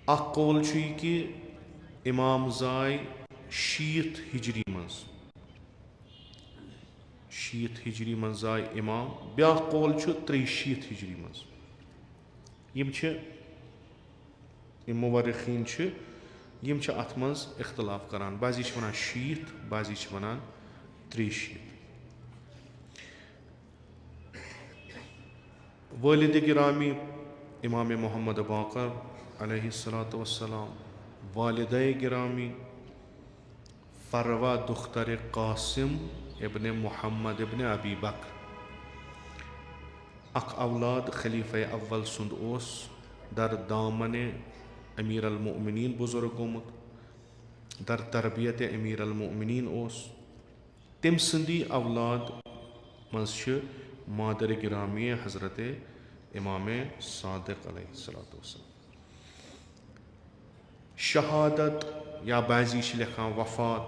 اکھ قول چھُ یہِ کہِ اِمام زاے 60 ہجری منٛز 60 ہجری منٛز زاے اِمام. بیٛاکھ قول چھُ 63 ہجری منٛز. یِم چھِ یِم مُورِخیٖن چھِ یِم چھِ اَتھ منٛز اختلاف کران. بعضی چھِ وَنان 60 بعضی چھِ وَنان 63. وٲلِدِ گِرامی اِمامِ محمد باقر علیہ الصلاۃ وسلام, والِدَے گِرامی فروا دُخترِ قاسم ابنِ محمد ابنِ ابی بکر. اکھ اولاد خلیفہ اول سُنٛد اوس در دامنِ امیٖر المؤمنیٖن بُزرگ گوٚمُت, در تربیتِ امیٖر المؤمنیٖن اوس. تٔمۍ سٕنٛدی اولاد منٛز چھِ مادرِ گِرامی حضرت اِمامِ صادق علیہ الصلاۃ وسلام. شہادت یا بعضی چھِ لیکھان وفات,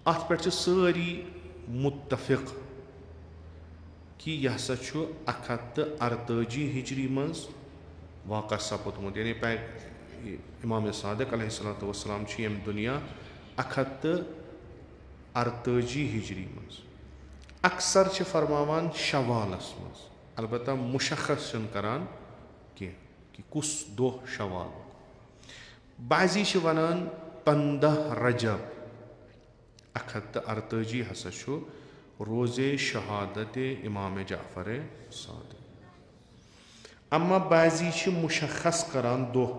اَتھ پٮ۪ٹھ چھِ سٲری مُتفِق کہِ یہِ ہسا چھُ 148 ہجری منٛز واقع سپُدمُت. یعنی اِمامِ صادق علیہ الصلاۃ وسلام چھِ ییٚمہِ دُنیا 148 ہجری منٛز. اکثر چھِ فرماوان شوالس منٛز, البتہ مُشخص چھِنہٕ کران کینٛہہ کہِ کُس دۄہ شوال. بعضی چھِ وَنان 15 رجب. 148 ہسا چھُ روزے شہادتِ اِمامِ جعفرِ صادق. اما بعضی چھِ مُشخص کران دۄہ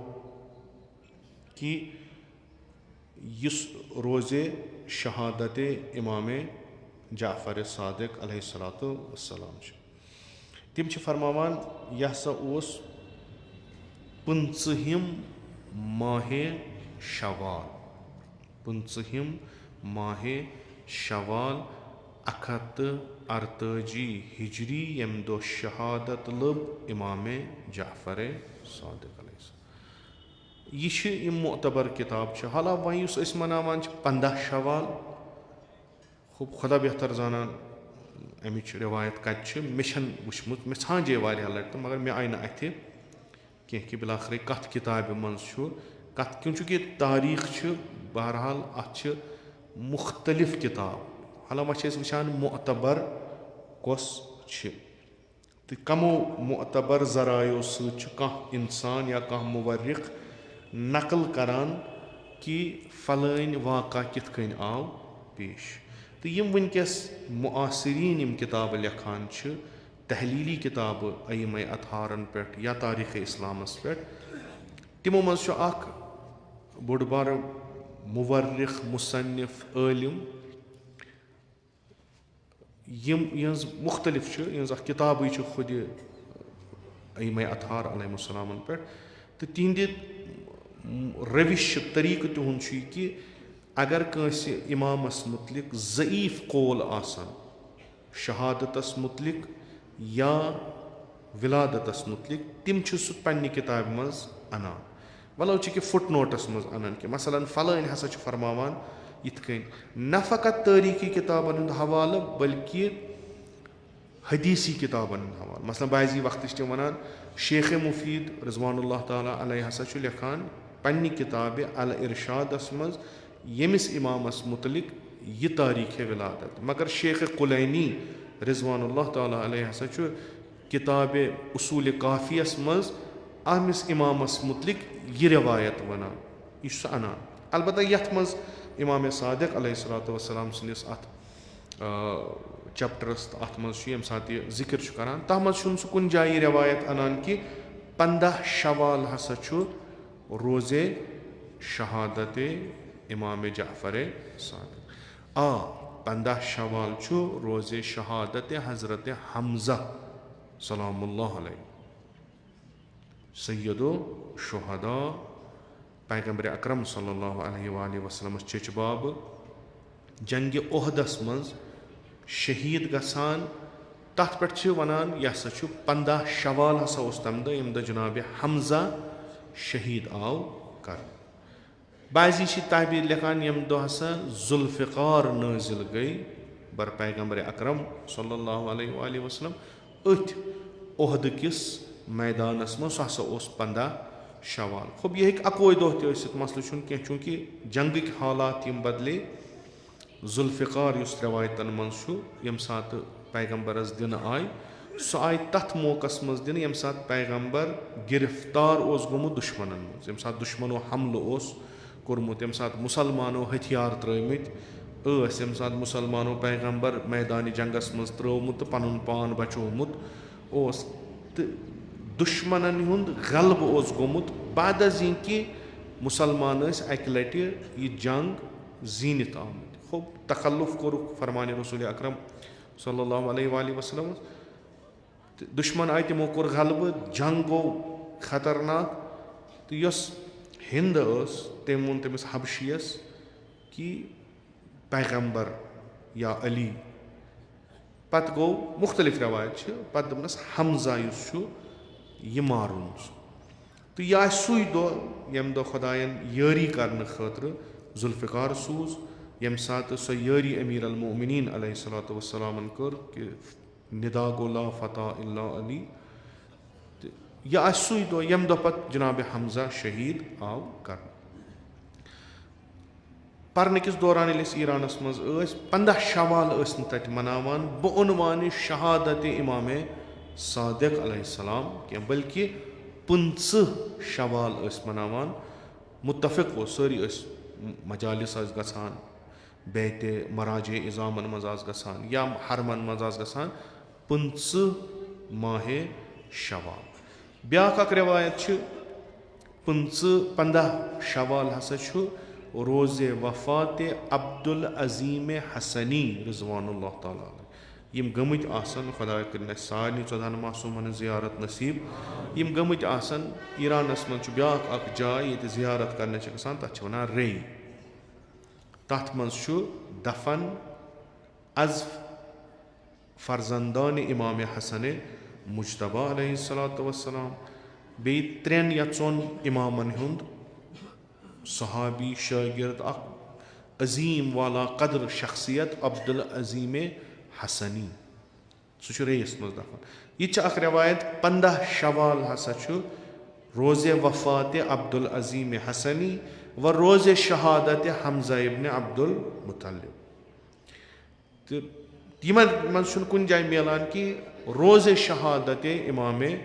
کہِ یُس روزے شہادتِ اِمامِ جعفرِ صادق علیہ الصلاۃ وسلام چھُ. تِم چھِ فرماوان یہِ ہسا اوس 15ہِم ماہِ شوال. 15ہِم ماہِ شوال 148 ہجری, ییٚمہِ دۄہ شہادت لٔب اِمامِ جعفرِ صادق علیہ السلام. یہِ چھِ یِم معتبر کِتاب چھِ. حالانکہِ وۄنۍ یُس أسۍ مناوان چھِ 15 شوال, خۄدا بہتر زانان اَمِچ رِوایت کَتہِ چھِ. مےٚ چھَنہٕ وٕچھمُت, مےٚ ژھانٛجے واریاہ لَٹہِ تہٕ مگر مےٚ آیہِ نہٕ اَتھِ کینٛہہ کہِ بِلاخرے کَتھ کِتابہِ منٛز چھُ کَتھ کیوں چوٗنٛکہِ تاریٖخ چھِ بہرحال اَتھ چھِ مُختلِف کِتاب. حالانٛکہِ وۄنۍ چھِ أسۍ وٕچھان معتبر کۄس چھِ تہٕ کَمو معتبر ذرایعو سۭتۍ چھُ کانٛہہ اِنسان یا کانٛہہ مُورِخ نقل کران کہِ فلٲنۍ واقعہ کِتھ کٔنۍ آو پیش. تہٕ یِم وٕنکیٚس معاصریٖن یِم کِتابہٕ لیکھان چھِ, تحلیٖلی کِتابہٕ ائمہ اطہارن پٮ۪ٹھ یا تاریٖخِ اِسلامس پٮ۪ٹھ, تِمو منٛز چھُ اکھ بوٚڑ بارٕ مُورِخ مُصنِف عٲلِم یِہٕنٛز مُختٔلِف چھِ, یِہٕنٛز اکھ کِتابٕے چھِ خۄدِ ائمہ اطہار علیہم السلامن پٮ۪ٹھ. تہٕ تِہنٛدِ روش چھُ طریٖقہٕ تِہُنٛد چھُ یہِ کہِ اگر کٲنٛسہِ اِمامس مُتعلِق ضعیٖف قول آسن شہادتس مُتعلِق یا وِلادتس مُتعلِق, تِم چھِ سُہ پننہِ کِتابہِ منٛز انان. ولو چھِ کہِ فُٹ نوٹس منٛز انان کہِ مثلاً فلٲنۍ ہسا چھُ فرماوان یِتھ کٔنۍ, نہ فقط تٲریٖخی کِتابن ہُنٛد حوالہٕ بلکہِ حدیٖثی کِتابن ہُنٛد حوالہٕ. مثلاً بعضی وقتہٕ چھِ تِم ونان شیخ مُفیٖد رضوان اللہ تعالیٰ علیہ ہسا چھُ لیکھان پننہِ کِتابہِ الارشادس منٛز ییٚمِس اِمامس مُتعلِق یہِ تٲریٖخِ ولادت, مگر شیخ کُلینی رضوان اللہ تعالیٰ علیہ ہسا چھُ کِتابِ اصوٗلِ کافیَس منٛز أمِس اِمامس مُتعلِق یہِ رِوایت ونان, یہِ چھُ سُہ انان. البتہ یتھ منٛز اِمامِ صادق علیہ الصلاۃ وسلام سٕنٛدِس اتھ چپٹرس تہٕ اتھ منٛز چھُ ییٚمہِ ساتہٕ یہِ ذِکر چھُ کران تتھ منٛز چھُنہٕ سُہ کُنہِ جایہِ یہِ رِوایت انان کہِ 15 شوال ہسا چھُ روزے شہادتِ اِمامِ جعفرِ صادق. 15 شوال چھُ روزے شہادتِ حضرت حمزہ سلام اللہ علیہ, سیدُ شہداء, پیغمبرِ اکرم صلی اللہ علیہ وآلہ وسلمس چچہِ بابہٕ, جنگہِ اُحدس منٛز شہیٖد گژھان. تتھ پٮ۪ٹھ چھِ ونان یہِ ہسا چھُ 15 شوال ہسا اوس تمہِ دۄہ ییٚمہِ دۄہ جنابِ حمزہ شہیٖد آو کرنہٕ. بعضی چھِ تعبیٖر لیکھان ییٚمہِ دۄہ ہسا ذوالفقار نٲزِل گٔے بر پیغمبرِ اکرم صلی اللہ علیہ وآلہ وسلم أتھۍ عہدٕ کِس میدانس منٛز, سُہ ہسا اوس 15 شوال خب یہِ ہیٚکہِ اَکوے دۄہ تہِ ٲسِتھ مسلہٕ چھُنہٕ کینٛہہ چوٗنٛکہِ جنگٕکۍ حالات یِم بدلے ذوالفقار یُس رٮ۪وایتَن منٛز چھُ ییٚمہِ ساتہٕ پیغمبرس دِنہٕ آیہِ سُہ آیہِ تَتھ موقعس منٛز دِنہٕ ییٚمہِ ساتہٕ پیغمبر گِرفتار اوس گوٚمُت دُشمنن منٛز ییٚمہِ ساتہٕ دُشمنو حملہٕ اوس کوٚرمُت ییٚمہِ ساتہٕ مُسلمانو ہتھیار ترٛٲومٕتۍ ٲسۍ ییٚمہِ ساتہٕ مُسلمانو پیغمبر میدانہِ جنگس منٛز ترٛوومُت تہٕ پنُن پان بچومُت اوس تہٕ دُشمنن ہُنٛد غلبہٕ اوس گوٚمُت بعد از یہِ کہِ مُسلمان ٲسۍ اکہِ لٹہِ یہِ جنگ زیٖنِتھ آمٕتۍ ہوٚب تخلُف کوٚرُکھ فرمانہِ رسوٗلِ اکرم صلی اللہ علیہ وسلم تہٕ دُشمن آیہِ تِمو کوٚر غلبہٕ جنگ گوٚو خطرناک تہٕ یۄس ہِنٛد ٲس تٔمۍ ووٚن تٔمِس حبشیَس کہِ پیغمبر یا علی پتہٕ گوٚو مُختٔلِف رٮ۪وایت چھِ پتہٕ دوٚپنس حمزہ یُس چھُ یہِ مارُن تہٕ یہِ آسہِ سُے دۄہ ییٚمہِ دۄہ خۄداین یٲری کرنہٕ خٲطرٕ ذوالفقار سوٗز ییٚمہِ ساتہٕ سۄ یٲری امیٖر المومنیٖن علیہ الصلوۃ والسلامن کٔر کہِ ندا گوٚو لا فتح الا علی تہٕ یہِ آسہِ سُے دۄہ ییٚمہِ دۄہ پتہٕ جناب حمزہ شہیٖد آو کرنہٕ پرنہٕ کِس دوران ییٚلہِ أسۍ ایٖرانس منٛز ٲسۍ 15 شوال ٲسۍ نہٕ تتہِ مناوان بعنوانِ شہادتِ اِمامے صادق علیہ السلام کینٛہہ بلکہِ 15 شوال ٲسۍ مناوان مُتفِق اوس سٲری ٲسۍ مجالِس ٲسۍ گژھان بیتہِ مراجے اِظامن منٛز آسہٕ گژھان یا حرمن منٛز آسہٕ گژھان 15 ماہے شوال بیٛاکھ اکھ رٮ۪وایت چھِ 15 شوال ہسا چھُ روزِ وفاتِ عبدالعظیٖم حسنی رضوان اللہ تعالیٰ یِم گٔمٕتۍ آسن خۄداے کٔرِنۍ اَسہِ سارنٕے 14 معصوٗمن ہٕنٛز زِیارت نصیٖب یِم گٔمٕتۍ آسن ایٖرانس منٛز چھُ بیٛاکھ اکھ جاے ییٚتہِ زِیارت کرنہِ چھِ گژھان تتھ چھِ ونان ریٚے تتھ منٛز چھُ دفن از فرزندانِ اِمامِ حسنِ مُجتبیٰ علیہ الصلوۃ والسلام بیٚیہِ 3 یا 4 اِمامن ہُنٛد صحابی شٲگِرد اکھ عظیٖم والا قدر شخصیت عبدالعظیٖم حسنی سُہ چھُ ریٚیَس منٛز دفن یہِ تہِ چھِ اکھ رٮ۪وایت 15 شوال ہسا چھُ روزِ وفاتِ عبدالعظیٖم حسنی و روزِ شہادتِ حمزہ ابنِ عبدالمطلب تہٕ یِمن منٛز چھُنہٕ کُنہِ جایہِ مِلان کہِ روزِ شہادتِ اِمامے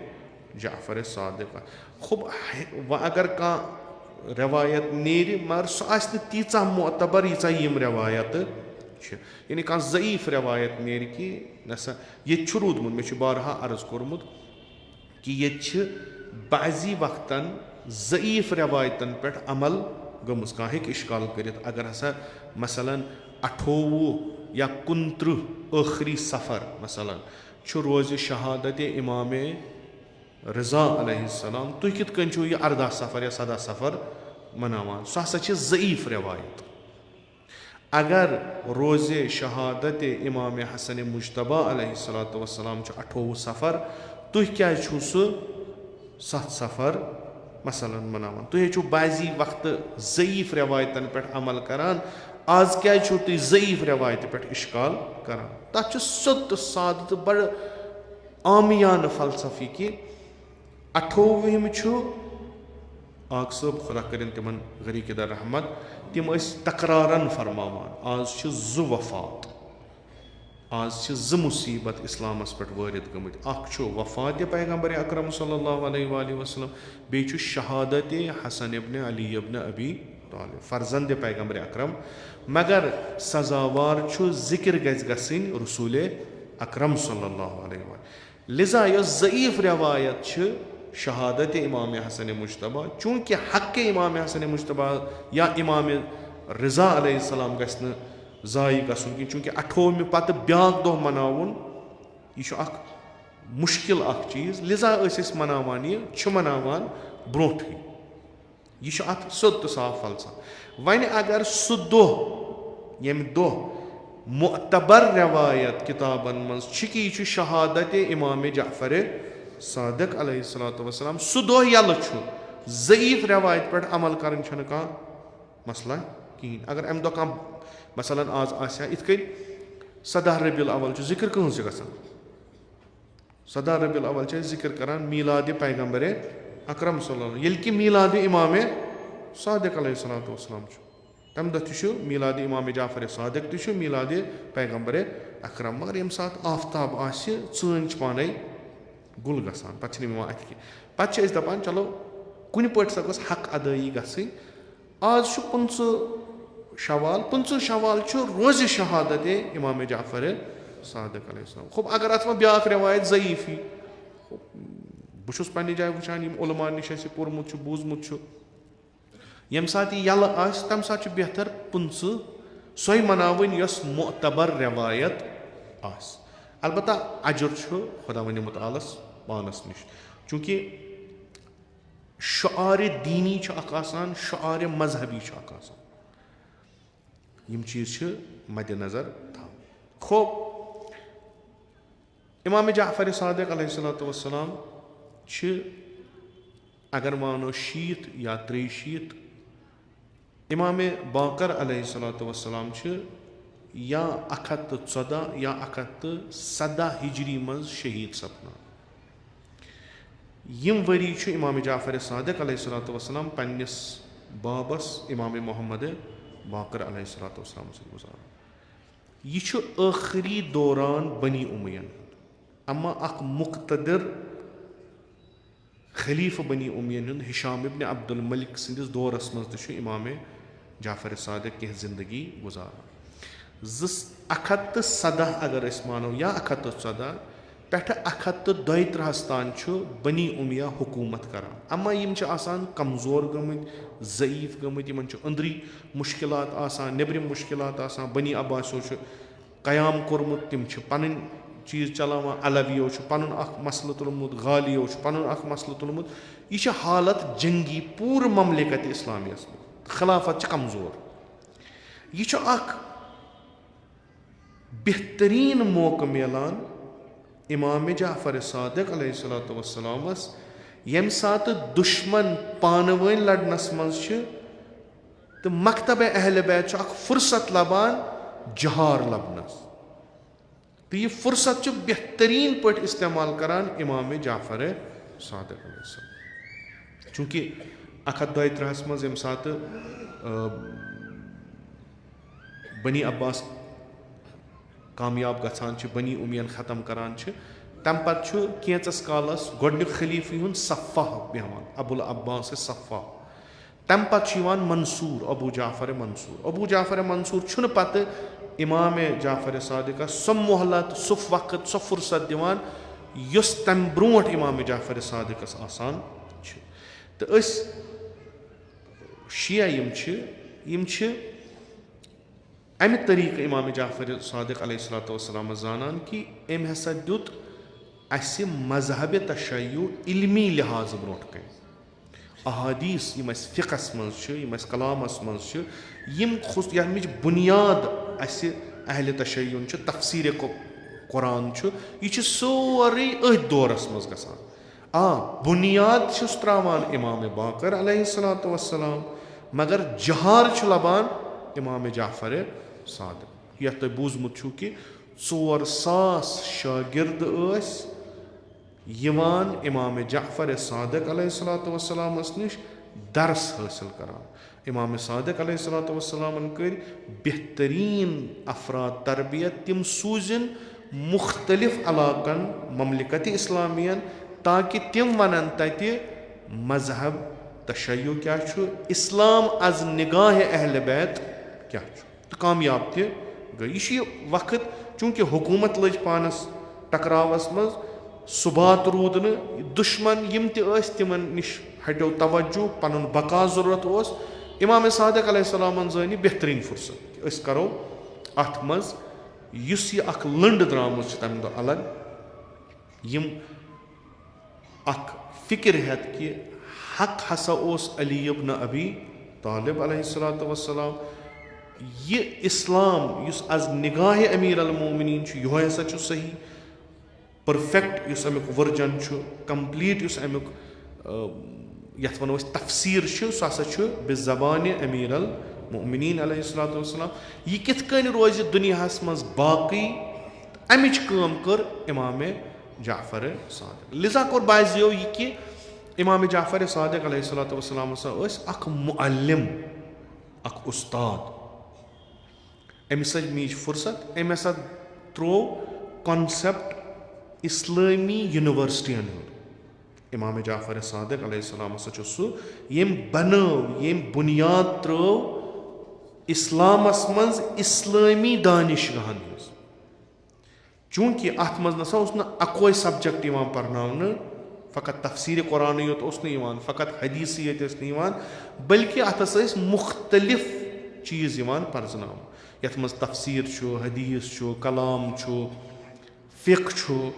جعفر صادق خُب وۄنۍ اگر کانٛہہ رٮ۪وایت نیرِ مگر سۄ آسہِ نہٕ تیٖژاہ معتبر ییٖژاہ یِم رٮ۪وایتہٕ چھِ یعنی کانٛہہ ضعیٖف رٮ۪وایت نیرِ کہِ نہ سا ییٚتہِ چھُ روٗدمُت مےٚ چھُ بارہا عرض کوٚرمُت کہِ ییٚتہِ چھِ بعضی وقتن ضعیٖف رٮ۪وایتن پٮ۪ٹھ عمل گٔمٕژ کانٛہہ ہیٚکہِ اِشکال کٔرِتھ اگر ہسا مثلاً 28 یا 29 ٲخری صفر مثلاً چھُ روزِ شہادتِ اِمامے رضا علیہ السلام تُہۍ کِتھ کٔنۍ چھِو یہِ 18 صفر یا 17 صفر مناوان سُہ ہسا چھِ ضعیٖف رٮ۪وایت اگر روزِ شہادتِ اِمامِ حسنِ مُجتبیٰ علیہ الصلوۃ والسلام چھُ 28 صفر تُہۍ کیازِ چھُو سُہ 7 صفر مثلاً مناوان تُہۍ ہے چھِو بعضی وقتہٕ ضعیٖف رٮ۪وایتن پٮ۪ٹھ عمل کران آز کیازِ چھِو تُہۍ ضعیٖف رٮ۪وایتہِ پٮ۪ٹھ اِشکال کران تتھ چھُ سیوٚد تہٕ سادٕ تہٕ بڑٕ عامیانہٕ فلسفی کہِ 28ہِم چھُ آق صٲب خۄدا کٔرِنۍ تِمن غریٖق در رحمت تِم ٲسۍ تقرارن فرماوان آز چھِ 2 وفات آز چھِ 2 مُصیٖبت اسلامس پٮ۪ٹھ وٲرِد گٔمٕتۍ اکھ چھُ وفاتِ پیغمبرِ اکرم صلی اللہ علیہ وسلم بیٚیہِ چھُ شہادتِ حسن ابنِ علی ابنِ ابی طالب فرزندِ پیغمبرِ اکرم مگر سزاوار چھُ ذِکِر گژھِ گژھٕنۍ رسوٗلِ اکرم صلی اللہ علیہ لِذا یۄس ضعیٖف رٮ۪وایت چھِ شہادتِ اِمامِ حسنِ مُجتبیٰ چوٗنٛکہِ حقہِ اِمامِ حسنِ مُجتبیٰ یا اِمامِ رضا علیہ السلام گژھِ نہٕ ضایہِ گژھُن کینٛہہ چوٗنٛکہِ 28مہِ پتہٕ بیٛاکھ دۄہ مناوُن یہِ چھُ اکھ مُشکِل اکھ چیٖز لِذا ٲسۍ أسۍ مناوان یہِ چھِ مناوان برونٛٹھٕے یہِ چھُ اتھ سیوٚد تہٕ صاف فلسفہٕ وۄنۍ اگر سُہ دۄہ ییٚمہِ دۄہ معتبر رٮ۪وایت کِتابن منٛز چھِ کہِ یہِ چھُ شہادتِ اِمامِ جعفر صادق علیہ الصلوۃ والسلام سُہ دۄہ یلہٕ چھُ ضعیٖف رٮ۪وایت پٮ۪ٹھ عمل کرٕنۍ چھنہٕ کانٛہہ مسلہٕ کِہینۍ اگر امہِ دۄہ کانٛہہ مثلاً آز آسہِ ہا یِتھ کٔنۍ 17 ربیع الاول چھُ ذِکر کٕہٕنٛز چھِ گژھان 17 ربیع الاول چھِ أسۍ ذِکر کران میٖلادِ پیغمبرِ اکرم صلی اللہ علیہ وسلم ییٚلہِ کہِ میٖلادِ اِمامِ صادق علیہ الصلوۃ والسلام چھُ تَمہِ دۄہ تہِ چھُ میٖلادِ اِمامِ جعفر صادق تہِ چھُ میٖلادِ پیغمبرِ اکرم مگر ییٚمہِ ساتہٕ آفتاب آسہِ ژٲنۍ چھِ پانَے گُل گژھان پَتہٕ چھِنہٕ یِوان اَتھِ کینٛہہ پَتہٕ چھِ أسۍ دَپان چلو کُنہِ پٲٹھۍ سا گٔژھ حق ادٲیی گژھٕنۍ آز چھُ 15 شوال 15 شوال چھُ روزِ شہادت اِمامِ جعفر صادق علیہ السلام خب اگر اَتھ وۄنۍ بیٛاکھ رٮ۪وایت ضعیٖفی بہٕ چھُس پنٛنہِ جایہِ وٕچھان یِم عُلما نِش اَسہِ پوٚرمُت چھُ بوٗزمُت چھُ ییٚمہِ ساتہٕ یہِ یَلہٕ آسہِ تَمہِ ساتہٕ چھُ بہتر 15 سۄے مَناوٕنۍ یۄس معتبر رٮ۪وایت آسہِ البتہ اجر چھُ خۄدا وندِ مُتعالَس پانَس نِش چوٗنٛکہِ شعارِ دیٖنی چھُ اکھ آسان شعارِ مذہبی چھُ اکھ آسان یِم چیٖز چھِ مدِ نظر تھاوٕنۍ خوب اِمامِ جعفر صادق علیہ الصلوۃ والسلام چھِ اگر مانو 60 یا 63 اِمامِ باقر علیہ الصلوۃ والسلام چھِ یا 114 یا 117 ہجری منٛز شہیٖد سپدان یِم ؤری چھُ اِمامِ جعفر صادق علیہ الصلوۃ والسلام پنٛنِس بابس اِمامِ محمد باقر علیہ الصلوۃ والسلام سۭتۍ گُزاران یہِ چھُ ٲخری دوران بنی اُمیَن اما اکھ مُقتدر خلیٖفہٕ بنی اُمیَن ہُنٛد ہِشام ابن عبدالملک سٕنٛدِس دورس منٛز تہِ چھُ اِمامِ جعفر صادق کینٛہہ زندگی گُزاران 117 اگر أسۍ مانو یا 114 پٮ۪ٹھٕ 132 تام چھُ بنی اُمیہ حکوٗمت کران اما یِم چھِ آسان کمزور گٔمٕتۍ ضعیٖف گٔمٕتۍ یِمن چھُ أنٛدری مُشکِلات آسان نیٚبرِم مُشکِلات آسان بنی عباسیو چھُ قیام کوٚرمُت تِم چھِ پنٕنۍ چیٖز چلاوان علویو چھُ پنُن اکھ مسلہٕ تُلمُت غالیو چھُ پنُن اکھ مسلہٕ تُلمُت یہِ چھِ حالت جنگی پوٗرٕ مملکت اسلامیہس منٛز خلافت چھِ کمزور یہِ چھُ اکھ بہتریٖن موقعہٕ مِلان اِمامِ جعفر صادق علیہ الصلوۃ والسلامس ییٚمہِ ساتہٕ دُشمن پانہٕ ؤنۍ لڑنس منٛز چھِ تہٕ مکتبِ اہلِ بیت چھُ اکھ فُرصت لبان جہار لبنس تہٕ یہِ فُرصت چھُ بہتریٖن پٲٹھۍ استعمال کران اِمامِ جعفر صادق علیہ السلام چوٗنٛکہِ 132 منٛز ییٚمہِ ساتہٕ بنی عباس کامیاب گژھان چھِ بنی اُمیَن ختم کران چھِ تَمہِ پتہٕ چھُ کینٛژس کالس گۄڈنیُک خلیٖفہٕ ہُنٛد صفح بیٚہوان ابوالعباس صفح تَمہِ پتہٕ چھُ یِوان منصوٗر ابوٗ جعفر منصوٗر ابوٗ جعفر منصوٗر چھُنہٕ پتہٕ اِمامِ جعفر صادقس سۄ مۄہلت سُہ وقت سۄ فُرصت دِوان یۄس تمہِ برونٛٹھ اِمامِ جعفر صادقس آسان چھِ تہٕ أسۍ شِیا یِم چھِ امہِ طریٖقہٕ اِمامِ جعفر صادق علیہ الصلوۃ والسلامس زانان کہِ أمۍ ہسا دیُت اسہِ مذہبِ تشیع علمی لحاظہٕ برونٛٹھ کَنۍ احادیٖث یِم اَسہِ فِقس منٛز چھِ یِم اَسہِ کلامس منٛز چھِ ییٚمِچ بُنیاد اسہِ اہلِ تشیعُن چھُ تفسیٖرِ قۄران چھُ یہِ چھُ سورُے أتھۍ دورس منٛز گژھان بُنیاد چھُس تراوان اِمامِ باقر علیہ الصلوۃ والسلام مگر جہار چھُ لبان اِمامِ جعفر صادق یتھ تۄہہِ بوٗزمُت چھُو کہِ 4,000 شاگرد ٲسۍ یِوان اِمامِ جعفر صادق علیہ الصلوۃ والسلامس نِش درس حٲصِل کران اِمامِ صادق علیہ الصلوۃ والسلامن کٔرۍ بہتریٖن افراد تربیت تِم سوٗزِن مُختلِف علاقن مملکتِ اسلامیَن تاکہِ تِم ونن تتہِ مذہب تشیع کیاہ چھُ اسلام از نگاہِ اہلِ بیت کیاہ چھُ تہٕ کامیاب تہِ گٔے یہِ چھُ یہِ وقت چوٗنٛکہِ حکوٗمت لٔج پانس ٹکراوس منٛز صُبات روٗد نہٕ دُشمن یِم تہِ ٲسۍ تِمن نِش ہٹیو توجہ پنُن بقا ضروٗرت اوس اِمامِ صادق علیہ السلامن زٲنۍ یہِ بہتریٖن فُرصت کہِ أسۍ کرو اتھ منٛز یُس یہِ اکھ لٔنٛڈ درٛامٕژ چھِ تمہِ دۄہ الگ یِم اکھ فِکر ہٮ۪تھ کہِ حق ہسا اوس علی ابن ابی طالب علیہ الصلوۃ والسلام یہِ اسلام یُس از نگاہِ امیٖر المومنیٖن چھُ یِہوے ہسا چھُ صحیح پٔرفیکٹ یُس امیُک ؤرجن چھُ کمپلیٖٹ یُس امیُک یتھ ونو أسۍ تفسیٖر چھُ سُہ ہسا چھُ بِزبانہِ امیٖر المومنیٖن علیہ الصلوۃ والسلام یہِ کِتھ کٔنۍ روزِ دُنیاہس منٛز باقٕے امِچ کٲم کٔر اِمامِ جعفر صادق لِذا کوٚر باسیو یہِ کہِ امام جعفر صادق علیہ الصلوۃ والسلام ہسا ٲسۍ اکھ معلم اکھ اُستاد أمِس سۭتۍ میٖج فُرصت أمۍ ہسا تروو کانسیپٹ اِسلٲمی یونیورسٹین ہُنٛد امام جعفر صادق علیہ السلام ہسا چھُ سُہ ییٚمۍ بنٲو ییٚمۍ بُنیاد ترٲو اِسلامس منٛز اِسلٲمی دانشگاہن ہٕنٛز چوٗنٛکہِ اتھ منٛز نسا اوس نہٕ اکوے سبجکٹ یِوان پرناونہٕ فقط تفسیٖرِ قرآنٕے یوت اوس نہٕ یِوان فقط حدیٖثٕے یٲتۍ ٲسۍ نہٕ یِوان بٔلکہِ اتھ ہسا ٲسۍ مُختلف چیٖز یِوان پرزناونہٕ یتھ منٛز تفسیٖر چھُ حدیٖث چھُ کلام چھُ فِقہ چھُ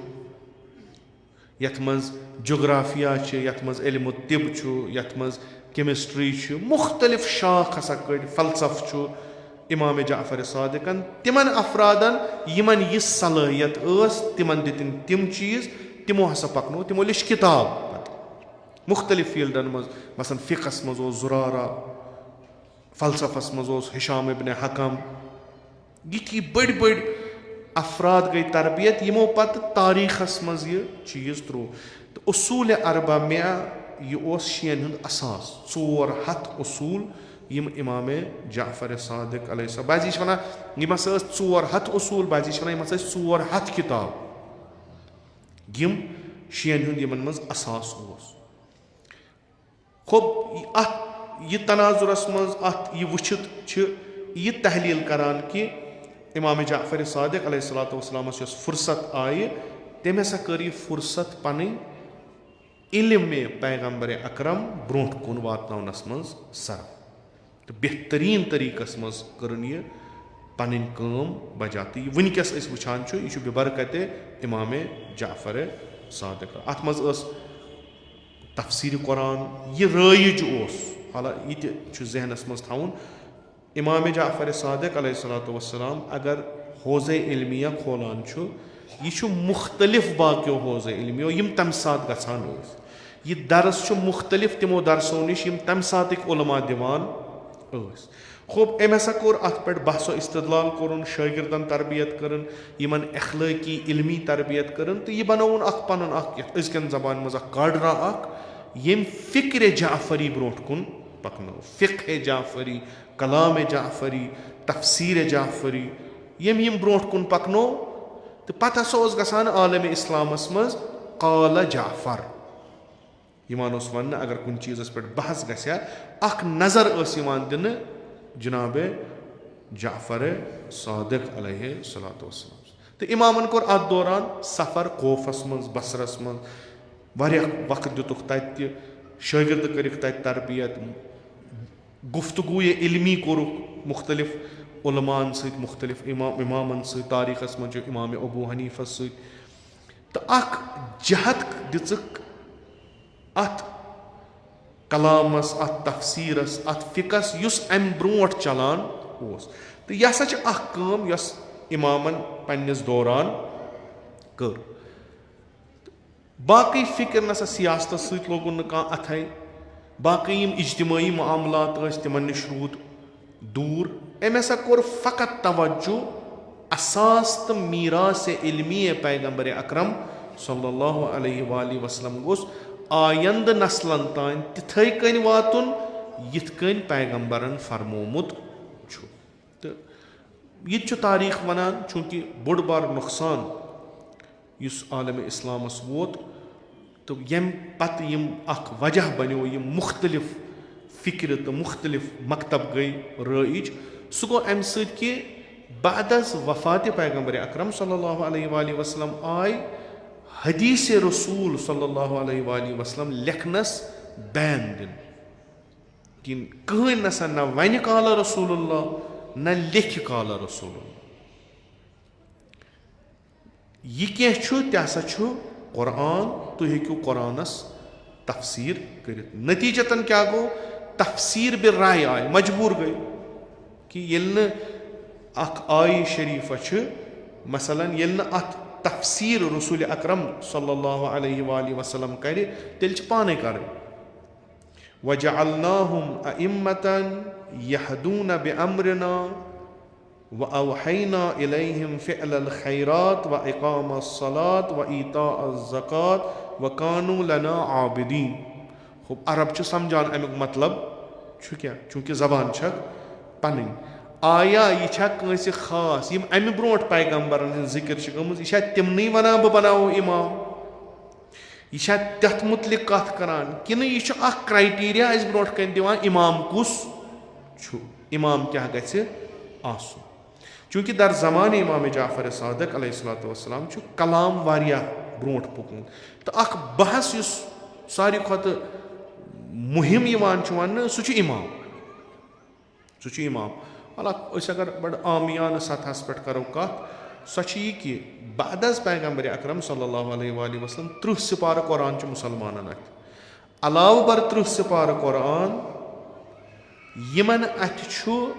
یتھ منٛز جغرافیہ چھِ یتھ منٛز علمُ طب چھُ یتھ منٛز کیمسٹری چھُ مُختلف شاخ ہسا کٔڑۍ فلسف چھُ امام جعفر صادقن تِمن افرادن یِمن یہِ صلٲحیت ٲس تِمن دِتِن تِم چیٖز تِمو ہسا پکنو تِمو لیٚچھ کِتاب پتہٕ مُختلف فیٖلڈن منٛز مثلاً فِقس منٛز اوس زُرارہ فلسفس منٛز اوس ہشام ابن حکم یِتھی بٔڑۍ بٔڑۍ افراد گٔے تربیت یِمو پتہٕ تاریٖخس منٛز یہِ چیٖز تروو تہٕ اصوٗلِ اربع یہِ اوس شیٚین ہُنٛد اساس 400 اصوٗل یِم امام جعفر صادق علیہ السلام بعضی چھِ ونان یِم ہسا ٲسۍ 400 اصوٗل بعضی چھِ ونان یِم ہسا ٲسۍ 400 کِتاب یِم شیٚین ہُنٛد یِمن منٛز اساس اوس اتھ یہِ تناظُرس منٛز اتھ یہِ وٕچھِتھ چھِ یہِ تحلیٖل کران کہِ امام جعفر صادق علیہ الصلوۃ والسلامس یۄس فُرصت آیہِ تٔمۍ ہسا کٔر یہِ فُرصت پنٕنۍ علمِ پیغمبرِ اکرم برونٛٹھ کُن واتناونس منٛز صرف تہٕ بہتریٖن طٔریٖقس منٛز کٔرٕن یہِ پنٕنۍ کٲم بجا تہٕ یہِ وٕنکیٚس أسۍ وٕچھان چھُ یہِ چھُ بِبرکتِ امام جعفر صادق اتھ منٛز ٲس تفسیٖرِ قرآن یہِ رٲیِج اوس حالہ یہِ تہِ چھُ ذہنس منٛز تھاوُن امام جعفر صادق علیہ الصلوۃ والسلام اگر حوضے علمیہ کھولان چھُ یہِ چھُ مُختلف باقیو حوضے علمیو یِم تمہِ ساتہٕ گژھان ٲسۍ یہِ درس چھُ مُختلف تِمو درسو نِش یِم تمہِ ساتٕکۍ علما دِوان ٲسۍ خوب أمۍ ہسا کوٚر اتھ پٮ۪ٹھ بحث و استدلال کوٚرُن شٲگردن تربیت کٔرٕن یِمن اخلٲقی علمی تربیت کٔرٕن تہٕ یہِ بنووُن اکھ پنُن اکھ یتھ أزکٮ۪ن زبانہِ منٛز اکھ کاڈرا اکھ ییٚمۍ فِکرِ جعفری برونٛٹھ کُن پکنٲو فِقہِ جعفری کلامِ جعفری تفسیٖرِ جعفری ییٚمۍ یِم برونٛٹھ کُن پکنو تہٕ پتہٕ ہسا اوس گژھان عالمِ اِسلامس منٛز قالہ جعفر یِوان اوس وننہٕ اگر کُنہِ چیٖزس پٮ۪ٹھ بحث گژھِ ہا اکھ نظر ٲس یِوان دِنہٕ جناب جعفر صادق علیہ الصلوۃ والسلام تہٕ اِمامن کوٚر اتھ دوران سفر کوفس منٛز بصرس منٛز واریاہ وقت دِتُکھ تتہِ تہِ شٲگرد کٔرِکھ تتہِ تربیت گفتگوٗیہِ علمی کوٚرُکھ مُختلف علماہن سۭتۍ مُختلف اِمامن سۭتۍ تاریٖخس منٛز چھُ امام ابوٗ حنیٖفس سۭتۍ تہٕ اکھ جہت دِژٕکھ اتھ کلامس اتھ تفسیٖرس اتھ فِقس یُس امہِ برونٛٹھ چلان اوس تہٕ یہِ ہسا چھِ اکھ کٲم یۄس اِمامن پننِس دوران کٔر باقٕے فِکر نسا سیاستس سۭتۍ لوگُن نہٕ کانٛہہ اتھے باقٕے یِم اجتمٲعی معاملات ٲسۍ تِمن نِش روٗد دوٗر أمۍ ہسا کوٚر فقط توجہ اساس تہٕ میٖراثِ علمیہ پیغمبرِ اکرم صلی اللہ علیہ وآلہ وسلم گوٚژھ آیندٕ نسلن تانۍ تِتھٕے کٔنۍ واتُن یِتھ کٔنۍ پیغمبرن فرمومُت چھُ تہٕ یہِ تہِ چھُ تاریٖخ ونان چوٗنٛکہِ بوٚڑ بار نۄقصان یُس عالمِ اِسلامس ووت تہٕ ییٚمہِ پتہٕ یِم اکھ وجہ بنیو یِم مُختلف فِکرِ تہٕ مُختلف مکتب گٔے رٲیِج سُہ گوٚو امہِ سۭتۍ کہِ بعد از وفاتِ پیغمبرِ اکرم صلی اللہ علیہ وآلہ وسلم آے حدیٖثِ رسوٗل صلی اللہ علیہ وآلہ وسلم لیکھنس بین دِنہٕ کِنہٕ کٕہٕنۍ نسا نہ ونہِ قالہ رسول اللہ نہ لیکھِ قالہ رسول اللہ یہِ کینٛہہ چھُ تہِ ہسا چھُ قرآن تُہۍ ہیٚکِو قرآنس تفسیٖر کٔرِتھ نتیٖجتن کیٛاہ گوٚو تفسیٖر بِرایے آیہِ مجبوٗر گٔے کہِ ییٚلہِ نہٕ اکھ آیہِ شریٖفہ چھِ مثلاً ییٚلہِ نہٕ اتھ تفسیٖر رسوٗلِ اکرم صلی اللہ علیہ وآلہ وسلم کرِ تیٚلہِ چھِ پانے کرٕنۍ وَجَعَلْنَاهُمْ أَئِمَّةً يَهْدُونَ بِأَمْرِنَا وَأَوْحَيْنَا إِلَيْهِمْ فِعْلَ الْخَيْرَاتِ وَإِقَامَ الصَّلَاةِ وَإِيتَاءَ الزَّكَاةِ وَكَانُوا لَنَا عَابِدِينَ عرب چھِ سمجھان امیُک مطلب چھُ کیٛاہ چوٗنٛکہِ زبان چھکھ پنٕنۍ آیا یہِ چھا کٲنٛسہِ خاص یِم امہِ برونٛٹھ پیغمبرن ہٕنٛز ذِکر چھِ گٔمٕژ یہِ چھا تِمنٕے ونان بہٕ بناوو اِمام یہِ چھا تتھ مُتعلق کتھ کران کِنہٕ یہِ چھُ اکھ کرایٹیریا اسہِ برونٛٹھ کنہِ دِوان اِمام کُس چھُ اِمام کیٛاہ گژھِ آسُن چوٗنٛکہِ در زمانہٕ اِمامِ جعفر صادق علیہ الصلوۃ والسلام چھُ کلام واریاہ برونٛٹھ پوٚکمُت تہٕ اکھ بحث یُس ساروی کھۄتہٕ مُہِم یِوان چھُ وننہٕ سُہ چھُ اِمام حالانکہِ أسۍ اگر بڑٕ عامیانہٕ سطحس پٮ۪ٹھ کرو کتھ سۄ چھِ یہِ کہِ بعد از پیغمبر اکرم صلی اللہ علیہ وآلہ وسلم 30 سِپارٕ قۄران چھُ مُسلمانن اتھِ علاوٕ بر 30 سِپارٕ قۄران یِمن اتھِ چھُ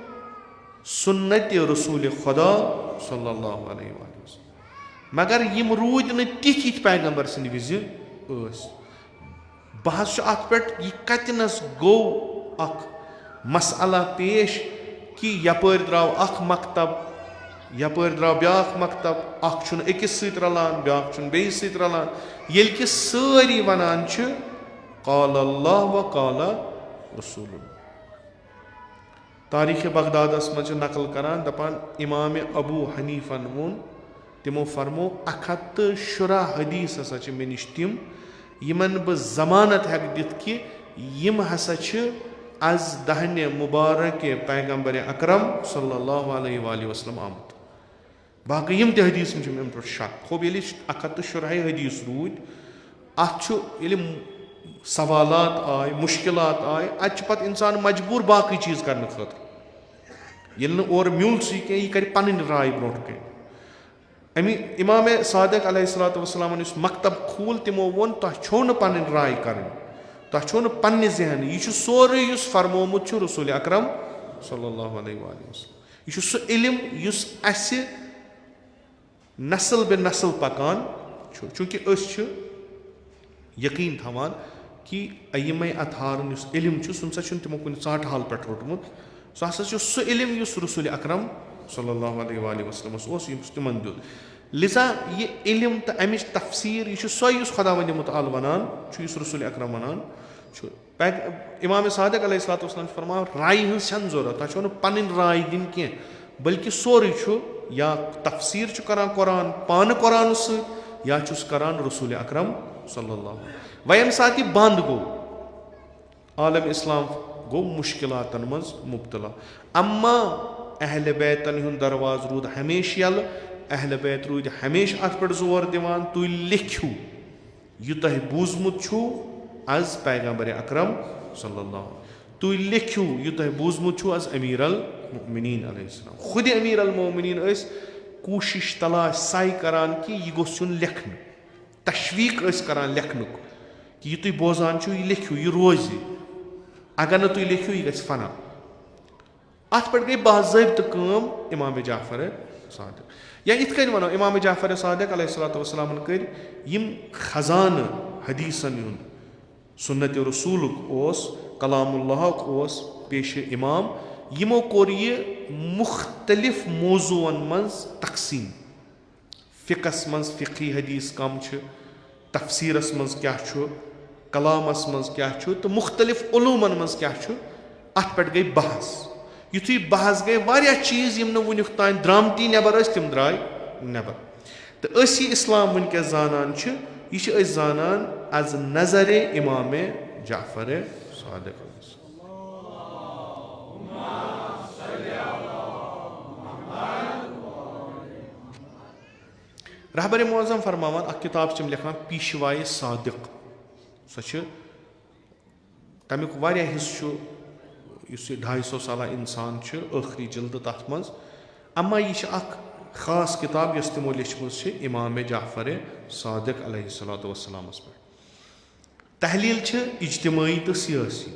سُنتِ رسوٗلِ خۄدا صلی اللہ علیہ وآلہ وسلم مگر یِم روٗدۍ نہٕ تِتھۍ یِتھۍ پیغمبر سٕنٛدِ وِزِ ٲسۍ بحث چھُ اتھ پٮ۪ٹھ یہِ کتنس گوٚو اکھ مسئلہ پیش کہِ یپٲرۍ درٛاو اکھ مکتب یپٲرۍ درٛاو بیٛاکھ مکتب اکھ چھُنہٕ أکِس سۭتۍ رلان بیٛاکھ چھُنہٕ بیٚیِس سۭتۍ رلان ییٚلہِ کہِ سٲری ونان چھِ قال اللہ و قال رسوٗل تاریٖخِ بغدادس منٛز چھِ نقل کران دپان امامِ ابوٗ حنیٖفن ووٚن تِمو فرمو 110 حدیٖث ہسا چھِ مےٚ نِش تِم یِمن بہٕ ضمانت ہٮ۪کہٕ دِتھ کہِ یِم ہسا چھِ از دہنہِ مُبارکہِ پیغمبرِ اکرم صلی اللہ علیہ وآلہ وسلم آمُت باقٕے یِم تہِ حدیٖث یِم چھِ اَمہِ پٮ۪ٹھ شک خوب ییٚلہِ 110 حدیٖث روٗدۍ اتھ چھُ ییٚلہِ سوالات آے مُشکلات آے اتہِ چھُ پتہٕ انسان مجبوٗر باقٕے چیٖز کرنہٕ خٲطرٕ ییٚلہِ نہٕ اورٕ میوٗلسٕے کینٛہہ یہِ کرِ پنٕنۍ راے برونٛٹھ کَنہِ امہِ امامِ صادق علیہ الصلوۃ والسلامن یُس مکتب کھوٗل تِمو ووٚن تۄہہِ چھو نہٕ پنٕنۍ راے کرٕنۍ تۄہہِ چھو نہٕ پننہِ ذہنہٕ یہِ چھُ سورُے یُس فرمومُت چھُ رسوٗلِ اکرم صلی اللہ علیہ وآلہ وسلم یہِ چھُ سُہ علم یُس اسہِ نسل بہ نسل پکان چھُ چوٗنٛکہِ أسۍ چھِ یقیٖن تھاوان کہِ ایمے اطہارن یُس علم چھُ سُہ نسا چھُنہٕ تِمو کُنہِ ژاٹہٕ حال پٮ۪ٹھ روٚٹمُت سُہ ہسا چھُ سُہ علم یُس رسوٗلِ اکرم صلی اللہ علیہ وآلہ وسلمس اوس یُس تِمن دیُت لِذا یہِ علم تہٕ امِچ تفسیٖر یہِ چھُ سۄے یُس خۄدا وندِ مُتعال ونان چھُ یُس رسوٗلِ اکرم ونان چھُ امامِ صادق علیہ الصلوۃ والسلام چھُ فرماوان رایہِ ہٕنٛز چھنہٕ ضوٚرتھ تۄہہِ چھو نہٕ پنٕنۍ راے دِنۍ کینٛہہ بٔلکہِ سورُے چھُ یا تفسیٖر چھُ کران قۄران پانہٕ قۄرانہٕ سۭتۍ یا چھُس کران رسوٗلِ اکرم صلی اللہ علیہ وۄنۍ ییٚمہِ ساتہٕ یہِ بنٛد گوٚو عالم اسلام گوٚو مُشکلاتن منٛز مُبتلا اما اہلِ بیتن ہُنٛد دروازٕ روٗد ہمیشہِ یلہٕ اہلِ بیت روٗدۍ ہمیشہِ اتھ پٮ۪ٹھ زور دِوان تُہۍ لیکھِو یہِ تۄہہِ بوٗزمُت چھُو از پیغمبرِ اکرم صلی اللہ علیہ تُہۍ لیکھِو یہِ تۄہہِ بوٗزمُت چھُو از امیر المؤمنیٖن علیہ السلام خُدِ امیر المؤمنیٖن ٲسۍ کوٗشش تلاش سَے کران کہِ یہِ گوٚژھ یُن لیکھنہٕ تشویٖق ٲسۍ کران لیکھنُک کہِ یہِ تُہۍ بوزان چھِو یہِ لیکھِو یہِ روزِ اگر نہٕ تُہۍ لیکھِو یہِ گژھِ فنا اتھ پٮ۪ٹھ گٔے باضٲبطہٕ کٲم امامِ جعفر صادق یا یِتھ کٔنۍ ونو امامِ جعفر صادق علیہ الصلوۃ والسلامن کٔرۍ یِم خزانہٕ حدیٖثن ہُنٛد سُنتِ رسوٗلُک اوس کلام اللہُک اوس پیشہِ امام یِمو کوٚر یہِ مُختلف موضوٗعن منٛز تقسیٖم فِقس منٛز فِقی حدیٖث کم چھِ تفسیٖرس منٛز کیاہ چھُ کلامس منٛز کیاہ چھُ تہٕ مُختلف علوٗمن منٛز کیاہ چھُ اتھ پٮ۪ٹھ گٔے بحث یُتھُے بحث گٔے واریاہ چیٖز یِم نہٕ وُنیُک تانۍ درٛامتی نٮ۪بر ٲسۍ تِم درٛاے نٮ۪بر تہٕ أسۍ یہِ اسلام وُنکیٚس زانان چھِ یہِ چھِ أسۍ زانان از نظرِ امامِ جعفر صادق رہبرِ معظم فرماوان اکھ کِتاب چھِ تِم لیکھان پیٖشوایہِ صادق سۄ چھِ تمیُک واریاہ حِصہٕ چھُ یُس یہِ 250 سالہ اِنسان چھُ ٲخری جلدٕ تتھ منٛز اما یہِ چھِ اکھ خاص کِتاب یۄس تِمو لیچھمٕژ چھِ امامِ جعفر صادق علیہ الصلوۃ والسلامس پٮ۪ٹھ تحلیٖل چھِ اجتمٲعی تہٕ سیٲسی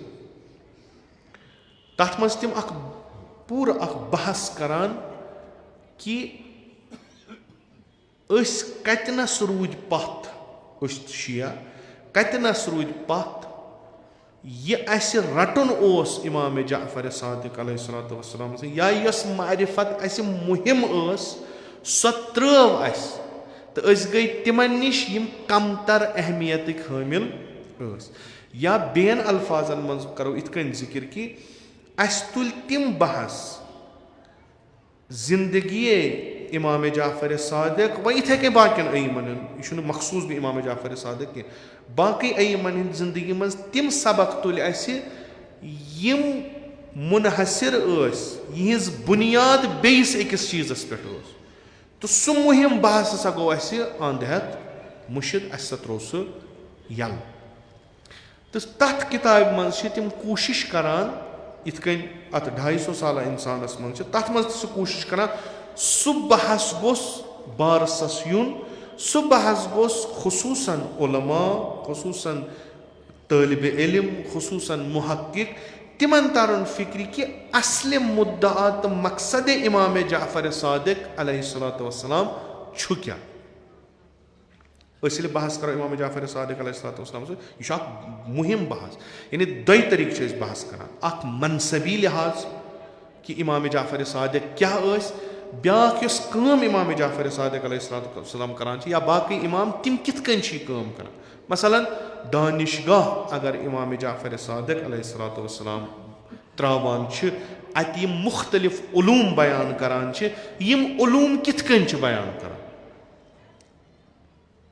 تتھ منٛز تِم اکھ پوٗرٕ اکھ بحث کران کہِ أسۍ کتنس روٗدۍ پتھ أسۍ شِیا کتنس روٗدۍ پتھ یہِ اسہِ رٹُن اوس امامِ جعفر صادق علیہ الصلوۃ والسلام یا یۄس معرفت اسہِ مُہِم ٲس سۄ ترٲو اسہِ تہٕ أسۍ گٔے تِمن نِش یِم کمتر اہمیتٕکۍ حٲمِل ٲسۍ یا بیٚین الفاظن منٛز کرو یِتھ کٔنۍ ذِکر کہِ اَسہِ تُلۍ تِم بحث زندگیے اِمامِ جعفر صادق وۄنۍ یِتھَے کٔنۍ باقین ائمن ہُنٛد یہِ چھُنہٕ مخصوٗص بیٚیہِ اِمامِ جعفر صادق کینٛہہ باقٕے ائمن ہٕنٛدِ زندگی منٛز تِم سبق تُلۍ اَسہِ یِم مُنحصر ٲسۍ یِہٕنٛز بُنیاد بیٚیِس أکِس چیٖزس پٮ۪ٹھ ٲس تہٕ سُہ مُہِم بحث ہسا گوٚو اَسہِ انٛد ہٮ۪تھ مٔشِد اَسہِ ہسا تروو سُہ یَلہٕ تہٕ تَتھ کِتابہِ منٛز چھِ تِم کوٗشِش کران یِتھ کٔنۍ اَتھ 250 سالہ اِنسانَس منٛز چھِ تَتھ منٛز تہِ سُہ کوٗشِش کران سُہ بحث گوٚژھ بارسَس یُن سُہ بحث گوٚژھ خصوٗصن عُلما خصوٗصن طٲلبِ علم خصوٗصن محقق تِمن ترُن فِکرِ کہِ اصلہِ مُدعا تہٕ مقصدِ اِمامِ جعفر صادق علیہ الصلوۃ والسلام چھُ کیٛاہ أسۍ ییٚلہِ بحث کرو اِمامِ جعفر صادق علیہ الصلوۃ والسلام سۭتۍ یہِ چھُ اکھ مُہِم بحث یعنی دۄیہِ طٔریٖقہٕ چھِ أسۍ بحث کران اکھ منصبی لحاظ کہِ اِمامِ جعفر صادق کیٛاہ ٲسۍ بیٛاکھ یۄس کٲم اِمامِ جعفر صادق علیہ الصلوۃ والسلام کران چھِ یا باقٕے اِمام تِم کِتھ کٔنۍ چھِ یہِ کٲم کران مثلاً دانِشگاہ اگر اِمامِ جعفر صادق علیہ الصلوۃ والسلام ترٛاوان چھِ اَتہِ یِم مُختٔلِف علوٗم بیان کران چھِ یِم علوٗم کِتھ کٔنۍ چھِ بیان کران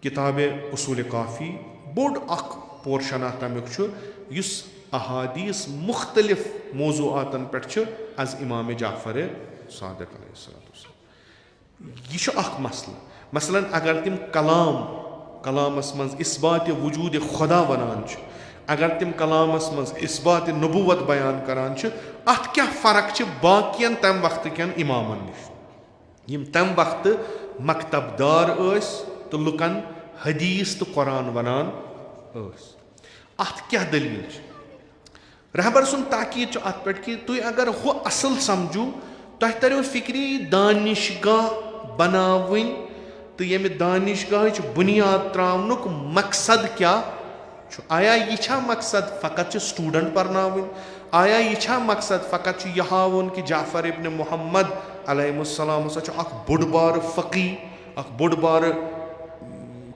کِتابِ اصوٗلِ کافی بوٚڑ اکھ پورشنا تَمیُک چھُ یُس احادیٖث مُختٔلِف موضوٗعاتن پٮ۪ٹھ چھُ از اِمامِ جعفر صادق علیہ الصلوۃ والسلام یہِ چھُ اکھ مسلہٕ مثلاً اگر تِم کلامس منٛز اِثباتِ وجوٗدِ خۄدا وَنان چھِ اگر تِم کلامس منٛز اِثباتِ نبوت بیان کران چھِ اتھ کیٛاہ فرق چھِ باقین تمہِ وقتہٕ کٮ۪ن اِمامن نِش یِم تمہِ وقتہٕ مکتب دار ٲسۍ تہٕ لُکن حدیٖث تہٕ قۄران ونان ٲسۍ اتھ کیٛاہ دٔلیٖل چھِ رہبر سُنٛد تاکیٖد چھُ اتھ پٮ۪ٹھ کہِ تُہۍ اگر ہُہ اصٕل سمجھو تۄہہِ تریو فِکرِ دانِشگاہ بناوٕنۍ تہٕ ییٚمہِ دانِشگاہٕچ بُنیاد ترٛاونُک مقصد کیٛاہ چھُ آیا یہِ چھا مقصد فقط چھِ سٹوٗڈنٛٹ پرناوٕنۍ آیا یہِ چھا مقصد فقط چھُ یہِ ہاوُن کہِ جعفر ابنِ محمد علیہ السلام ہسا چھُ اکھ بوٚڑ بارٕ فقی اکھ بوٚڑ بارٕ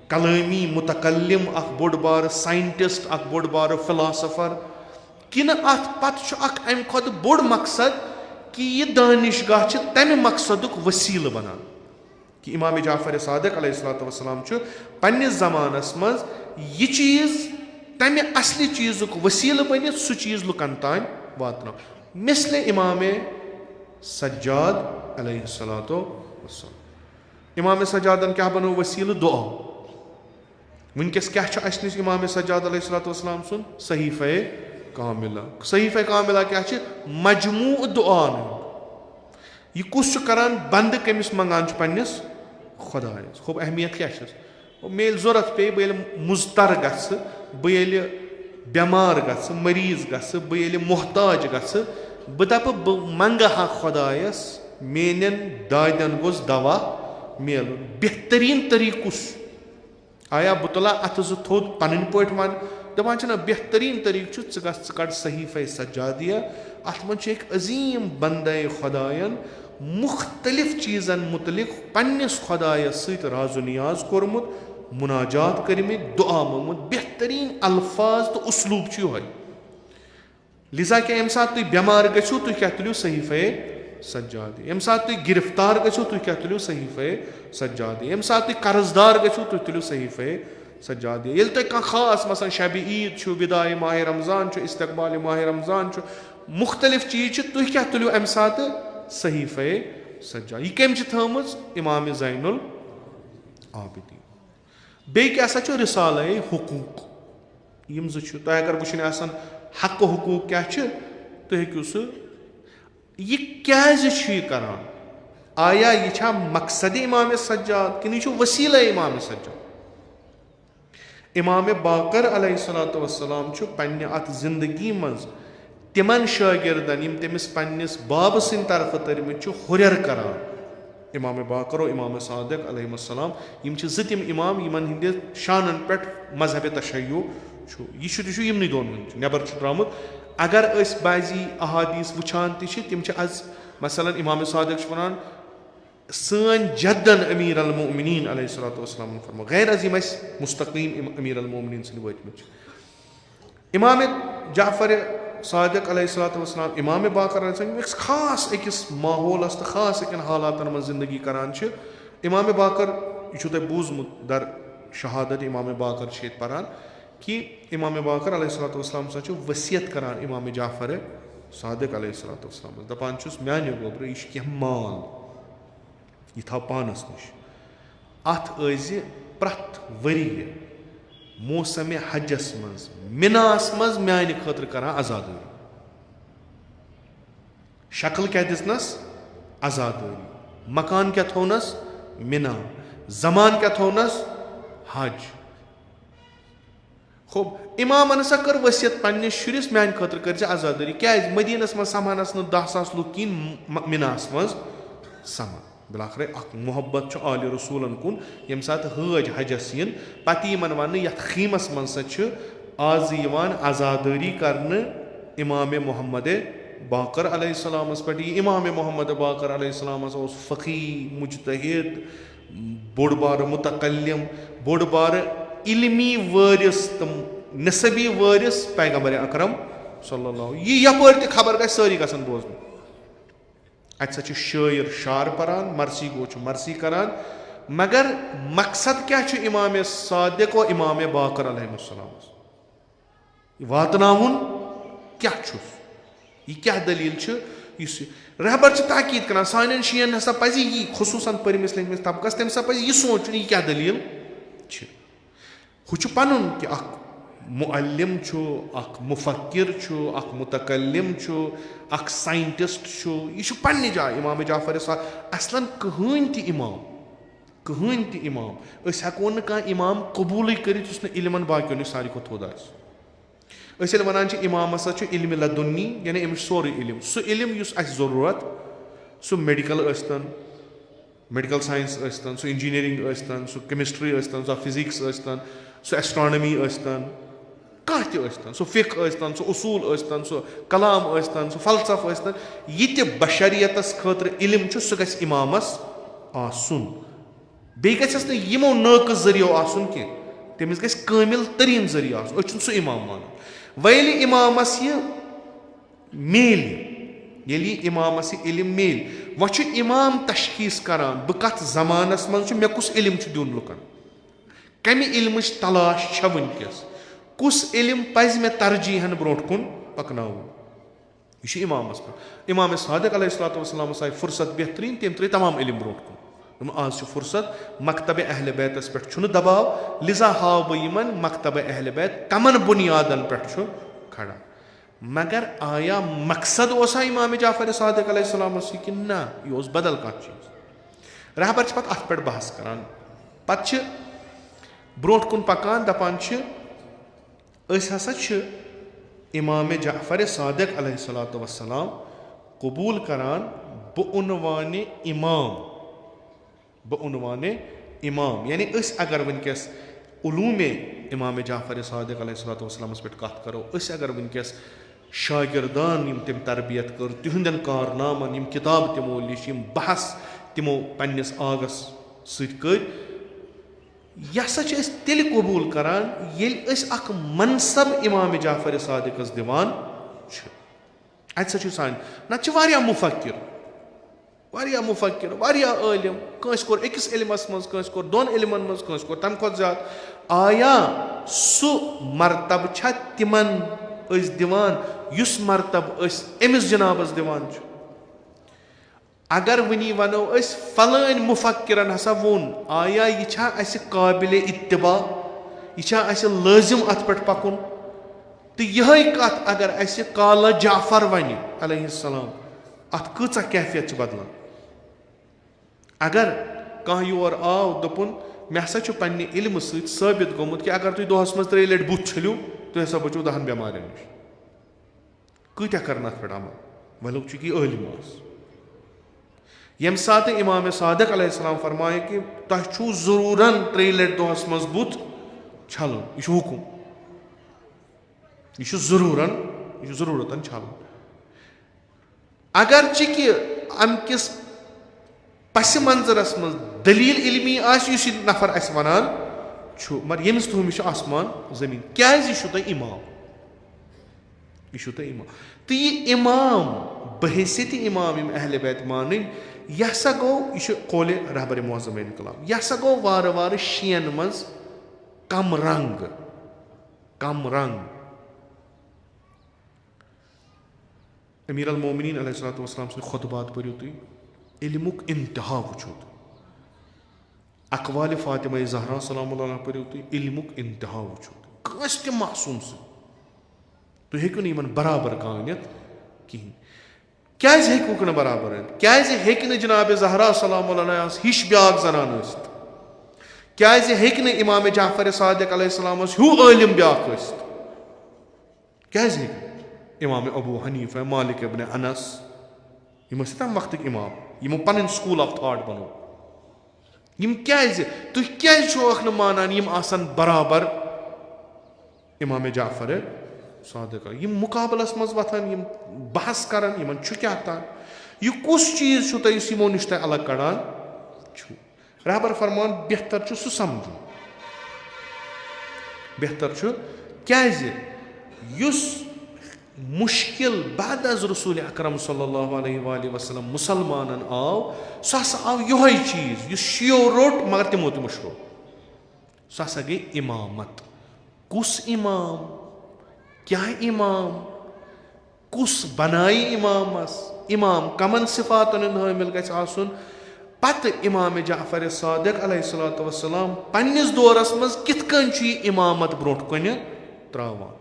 کلٲمی مُتکلِم اکھ بوٚڑ بارٕ ساینٹِسٹ اکھ بوٚڑ بارٕ فِلاسفر کِنہٕ اتھ پتہٕ چھُ اکھ امہِ کھۄتہٕ بوٚڑ مقصد کہِ یہِ دانِشگاہ چھِ تمہِ مقصدُک ؤسیٖلہٕ بنان کہِ اِمامِ جعفر صادق علیہ الصلوۃ والسلام چھُ پننِس زمانس منٛز یہِ چیٖز تمہِ اصلہِ چیٖزُک ؤسیٖلہٕ بٔنِتھ سُہ چیٖز لُکن تانۍ واتناو مِثلِ اِمامِ سجاد علیہ الصلوۃ والسلام اِمامِ سجادن کیٛاہ بنوو ؤسیٖلہٕ دُعا وٕنکیٚس کیٛاہ چھُ اسہِ نِش اِمامِ سجاد علیہ الصلوۃ والسلام سُنٛد صحیٖفے کاملہ صحیٖفے کاملہ کیٛاہ چھِ مجموٗع دُعا'n ہُنٛد یہِ کُس چھُ کران بنٛدٕ کٔمِس منٛگان چھُ پننِس خۄدایس خوب اہمیت کیٛاہ چھس مےٚ ییٚلہِ ضوٚرتھ پیٚیہِ بہٕ ییٚلہِ مُضطر گژھٕ بہٕ ییٚلہِ بٮ۪مار گژھٕ مٔریٖض گژھٕ بہٕ ییٚلہِ محتاج گژھٕ بہٕ دپہٕ بہٕ منٛگہٕ ہا خۄدایس میانٮ۪ن دادٮ۪ن گوٚژھ دوا مِلُن بہتریٖن طٔریٖقہٕ کُس آیا بہٕ تُلہ اتھٕ زٕ تھوٚد پنٕنۍ پٲٹھۍ ونہٕ دپان چھِنہ بہتریٖن طٔریٖقہٕ چھُ ژٕ گژھ ژٕ کڑ صحیٖفے سجادیہ اتھ منٛز چھُ أکۍ عظیٖم بندے خۄداین مُختٔلِف چیٖزن مُتعلق پننِس خۄدایس سۭتۍ رازو نیاز کوٚرمُت مُناجات کٔرمٕتۍ دُعا موٚنگمُت بہتریٖن الفاظ تہٕ اُسلوٗب چھُ یِہوے لِذا کہِ ییٚمہِ ساتہٕ تُہۍ بٮ۪مار گٔژھِو تُہۍ کیٛاہ تُلِو صحیٖفے سجادیہ ییٚمہِ ساتہٕ تُہۍ گرفتار گٔژھِو تُہۍ کیٛاہ تُلِو صحیٖفے سجادیہ ییٚمہِ ساتہٕ تُہۍ قرضدار گٔژھِو تُہۍ تُلِو صحیٖفے سجادیہ ییٚلہِ تۄہہِ کانٛہہ خاص مثلاً شبِ عیٖد چھُ وِدایہِ ماہِ رمضان چھُ استقبالِ ماہِ رمضان چھُ مُختٔلِف چیٖز چھِ تُہۍ کیٛاہ تُلِو امہِ ساتہٕ صحیٖفے سجاد یہِ کٔمۍ چھِ تھٲومٕژ اِمامِ زین العابدیٖن بیٚیہِ کیٛاہ سا چھُ رِسالے حقوٗق یِم زٕ چھِ تۄہہِ اگر وٕچھِنۍ آسن حقہٕ حقوٗق کیٛاہ چھِ تُہۍ ہیٚکِو سُہ یہِ کیٛازِ چھُ یہِ کران آیا یہِ چھا مقصدِ اِمامِ سجاد کِنہٕ یہِ چھُ ؤسیٖلے اِمامِ سجاد اِمامِ باقر علیہ الصلوۃ والسلام چھُ پننہِ اتھ زندگی منٛز تِمن شٲگِردن یِم تٔمِس پننِس بابہٕ سٕنٛدِ طرفہٕ تٔرمٕتۍ چھِ ہُرٮ۪ر کران اِمامِ باقر و اِمامِ صادق علیہ السلام یِم چھِ زٕ تِم اِمام یِمن ہٕنٛدِ شانن پٮ۪ٹھ مذہبِ تشیع چھُ یہِ تہِ چھُ یِمنٕے دۄن ہُنٛد نٮ۪بر چھُ درٛامُت اگر أسۍ بعضی احادیٖث وٕچھان تہِ چھِ تِم چھِ آز مثلاً اِمامِ صادق چھُ ونان سٲنۍ جدن امیٖر المومنیٖن علیہ الصلوۃ والسلامن فرمو غیر عظیٖم اَسہِ مُستقیٖم امیٖر المومنیٖن سٕنٛدۍ وٲتمٕتۍ چھِ امام جعفر صادق علیہ الصلوۃ والسلام امام باقر علیہ السلام أکِس خاص أکِس ماحولس تہٕ خاص أکٮ۪ن حالاتن منٛز زندگی کران چھِ امام باقر یہِ چھُو تۄہہِ بوٗزمُت در شہادت امام باقر چھِ ییٚتہِ پران کہِ امام باقر علیہ الصلوۃ والسلام ہسا چھُ ؤصیت کران امام جعفر صادق علیہ الصلوۃ والسلام دپان چھُس میانہِ گوٚبرٕ یہِ چھُ کینٛہہ مال یہِ تھاو پانس نِش اتھ ٲسۍ پرٛٮ۪تھ ؤریہِ موسمِ حجس منٛز مِناہس منٛز میانہِ خٲطرٕ کران عزادٲری شکل کیٛاہ دِژنس عزادٲری مکان کیٛاہ تھوونس مِنا زمان کیٛاہ تھوونس حج خوب امامن ہسا کٔر ؤصیت پننِس شُرِس میانہِ خٲطرٕ کٔرۍ زِ عزادٲری کیٛازِ مدیٖنس منٛز سمہانس نہٕ 10,000 لُکھ کِہیٖنۍ مِناہس منٛز سمان بِلاخرے اکھ محبت چھُ عالہِ رسوٗلن کُن ییٚمہِ ساتہٕ حٲج حجس یِن پتہٕ یِمن وننہٕ یتھ خیٖمس منٛز سا چھِ آز یِوان عزادٲری کرنہٕ امام محمد باقر علیہ السلامس پٮ۪ٹھ یہِ امام محمد باقر علیہ السلام ہسا اوس فقی مجتہد بوٚڑ بارٕ مُتکلِم بوٚڑ بارٕ علمی وٲرِث تہٕ نصبی وٲرِث پیغمبر اکرم صلی اللہ یہِ یپٲرۍ تہِ خبر گژھِ سٲری گژھن بوزنہٕ اتہِ سا چھِ شٲعر شعر پران مرثی گوٚو چھُ مرثی کران مگر مقصد کیٛاہ چھُ امام صادق و امام باقر علیہ السلامس یہِ واتناوُن کیٛاہ چھُس یہِ کیٛاہ دٔلیٖل چھِ یُس یہِ رہبر چھِ تاکیٖد کران سانٮ۪ن شِین ہسا پزِ یی خصوٗصن پٔرمِس لیکھمِس طبقس تٔمِس ہسا پزِ یہِ سونٛچُن یہِ کیٛاہ دٔلیٖل چھِ ہُہ چھُ پنُن کہِ اکھ معلم چھُ اکھ مُفکر چھُ اکھ مُتکلِم چھُ اکھ ساینٹسٹ چھُ یہِ چھُ پننہِ جایہِ امام جعفر اصلن کٕہٕنۍ تہِ امام أسۍ ہٮ۪کون نہٕ کانٛہہ امام قبوٗلٕے کٔرِتھ یُس نہٕ علمن باقین نِش ساروی کھۄتہٕ تھوٚد آسہِ أسۍ ییٚلہِ ونان چھِ امام ہسا چھُ علمِ لدُنی یعنی أمِس چھُ سورُے علم سُہ علم یُس اَسہِ ضروٗرت سُہ میڈِکل ٲسۍتن میڈِکل ساینس ٲسۍتن سُہ انجیٖنرِنٛگ ٲسۍتن سُہ کیمسٹری ٲسۍتن سۄ فِزِکٕس ٲسۍتن سُہ ایسٹرانمی ٲسۍتن کانٛہہ تہِ ٲسۍتن سُہ فِقہ ٲسۍتن سُہ اصوٗل ٲسۍتن سُہ کلام ٲسۍتن سُہ فلسف ٲسۍتن یہِ تہِ بشریتس خٲطرٕ علم چھُ سُہ گژھِ امامس آسُن بیٚیہِ گژھٮ۪س نہٕ یِمو نٲقٕص ذٔریعو آسُن کینٛہہ تٔمِس گژھِ کٲمِل تریٖن ذٔریعہٕ آسُن أسۍ چھُنہٕ سُہ امام مانان وۄنۍ ییٚلہِ امامس یہِ علم میلہِ وۄنۍ چھُ امام تشخیٖص کران بہٕ کتھ زمانس منٛز چھُ مےٚ کُس علم چھُ دیُن لُکن کمہِ علمٕچ تلاش چھےٚ وٕنکیٚس کُس علم پزِ مےٚ ترجیحن برونٛٹھ کُن پکناوُن یہِ چھُ امامس پٮ۪ٹھ امام صادق علیہ الصلوۃ والسلامس آیہِ فرصت بہتریٖن تٔمۍ ترٛٲے تمام علم برونٛٹھ کُن دوٚپُن آز چھُ فرصت مکتبِ اہلِ بیتس پٮ۪ٹھ چھُنہٕ دباو لِذا ہاو بہٕ یِمن مکتبِ اہلِ بیت کمن بُنیادن پٮ۪ٹھ چھُ کھڑا مگر آیا مقصد اوسا امام جعفر صادق علیہ السلامس یہِ کِنہٕ نہ یہِ اوس بدل کانٛہہ چیٖز رہبر چھِ پتہٕ اتھ پٮ۪ٹھ بحث کران پتہٕ چھِ برونٛٹھ کُن پکان دپان چھِ أسۍ ہسا چھِ امام جعفر صادق علیہ الصلوۃ والسلام قبوٗل کران بعنوانِ امام یعنی أسۍ اگر وٕنکیٚس علوٗمے امام جعفر صادق علیہ الصلوۃ والسلامس پٮ۪ٹھ کتھ کرو أسۍ اگر وٕنکیٚس شاگردان یِم تٔمۍ تربیت کٔر تِہنٛدٮ۪ن کارنامن یِم کِتابہٕ تِمو لیٚچھ یِم بحث تِمو پننِس آگس سۭتۍ کٔرۍ یہِ ہسا چھِ أسۍ تیٚلہِ قبوٗل کران ییٚلہِ أسۍ اکھ منصب امام جعفر صادقس دِوان چھِ اتہِ سا چھُ سانہِ نتہٕ چھِ واریاہ مُفکر واریاہ عٲلِم کٲنٛسہِ کوٚر أکِس علمس منٛز کٲنٛسہِ کوٚر دۄن علمن منٛز کٲنٛسہِ کوٚر تمہِ کھۄتہٕ زیادٕ آیا سُہ مرتبہٕ چھا تِمن أسۍ دِوان یُس مرتبہٕ أسۍ أمِس جنابس دِوان چھِ اگر وٕنی ونو أسۍ فلٲنۍ مُفکرن ہسا ووٚن آیا یہِ چھا اسہِ قٲبلِ اتباع یہِ چھا اسہِ لٲزِم اتھ پٮ۪ٹھ پکُن تہٕ یِہے کتھ اگر اسہِ قالہ جعفر ونہِ علیہ السلام اتھ کۭژاہ کیفیت چھِ بدلان اگر کانٛہہ یور آو دوٚپُن مےٚ ہسا چھُ پننہِ علمہٕ سۭتۍ ثٲبت گوٚمُت کہِ اگر تُہۍ دۄہس منٛز 3 لٹہِ بُتھ چھٔلِو تُہۍ ہسا بٔچِو 10 بٮ۪مارٮ۪ن نِش کۭتیاہ کرن اتھ پٮ۪ٹھ عمل ولُکھ چُھ کہِ عٲلِم آس ییٚمہِ ساتہٕ امام صادق علیہ السلام فرمایہِ کہِ تۄہہِ چھُو ضروٗرن 3 لٹہِ دۄہس منٛز بُتھ چھلُن یہِ چھُ حُکُم یہِ چھُ ضروٗرتن چھلُن اگرچہِ کہِ امہِ کِس پسہِ منظرس منٛز دٔلیٖل علمی آسہِ یُس یہِ نفر اسہِ ونان چھُ مگر ییٚمِس تھوٚومُت چھُ آسمان زٔمیٖن کیٛازِ یہِ چھُو تۄہہِ امام یہ چھو تۄہہِ اِمام تہٕ یہِ اِمام بحیثیتِ اِمام یِم اہلِ بیت مانٕنۍ یہِ ہسا گوٚو یہِ چھُ قولِ رہبرِ معظم کلام یہِ ہسا گوٚو وارٕ وارٕ شِیَن منٛز کم رنٛگ أمیٖر المومنیٖن علیہ الصلوٰتُ وسلام سٕنٛدۍ خۄطبات پٔرِو تُہۍ علمُک اِنتہا وٕچھو تُہۍ اقوالِ فاطمہ زہرا سلام اللہ پٔرِو تُہۍ علمُک اِنتہا وٕچھو تُہۍ کٲنٛسہِ تہِ معصوٗم سۭتۍ تُہۍ ہیٚکِو نہٕ یِمن برابر کانٛہہ أنِتھ کِہینۍ کیازِ ہیٚکوُکھ نہٕ برابر أنِتھ کیازِ ہیٚکہِ نہٕ جناب زہرا سلام اللہ ہِش بیاکھ زنان ٲسِتھ کیازِ ہیٚکہِ نہٕ اِمامِ جعفر صادق علیہ السلامس ہیوٗ عٲلِم بیاکھ ٲسِتھ کیازِ ہیٚکہِ اِمامِ ابوٗ حنیٖفہ مالِک ابنِ انس یِم ٲسۍ تَمہِ وقتٕکۍ اِمام یِمو پنٕنۍ سکوٗل آف تھاٹ بنوو یِم کیازِ تُہۍ کیازِ چھِوکھ نہٕ مانان یِم آسن برابر اِمامِ جعفر صادق یِم مُقابلس منٛز وۄتھان یِم بحث کران یِمن چھُ کیاہ تام یہِ کُس چیٖز چھُو تۄہہِ یُس یِمو نِش تۄہہِ الگ کڑان چھُ رہبر فرمان بہتر چھُ سُہ سمجُن بہتر چھُ کیازِ یُس مُشکِل بعد از رسوٗلِ اکرم صلی اللہ علیہ وآلہ وسلم مُسلمانن آو سُہ ہسا آو یِہوے چیٖز یُس شِیو روٚٹ مگر تِمو تہِ مٔشرو سُہ ہسا گٔے اِمامت کُس اِمام کیاہ اِمام کُس بنایہِ اِمامس اِمام کمن صفاتن ہُنٛد حٲمِل گژھِ آسُن پتہٕ اِمامِ جعفر صادق علیہ الصلوٰتُ وسلام پننِس دورس منٛز کِتھ کٔنۍ چھُ یہِ اِمامت برونٛٹھ کُنہِ تراوان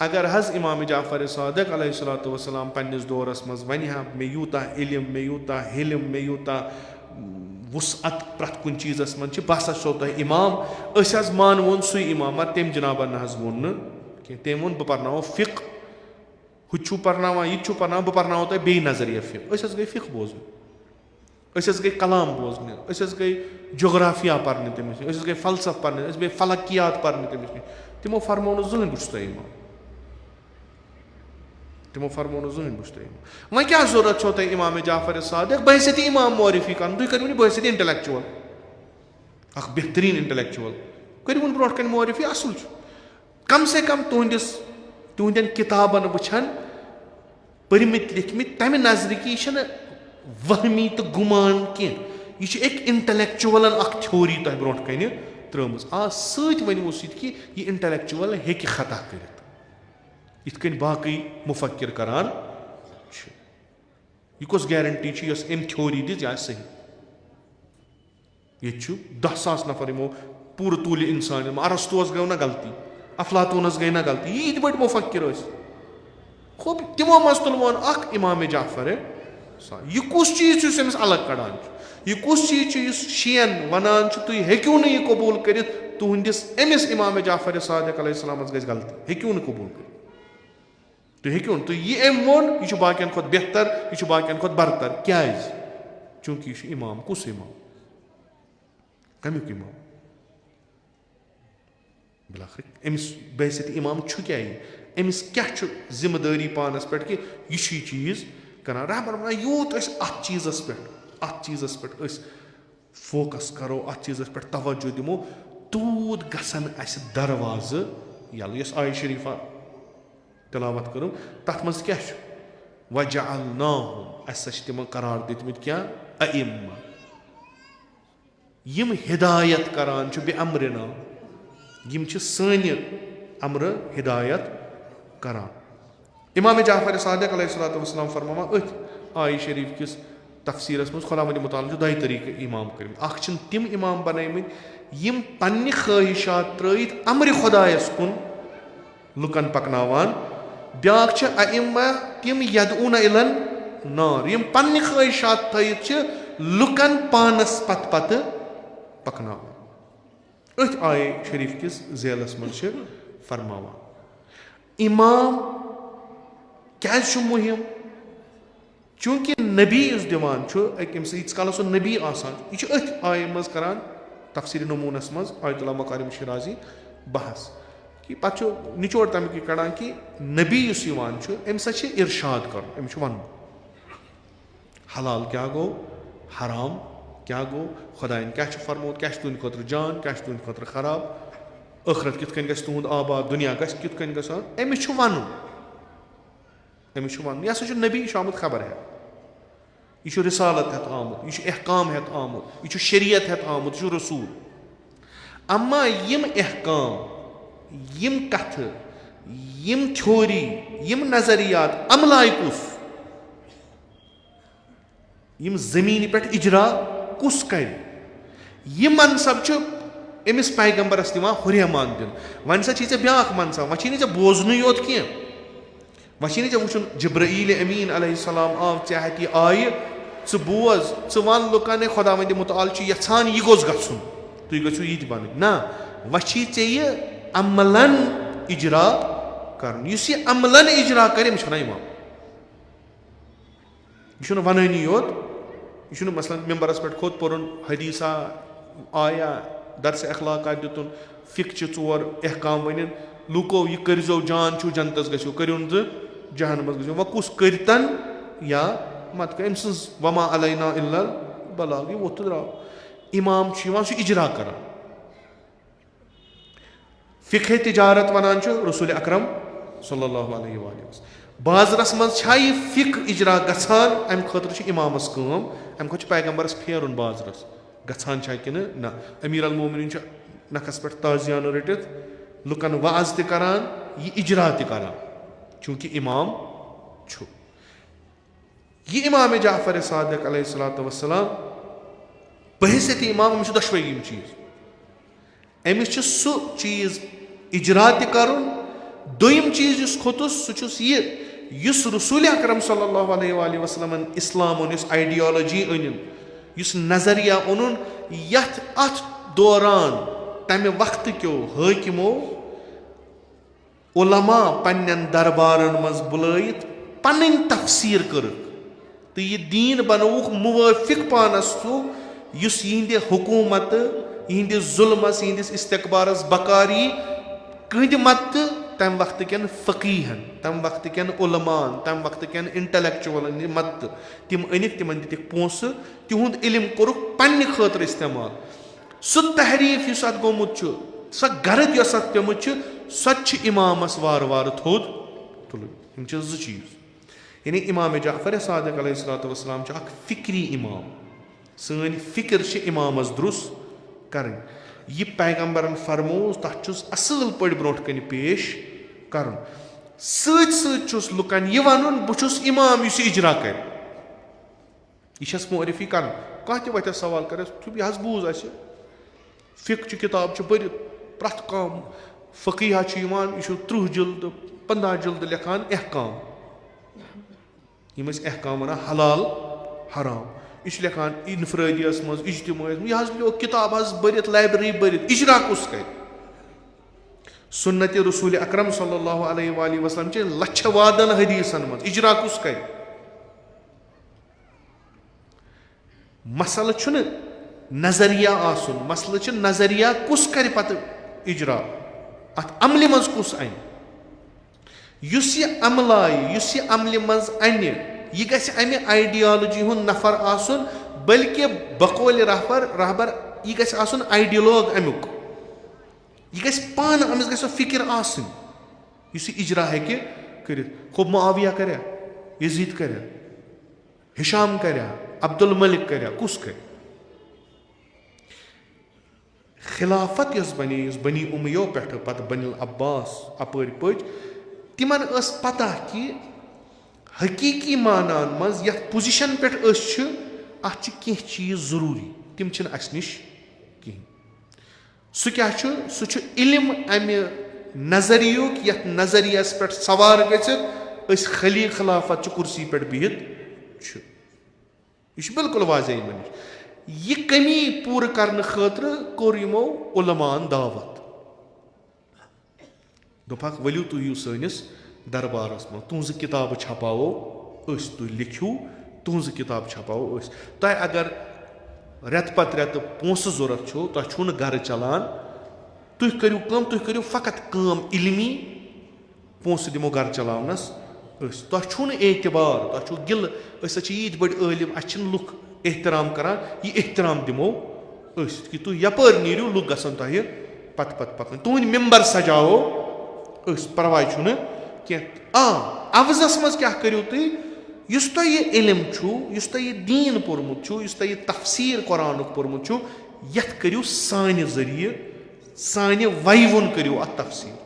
اگر حظ اِمامِ جعفر صادق علیہ الصلوٰتُ وسلام پننِس دورس منٛز ونہِ ہا مےٚ یوٗتاہ علم مےٚ یوٗتاہ حِلم مےٚ یوٗتاہ وُسعت پرٛٮ۪تھ کُنہِ چیٖزس منٛز چھِ بہٕ ہسا چھُسو تۄہہِ اِمام أسۍ حظ مانوون سُے اِمام مگر تٔمۍ جنابن نہ حظ ووٚن نہٕ کینٛہہ تٔمۍ ووٚن بہٕ پرناوو فِق ہُہ تہِ چھُو پرناوان یہِ تہِ چھُو پرناوان بہٕ پرناوو تۄہہِ بیٚیہِ نظریہ فِق أسۍ حظ گٔے فِق بوزٕنۍ أسۍ حظ گٔے کلام بوزنہِ أسۍ حظ گٔے جغرافیا پرنہِ تٔمِس نِش أسۍ حظ گٔے فلسف پرنہِ أسۍ گٔے فلکیات پرنہِ تٔمِس نِش تِمو فرمو نہٕ زٕہٕنۍ بہٕ چھُس تۄہہِ اِمام تِمو فرمو نہٕ زٕہٕنۍ بہٕ چھُس تۄہہِ اِمام وۄنۍ کیٛاہ ضوٚرتھ چھو تۄہہِ اِمامِ جعفر صادق بحیثیتِ اِمام معرفی کرُن تُہۍ کٔرِو بحیثیتِ اِنٹلیکچُوَل اکھ بہتریٖن اِنٹلیکچُوَل کٔرِوُن برونٛٹھ کَنہِ معرفی اَصٕل چھُ کم سے کم تُہنٛدٮ۪ن کِتابن وٕچھن پٔرمٕتۍ لیکھمٕتۍ تمہِ نظرِ کہِ یہِ چھنہٕ وہمی تہٕ گُمان کینٛہہ یہِ چھِ أکۍ اِنٹلیکچُوَلن اکھ تھیوری تۄہہِ برونٛٹھ کَنہِ ترٲومٕژ سۭتۍ ؤنۍوُس یہِ کہِ یہِ اِنٹلیکچُوَل ہیٚکہِ خطا کٔرِتھ یِتھ کٔنۍ باقٕے مُفکِر کران چھِ یہِ کۄس گیرنٹی چھِ یۄس أمۍ تھیوری دِژ یہِ آسہِ صحیح ییٚتہِ چھُ 10,000 نفر یِمو پوٗرٕ طوٗلہِ اِنسان ارستوٗوس گٔو نہ غلطی افلاطوٗنس گٔے نہ غلطی ییٖتۍ بٔڑۍ مُفکِر ٲسۍ خوب تِمو منٛز تُلوون اکھ اِمامِ جعفر یہِ کُس چیٖز چھُ یُس أمِس الگ کڑان چھُ یہِ کُس چیٖز چھُ یُس شِین ونان چھُ تُہۍ ہیٚکِو نہٕ یہِ قبوٗل کٔرِتھ تُہنٛدِس أمِس اِمامِ جعفر صادق علیہ السلامس گژھِ غلطی ہیٚکِو نہٕ قبوٗل کٔرِتھ تُہۍ ہیٚکِو نہٕ تُہۍ یہِ أمۍ ووٚن یہِ چھُ باقین کھۄتہٕ بہتر یہِ چھُ باقین کھۄتہٕ برتر کیازِ چوٗنٛکہِ یہِ چھُ اِمام کُس اِمام کمیُک اِمام بِلاخٕر أمِس بحیثیتِ اِمام چھُ کیاہ یہِ أمِس کیاہ چھُ ذِمہٕ دٲری پانس پٮ۪ٹھ کہِ یہِ چھُ یہِ چیٖز کران رہبر ونان یوٗت أسۍ اتھ چیٖزس پٮ۪ٹھ أسۍ فوکس کرو اتھ چیٖزس پٮ۪ٹھ توجہ دِمو تیوٗت گژھن اسہِ دروازٕ یَلہٕ یۄس آیہِ شریٖفہ تِلاوت کٔرٕم تتھ منٛز کیاہ چھُ وَجَعَلْنَاهُمْ اسہِ ہسا چھِ تِمن قرار دِتمٕتۍ کیاہ أئِمَّہ یِم ہِدایت کران چھِ بِ اَمرِنا یِم چھِ سانہِ امرٕ ہِدایت کران اِمامِ جعفر صادق علیہ الصلوٰتُ وسلام فرماوان أتھۍ آیہِ شریٖف کِس تفسیٖرس منٛز خۄدا وندِ مُتعالٰی چھُ دۄیہِ طٔریٖقہٕ اِمام کٔرمٕتۍ اکھ چھِنہٕ تِم اِمام بنٲومٕتۍ یِم پننہِ خٲہِشات ترٲیِتھ امرِ خۄدایس کُن لُکن پکناوان بیاکھ چھِ أئِمَّہ تِم یدعوٗنَ اِلَن نار یِم پننہِ خٲہِشات تھٲیِتھ چھِ لُکن پانس پتہٕ پکناوان أتھۍ آیہِ شریٖف کِس ذیلس منٛز چھِ فرماوان اِمام کیازِ چھُ مُہِم چوٗنٛکہِ نبی یُس دِوان چھُ أمِس ییٖتِس کالس سُہ نبی آسان چھُ یہِ چھُ أتھۍ آیہِ منٛز کران تفسیٖرِ نموٗنس منٛز آیتُ اللہ مکارِم شِرازی بحث کہِ پتہٕ چھُ نِچوڑ تمیُک یہِ کڑان کہِ نبی یُس یِوان چھُ أمِس ہسا چھِ اِرشاد کرُن أمِس چھُ ونُن حلال کیاہ گوٚو حرام کیاہ گوٚو خۄدایَن کیاہ چھُ فرمومُت کیاہ چھُ تُہنٛدِ خٲطرٕ جان کیاہ چھُ تُہنٛدِ خٲطرٕ خراب ٲخرت کِتھ کٔنۍ گژھِ تُہُنٛد آباد, دُنیا گژھِ کِتھ کٔنۍ گژھان, أمِس چھُ وَنُن, یہِ ہسا چھُ نبی, یہِ چھُ آمُت خبر ہٮ۪تھ, یہِ چھُ رِسالت ہٮ۪تھ آمُت, یہِ چھُ احکام ہٮ۪تھ آمُت, یہِ چھُ شریعت ہٮ۪تھ آمُت, یہِ چھُ رسوٗل. اما یِم احکام, یِم کتھٕ, یِم تھیوری, یِم نظریات عملاے کُس, یِم زٔمیٖنہِ پٮ۪ٹھ اِجرا کُس کرِ, یہِ منصب چھُ أمِس پیغمبرس دِوان ہُریمان دِنہٕ. وۄنۍ سا چھُے ژےٚ بیاکھ منصب, وۄنۍ چھُے نہٕ ژےٚ بوزنُے یوت کینٛہہ, وۄنۍ چھُے نہٕ ژےٚ وٕچھُن جبرائیل امیٖن علیہ السلام آو ژےٚ ہتہِ آیہِ, ژٕ بوز, ژٕ وَن لُکن ہے خۄداوندِ مُتعال چھُ یژھان یہِ گوٚژھ گژھُن, تُہۍ گٔژھِو یہِ تہِ بنٕنۍ. نہ, وۄنۍ چھُے ژےٚ یہِ عملن اِجرا کرُن. یُس یہِ عملن اِجرا کرِ أمِس چھِ وَنان اِمام. یہِ چھُنہٕ وَنٲنی یوت, یہِ چھُنہٕ مثلاً ممبرس پٮ۪ٹھ کھوٚت پوٚرُن حدیثا آیا, درسِ اخلاقا دِتُن, فِکچہِ 4 احکام ؤنِن, لوٗکو یہِ کٔرزیو جان چھُو جنتس گژھِو, کٔرِو نہٕ تہٕ جہنمس گژھِو. وۄنۍ کُس کٔرتن یا مت کر, أمۍ سٕنٛز وما علینا الا البلاغ, یہِ ووٚتھ تہٕ درٛاو. اِمام چھُ یِوان, سُہ اِجرا کران. فِقہے تِجارت وَنان چھُ رسوٗلِ اکرم صلی اللہ علیہ وسلم. بازرس منٛز چھا یہِ فِقہٕ اِجرا گژھان, اَمہِ خٲطرٕ چھِ اِمامس کٲم, اَمہِ کھۄتہٕ چھُ پیغمبرس پھیرُن بازرس, گژھان چھا کِنہٕ نہ. امیٖر المومنیٖن چھُ نکھس پٮ۪ٹھ تازیانہٕ رٔٹِتھ لُکن وعظ تہِ کران, یہِ اِجرا تہِ کران, چوٗنٛکہِ اِمام چھُ. یہِ اِمامِ جعفر صادق علیہ الصلوۃ والسلام بحیثیتِ اِمام, أمِس چھِ دۄشوَے یِم چیٖز. أمِس چھُ سُہ چیٖز اِجرا تہِ کرُن, دوٚیِم چیٖز یُس کھوٚتُس سُہ چھُس یہِ, یُس رسوٗلِ اکرم صلی اللہ علیہ وسلمن اسلام اوٚن, یُس آیڈیالجی أنِن, یُس نظریہ اوٚنُن, یتھ اتھ دوران تمہِ وقتہٕ کیو حٲکِمو علما پننٮ۪ن دربارن منٛز بُلٲیِتھ پنٕنۍ تفسیٖر کٔرٕکھ تہٕ یہِ دیٖن بنووُکھ موٲفِق پانس سُہ, یُس یِہنٛدِ حکوٗمتہٕ, یِہنٛدِس ظُلمس, یِہنٛدِس استقبارس بکار یی کٕہٕنٛدِ مدتہٕ تمہِ وقتہٕ کٮ۪ن فقیٖہن, تمہِ وقتہٕ کٮ۪ن علمان, تمہِ وقتہٕ کٮ۪ن انٹلیکچُولن ہِنٛدِ مدتہٕ. تِم أنِکھ, تِمن دِتِکھ پونٛسہٕ, تِہُنٛد علم کوٚرُکھ پننہِ خٲطرٕ استعمال. سُہ تحریٖف یُس اتھ گوٚمُت چھُ, سۄ گرد یۄس اتھ پیٚمٕژ چھِ, سۄ تہِ چھِ اِمامس وارٕ وارٕ تھوٚد تُلٕنۍ. یِم چھِ 2 چیٖز. یعنی اِمامِ جعفر صادق علیہ الصلوۃ والسلام چھُ اکھ فِکری اِمام. سٲنۍ فِکر چھِ اِمامس دُرُست کرٕنۍ. یہِ پیغمبرن فرمووُس تتھ چھُس اصٕل پٲٹھۍ برونٛٹھ کنہِ پیش کرُن. سۭتۍ سۭتۍ چھُس لُکن یہِ ونُن, بہٕ چھُس اِمام یُس یہِ اِجرا کرِ. یہِ چھس معرفی کرُن. کانٛہہ تہِ وۄتھٮ۪س سوال کرٮ۪س, یہِ حظ بوٗز اَسہِ, فِقچہِ کِتاب چھِ بٔرِتھ, پرٛٮ۪تھ کانٛہہ فقیٖہا چھُ یِوان, یہِ چھُ 30 جِلدٕ 15 جِلدٕ لیکھان احکام. یِم ٲسۍ احکام ونان حلال حرام. یہِ چھُ لیکھان انفرٲدیس منٛز, اجتماعیس منٛز, یہِ حظ لیوکھ کِتاب حظ بٔرِتھ, لایبرری بٔرِتھ. اِجرا کُس کرِ؟ سُنتِ رسوٗلِ اکرم صلی اللہ علیہ وسلم چہِ لچھِ وادن حدیٖثن منٛز اِجرا کُس کرِ؟ مسلہٕ چھُنہٕ نظریہ آسُن, مسلہٕ چھُ نظریہ کُس کرِ پتہٕ اِجرا, اتھ عملہِ منٛز کُس انہِ. یُس یہِ عملایہِ, یُس یہِ عملہِ منٛز انہِ, یہِ گژھِ امہِ آیڈیالجی ہُنٛد نفر آسُن, بلکہِ بقولِ رہبر یہِ گژھِ آسُن آیڈیالوگ امیُک. یہِ گژھِ پانہٕ, أمِس گژھِ سۄ فِکر آسٕنۍ یُس یہِ اِجرا ہیٚکہِ کٔرِتھ. خۄب معاویہ کریا, یزیٖد کریا, ہِشام کریا, عبدالملک کریا, کُس کرِ؟ خِلافت یۄس بنے, یُس بنی اُمیو پٮ۪ٹھٕ پتہٕ بنی العباس اپٲرۍ پٔچ, تِمن ٲس پتہ کہِ حقیٖقی معناہن منٛز یتھ پُزِشن پٮ۪ٹھ أسۍ چھِ, اتھ چھِ کینٛہہ چیٖز ضروٗری, تِم چھِنہٕ اسہِ نِش کِہینۍ. سُہ کیٛاہ چھُ؟ سُہ چھُ علم امہِ نظریُک یتھ نظریس پٮ۪ٹھ سوار گٔژھِتھ أسۍ خلافت چہِ کُرسی پٮ۪ٹھ بِہِتھ چھِ. یہِ چھُ بِلکُل واضح یِمن نِش. یہِ کٔمی پوٗرٕ کرنہٕ خٲطرٕ کوٚر یِمو علماہن دعوت, دوٚپکھ ؤلِو تُہۍ یِیِو سٲنِس دربارس منٛز, تُہنٛزٕ کِتابہٕ چھپاوو أسۍ, تُہۍ لیکھِو تُہنٛزٕ کِتابہٕ چھپاوو أسۍ. تۄہہِ اگر رٮ۪تہٕ پتہٕ رٮ۪تہٕ پونٛسہٕ ضوٚرتھ چھُو, تۄہہِ چھُو نہٕ گرٕ چلان, تُہۍ کٔرِو کٲم, تُہۍ کٔرِو فقط کٲم علمی, پونٛسہٕ دِمو گرٕ چلاونس أسۍ. تۄہہِ چھُو نہٕ اعتبار, تۄہہِ چھُو گِلہٕ, أسۍ حظ چھِ ییٖتۍ بٔڑۍ عٲلِم, اَسہِ چھِنہٕ لُکھ احترام کران, یہِ احترام دِمو أسۍ, کہِ تُہۍ یپٲرۍ نیٖرِو, لُکھ گژھن تۄہہِ پتہٕ پکٕنۍ تُہٕنٛدۍ ممبر سجاوو أسۍ پرواے چھُنہٕ کینٛہہ عوضس منٛز کیٛاہ کٔرِو تُہۍ یُس تۄہہِ یہِ علم چھُ یُس تۄہہِ یہِ دیٖن پوٚرمُت چھُ یُس تۄہہِ یہِ تفسیٖر قرآنُک پوٚرمُت چھُ یتھ کٔرِو سانہِ ذٔریعہٕ سانہِ ویوُن کٔرِو اتھ تفسیٖر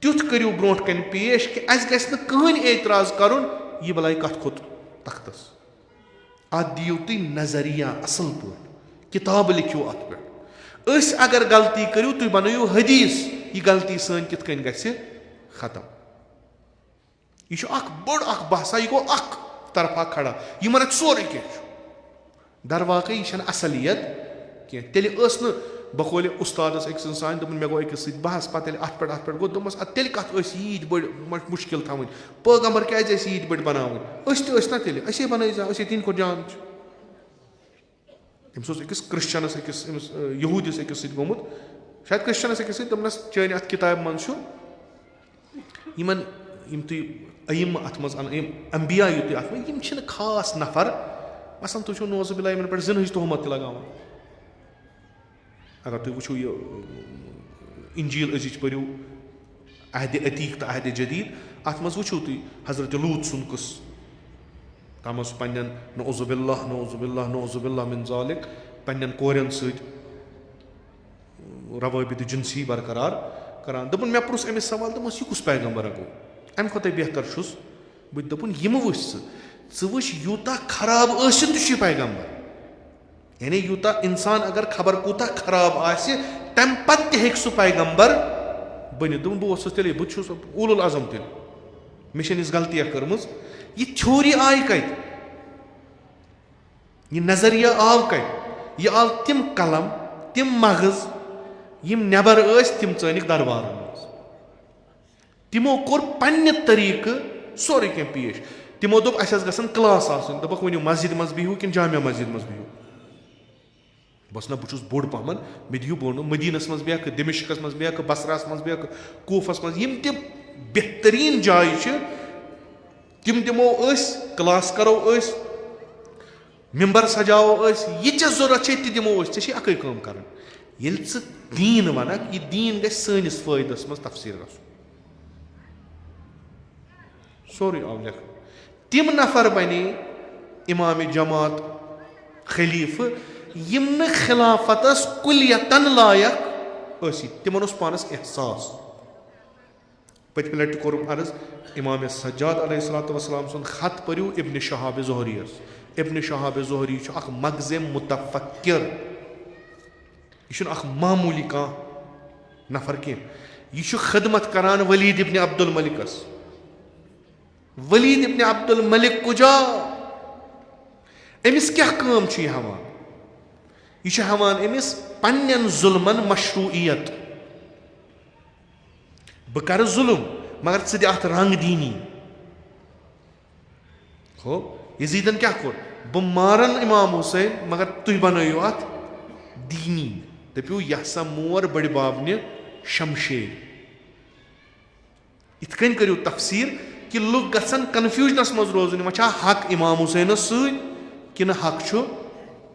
تیُتھ کٔرِو برونٛٹھ کَنہِ پیش کہِ اَسہِ گژھِ نہٕ کٕہٕنۍ اعتراض کرُن یہِ بلاے کتھ کھوٚت تختس اتھ دِیِو تُہۍ نظریہ اصل پٲٹھۍ کِتابہٕ لیکھِو اتھ پٮ۪ٹھ أسۍ اگر غلطی کٔرِو تُہۍ بنٲیِو حدیٖث یہِ غلطی سٲنۍ کِتھ کٔنۍ گژھِ ختم یہِ چھُ اکھ بوٚڑ اکھ بحثا یہِ گوٚو اکھ طرفا کھڑا یِمن اتہِ سورُے کینٛہہ چھُ درواقع یہِ چھنہٕ اصلیت کینٛہہ تیٚلہِ ٲس نہٕ بقولہِ اُستادس أکۍ سٕنٛز سانہِ دوٚپُن مےٚ گوٚو أکِس سۭتۍ بحث پتہٕ ییٚلہِ اتھ پٮ۪ٹھ گوٚو دوٚپمس ادٕ تیٚلہِ کتھ ٲسۍ ییٖتۍ بٔڑۍ مُشکِل تھاوٕنۍ پیغمبر کیازِ ٲسۍ ییٖتۍ بٔڑۍ بناوٕنۍ أسۍ تہِ ٲسۍ نا تیٚلہِ أسے بنٲیزا أسے تِہنٛدِ کھۄتہٕ جان چھِ أمِس اوس أکِس کرسچنس أکِس أمِس یہوٗدِس أکِس سۭتۍ گوٚمُت شاید کرسچنس أکِس سۭتۍ دوٚپنس چٲنۍ اتھ کِتابہِ منٛز چھُ یِمن یِم تُہۍ أیِم اتھ منٛز امبیا یِیِو تُہۍ اتھ منٛز یِم چھِنہٕ خاص نفر مثلاً تُہۍ چھِو نوزٕ بِلا یِمن پٮ۪ٹھ زِنہٕچ تہمت تہِ لگاوان اگر تُہۍ وٕچھِو یہِ انجیٖل أزِچ پٔرِو عہدِ عتیٖق تہٕ عہدِ جدیٖد اتھ منٛز وٕچھِو تُہۍ حضرت لوٗط سُنٛد قٕصہٕ تتھ منٛز چھُ پننٮ۪ن نعوذ باللہ من ذالِک پننٮ۪ن کورٮ۪ن سۭتۍ روٲبِط جِنسی برقرار کران دوٚپُن مےٚ پرُژھ أمِس سوال دوٚپمَس یہِ کُس پیغمبرا گوٚو امہِ کھۄتہٕ بہتر چھُس بہٕ دوٚپُن یِمہٕ وٕچھ ژٕ وٕچھ یوٗتاہ خراب ٲسِتھ تہِ چھُ یہِ پیغمبر یعنی یوٗتاہ اِنسان اگر خبر کوٗتاہ خراب آسہِ تمہِ پتہٕ تہِ ہیٚکہِ سُہ پیغمبر بٔنِتھ دوٚپُن بہٕ اوسُس تیٚلے بہٕ تہِ چھُس اولُ العزم تیٚلہِ مےٚ چھنہٕ یِژھ غلطیہ کٔرمٕژ یہِ تھیوری آیہِ کتہِ یہِ نظریہ آو کتہِ یہِ آو تِم قلم تِم مغز یِم نٮ۪بر ٲسۍ تِم ژٲنِکھ دربارن منٛز تِمو کوٚر پننہِ طریٖقہٕ سورُے کینٛہہ پیش تِمو دوٚپ اسہِ حظ گژھن کلاس آسٕنۍ دوٚپکھ ؤنِو مسجد منٛز بِہِو کِنہٕ جامع مسجد منٛز بِہِو بس نہ بہٕ چھُس بوٚڑ پہمن مےٚ دِیِو بوٚڑ مدیٖنس منٛز بیٚہکہٕ دمشقس منٛز بیٚہکہٕ بصراہس منٛز بیٚہکہٕ کوٗفس منٛز یِم تہِ بہتریٖن جایہِ چھِ تِم دِمو أسۍ کلاس کرو أسۍ ممبر سجاوو أسۍ یہِ ژےٚ ضوٚرتھ چھے تہِ دِمو أسۍ ژےٚ چھے اکٕے کٲم کرٕنۍ ییٚلہِ ژٕ دیٖن ونکھ یہِ دیٖن گژھِ سٲنِس فٲیدس منٛز تفسیٖر گژھُن سورُے آو لیکھنہٕ تِم نفر بنے امامِ جماعت خلیٖفہٕ یِم نہٕ خِلافتس کُلیتن لایق ٲسی تِمن اوس پانس احساس پٔتمہِ لٹہِ کوٚرُم عرض امامِ سجاد علیہ الصلوۃ والسلام سُنٛد خط پٔرِو ابنِ شہابِ ظہریَس ابنِ شہابِ ظہری چھُ اکھ مغزِ مُتفکِر یہِ چھُنہٕ اکھ معموٗلی کانٛہہ نفر کینٛہہ یہِ چھُ خدمت کران ولید ابنِ عبدالملکس ولید ابنِ عبدالملک کُجا أمِس کیٛاہ کٲم چھُ یہِ ہاوان یہِ چھُ ہاوان أمِس پننٮ۪ن ظُلمن مشروٗعیت بہٕ کرٕ ظُلم مگر ژٕ دِ اتھ رنٛگ دیٖنی ہو یزیٖدن کیٛاہ کوٚر بہٕ مارن امام حُسین مگر تُہۍ بنٲیِو اتھ دیٖنی دٔپِو یہِ ہسا مور بٔڑِ بابنہِ شمشیر یِتھ کٔنۍ کٔرِو تفسیٖر کہِ لُکھ گژھن کنفیوٗجنس منٛز روزٕنۍ وۄنۍ چھا حق امام حُسینس سۭتۍ کِنہٕ حق چھُ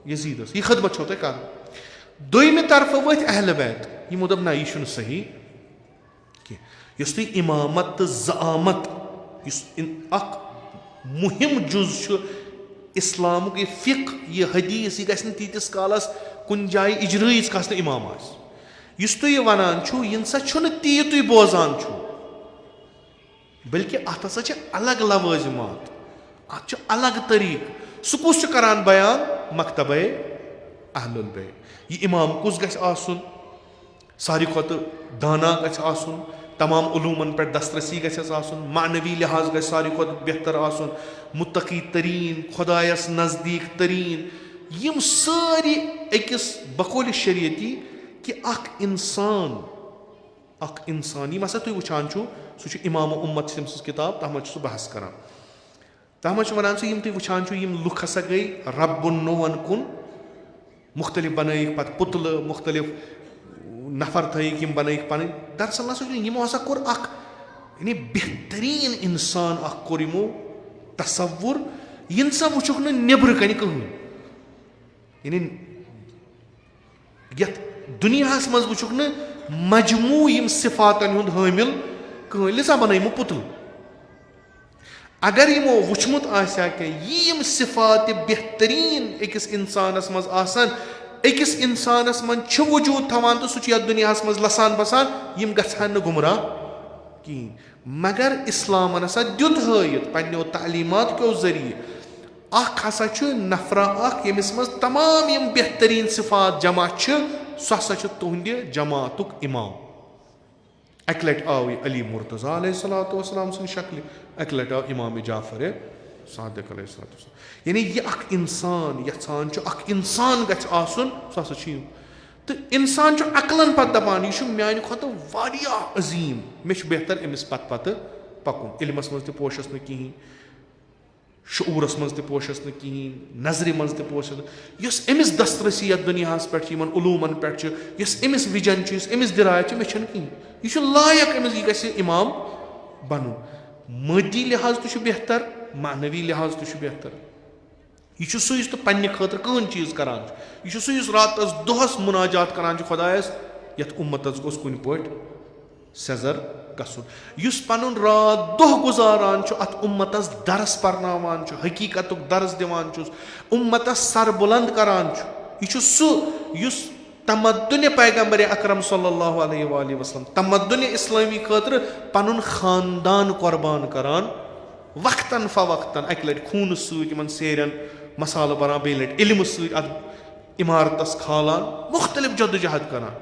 یزیٖدس یہِ خدمت چھو تۄہہِ کرٕنۍ دوٚیمہِ طرفہٕ ؤتھۍ اہلِ بیت یِمو دوٚپ نہ یہِ چھُنہٕ صحیح کینٛہہ یۄس تُہۍ اِمامت تہٕ زعامت یُس اکھ مُہِم جُز چھُ اِسلامُک یہِ فِق یہِ حدیٖث یہِ گژھِ نہٕ تیٖتِس کالس کُنہِ جایہِ اِجرٲیی ییٖتِس کالس نہٕ اِمام آسہِ یُس تُہۍ یہِ ونان چھُو یہِ نسا چھُنہٕ تی تُہۍ بوزان چھُو بٔلکہِ اتھ ہسا چھِ الگ لوٲزِمات اتھ چھُ الگ طریٖقہٕ سُہ کُس چھُ کران بیان مکتبے اہل البیت یہِ اِمام کُس گژھِ آسُن ساروی کھۄتہٕ دانا گژھِ آسُن تمام علوٗمن پٮ۪ٹھ دسترسی گژھٮ۪س آسُن معنوی لحاظ گژھِ ساروی کھۄتہٕ بہتر آسُن مُتقی تریٖن خۄدایس نزدیٖک تریٖن یِم سٲری أکِس بقولہِ شریعتی کہِ اکھ اِنسان یِم ہسا تُہۍ وٕچھان چھُو سُہ چھُ اِمامہِ اُمت چھِ تٔمۍ سٕنٛز کِتاب تتھ منٛز چھُ سُہ بحث کران تتھ منٛز چھُ ونان سُہ یِم تُہۍ وٕچھان چھِو یِم لُکھ ہسا گٔے ربُن نوٚوَن کُن مُختٔلِف بنٲیِکھ پتہٕ پُتلہٕ مُختٔلِف نفر تھٲیِکھ یِم بنٲیِکھ پنٕنۍ دراصل نسا چھُ یِمو ہسا کوٚر اکھ یعنی بہتریٖن انسان اکھ کوٚر یِمو تصوُر یہِ نسا وٕچھُکھ نہٕ نیٚبرٕ کنہِ کٕہٕنۍ یعنی یتھ دُنیاہَس منٛز وٕچھُکھ نہٕ مجموٗع یِم صِفاتَن ہُنٛد حٲمِل کٕہٕنۍ لِذا بَنٲے یِمو پُتٕل. اگر یِمو وٕچھمُت آسہِ ہا کہِ یِم صِفاتہِ بہتریٖن أکِس اِنسانَس منٛز آسان, أکِس اِنسانَس منٛز چھِ وجوٗد تھاوان تہٕ سُہ چھُ یَتھ دُنیاہَس منٛز لَسان بَسان, یِم گژھٕ ہن نہٕ گُمراہ کِہیٖنۍ. مگر اِسلامَن ہسا دیُت ہٲیِتھ پنٛنیو تعلیٖمات کیو ذٔریعہٕ اکھ ہسا چھُ نفرا اکھ ییٚمِس منٛز تمام یِم بہتریٖن صِفات جمع چھِ, سُہ ہسا چھُ تُہنٛدِ جماعتُک اِمام. اَکہِ لَٹہِ آو یہِ علی مُرتضیٰ علیہ الصلوۃ والسلام سٕنٛدِ شکلہِ, اَکہِ لَٹہِ آو اِمامِ جعفرِ صادق علیہ الصلوۃ والسلام. یعنی یہِ اکھ اِنسان یژھان چھُ اکھ اِنسان گژھِ آسُن, سُہ ہسا چھُ یِم. تہٕ اِنسان چھُ عقلن پتہٕ دپان یہِ چھُ میانہِ کھۄتہٕ واریاہ عظیٖم, مےٚ چھُ بہتر أمِس پتہٕ پکُن. علمس منٛز تہِ پوشس نہٕ کِہینۍ, شعوٗرس منٛز تہِ پوشس نہٕ کِہینۍ, نظرِ منٛز تہِ پوشس نہٕ. یۄس أمِس دسترسی یتھ دُنیاہس پٮ۪ٹھ چھِ, یِمن علوٗمن پٮ۪ٹھ چھِ, یۄس أمِس وِجن چھِ, یُس أمِس دِرایت چھِ, مےٚ چھنہٕ کِہینۍ. یہِ چھُ لایق أمِس یہِ گژھِ اِمام بنُن. مٲدی لحاظ تہِ چھُ بہتر, معنوی لحاظ تہِ چھُ بہتر. یہِ چھُ سُہ یُس نہٕ پننہِ خٲطرٕ کٕہٕنۍ چیٖز کران چھُ. یہِ چھُ سُہ یُس راتس دۄہس مُناجات کران چھُ خۄدایس, یتھ اُمتس گوٚژھ کُنہِ پٲٹھۍ سیزر گژھُن. یُس پنُن رات دۄہ گُزاران چھُ اتھ اُمتس درس پرناوان چھُ, حقیٖقتُک درس دِوان چھُس, اُمتس سر بُلند کران چھُ. یہِ چھُ سُہ یُس تمدُنہِ پیغمبرِ اکرم صلی اللہ علیہ وآلہ وسلم, تمدُنہِ اسلٲمی خٲطرٕ پنُن خاندان قۄربان کران, وقتن فوقتن, اکہِ لٹہِ خوٗنہٕ سۭتۍ یِمن سیرٮ۪ن مسالہٕ بران, بیٚیہِ لٹہِ علمہٕ سۭتۍ اتھ عمارتس کھالان, مُختٔلِف جدوجہد کران.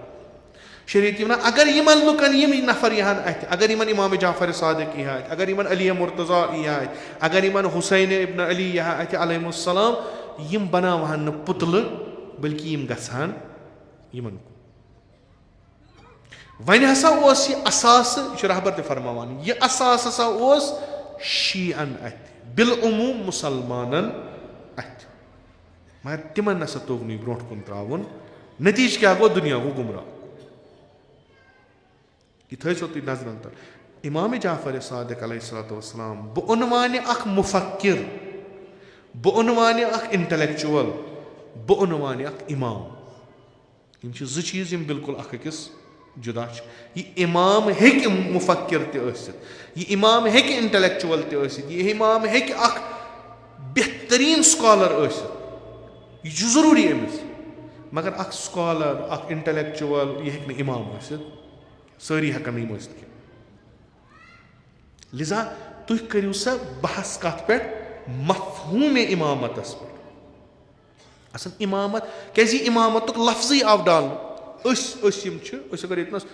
شریعت وَنان اگر یِمن لُکن یِم نفر یی ہن اتھِ, اگر یِمن اِمامِ جعفرِ صادق یی ہا اتھِ, اگر یِمن علی مُرتضیٰ یی ہا اتھِ, اگر یِمن حُسینِ ابنِ علی یی ہا اتھِ علیہ السلام, یِم بناوہن نہٕ پُتلہٕ بٔلکہِ یِم گژھٕ ہن یِمن کُن. وۄنۍ ہسا اوس یہِ اثاثہٕ, یہِ چھُ رہبر تہِ فرماوان, یہِ اثاث ہسا اوس شیٖعن اتھِ, بالعموٗم مُسلمانن اتھِ, مگر تِمن نسا توٚگ نہٕ یہِ برونٛٹھ کُن تراوُن. نتیٖجہٕ کیٛاہ گوٚو؟ دُنیا گوٚو گُمراہ. یہِ تھٲیزیو تُہۍ نظرن تل. اِمامِ جعفرِ صادق علیہ الصلوۃ والسلام بہٕ عنوانہِ اکھ مُفکِر, بہٕ عنوانہِ اکھ انٹلیکچُول, بہٕ عنوانہِ اکھ اِمام, یِم چھِ زٕ چیٖز یِم بِلکُل اکھ أکِس جُدا چھِ. یہِ اِمام ہیٚکہِ مُفکِر تہِ ٲسِتھ, یہِ اِمام ہیٚکہِ انٹلیکچُول تہِ ٲسِتھ, یہِ اِمام ہیٚکہِ اکھ بہتریٖن سکالر ٲسِتھ, یہِ چھُ ضروٗری أمِس. مگر اکھ سکالر, اکھ انٹلیکچُول, یہِ ہیٚکہِ نہٕ اِمام ٲسِتھ. سٲری ہٮ۪کن نہٕ یِم ٲسِتھ کینٛہہ. لِذا تُہۍ کٔرِو سا بحث کتھ پٮ۪ٹھ؟ مفہوٗمِ اِمامتس پٮ۪ٹھ. اصل اِمامت کیازِ یہِ اِمامتُک لفظٕے آو ڈالنہٕ. أسۍ یِم چھِ, أسۍ اگر ییٚتنس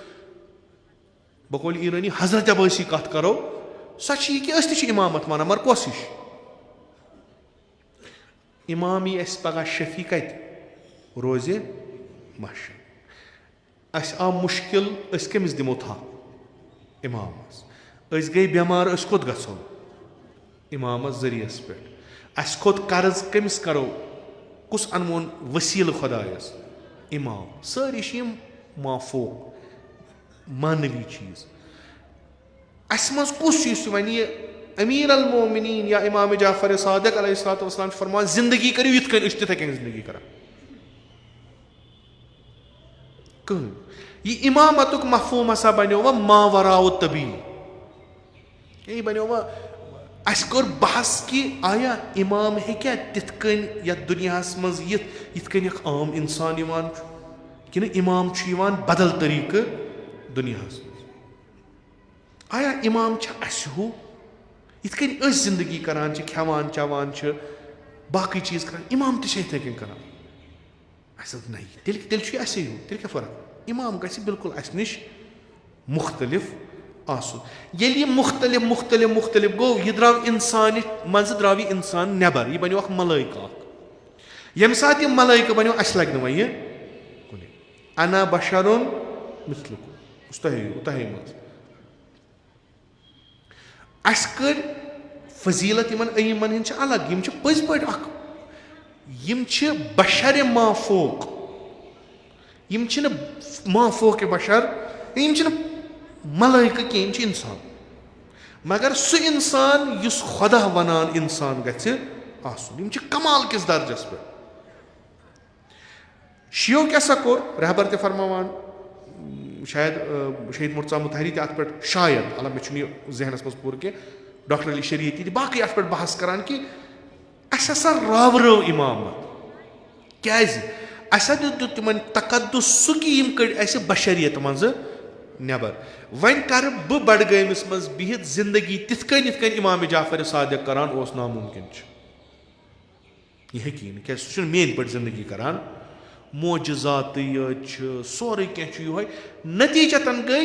بقولہِ ایٖرٲنی حضرت عبٲسی کتھ کرو, سۄ چھِ یہِ کہِ أسۍ تہِ چھِ اِمامت مانان, مگر کۄس ہِش؟ اِمام یی اَسہِ پگاہ شفیع کتہِ روزِ محشر. اَسہِ آو مُشکِل, أسۍ کٔمِس دِمو تھپھ؟ اِمامس. أسۍ گٔے بٮ۪مار, أسۍ کوٚت گژھو؟ اِمامس ذٔریعس پٮ۪ٹھ. اَسہِ کھوٚت قرض, کٔمِس کرو؟ کُس انوون ؤسیٖلہٕ خۄدایس؟ اِمام. سٲری چھِ یِم مافوق مانوی چیٖز. اَسہِ منٛز کُس چھُ یُس وۄنۍ یہِ امیٖر المومنیٖن یا اِمامِ جعفرِ صادق علیہ الصلوۃ والسلام چھُ فرماوان زندگی کٔرِو یِتھ کٔنۍ, أسۍ چھِ تِتھٕے کٔنۍ زندگی کران. کٕہٕنۍ. یہِ اِمامتُک مفہوٗم ہسا بنیو وۄنۍ ماوراء طبیٖل. یہِ بنیو وۄنۍ, اَسہِ کوٚر بحث کہِ آیا اِمام ہیٚکیٛاہ تِتھ کٔنۍ یتھ دُنیاہس منٛز یِتھ یِتھ کٔنۍ اکھ عام اِنسان یِوان چھُ, کِنہٕ اِمام چھُ یِوان بدل طریٖقہٕ دُنیاہس منٛز؟ آیا اِمام چھا اَسہِ ہیوٗ یِتھ کٔنۍ أسۍ زندگی کران چھِ, کھٮ۪وان چٮ۪وان چھِ, باقٕے چیٖز کران, اِمام تہِ چھا یِتھٕے کٔنۍ کران؟ اَسہِ دوٚپ نہ, تیٚلہِ چھُ یہِ اَسے ہیوٗ, تیٚلہِ کیٛاہ فرق؟ اِمام گژھِ بِلکُل اَسہِ نِش مُختٔلِف آسُن. ییٚلہِ یہِ مُختٔلِف مُختٔلِف مُختٔلِف گوٚو, یہِ درٛاو اِنسانہِ منٛزٕ درٛاو یہِ اِنسان نٮ۪بر, یہِ بنیو اکھ ملٲیکہٕ اکھ. ییٚمہِ ساتہٕ یہِ ملٲیکہٕ بنیو, اَسہِ لگہِ نہٕ وۄنۍ یہِ کُنہِ. انا بشرun مثلکم, تۄہے منٛز. اَسہِ کٔرۍ فضیٖلت یِمن ائیٖمن ہِنٛدۍ چھِ الگ, یِم چھِ پٔزۍ پٲٹھۍ اکھ, یِم چھِ بشرِ مافوق, یِم چھِنہٕ مافوقِ بشر, یِم چھِنہٕ ملٲیکہٕ کینٛہہ, یِم چھِ اِنسان. مگر سُہ اِنسان یُس خۄدا وَنان اِنسان گژھِ آسُن. یِم چھِ کمال کِس درجس پٮ۪ٹھ. شیو کیٛاہ سا کوٚر رہبر تہِ فرماوان شاید شہید مرتضیٰ مطہری تہِ اَتھ پٮ۪ٹھ شاید البتہ مےٚ چھُنہٕ یہِ ذہنَس منٛز پوٗرٕ کینٛہہ ڈاکٹر علی شریعتی تہِ باقٕے اَتھ پٮ۪ٹھ بحث کَران کہِ اَسہِ ہسا راورٲو اِمامت کیٛازِ اَسہِ ہا دیُت تِمن تقدُس سُہ کہِ یِم کٔڑۍ اَسہِ بشریت منٛزٕ نٮ۪بر وۄنۍ کَرٕ بہٕ بڈگٲمِس منٛز بِہِتھ زندگی تِتھ کٔنۍ یِتھ کٔنۍ اِمامِ جعفر صادق کران اوس نامُمکِن چھُ یہِ ہیٚکی نہٕ کیٛازِ سُہ چھُنہٕ میٲنۍ پٲٹھۍ زندگی کران موجِزاتٕے یٲتۍ چھِ سورُے کینٛہہ چھُ یِہوے نٔتیٖجتن گٔے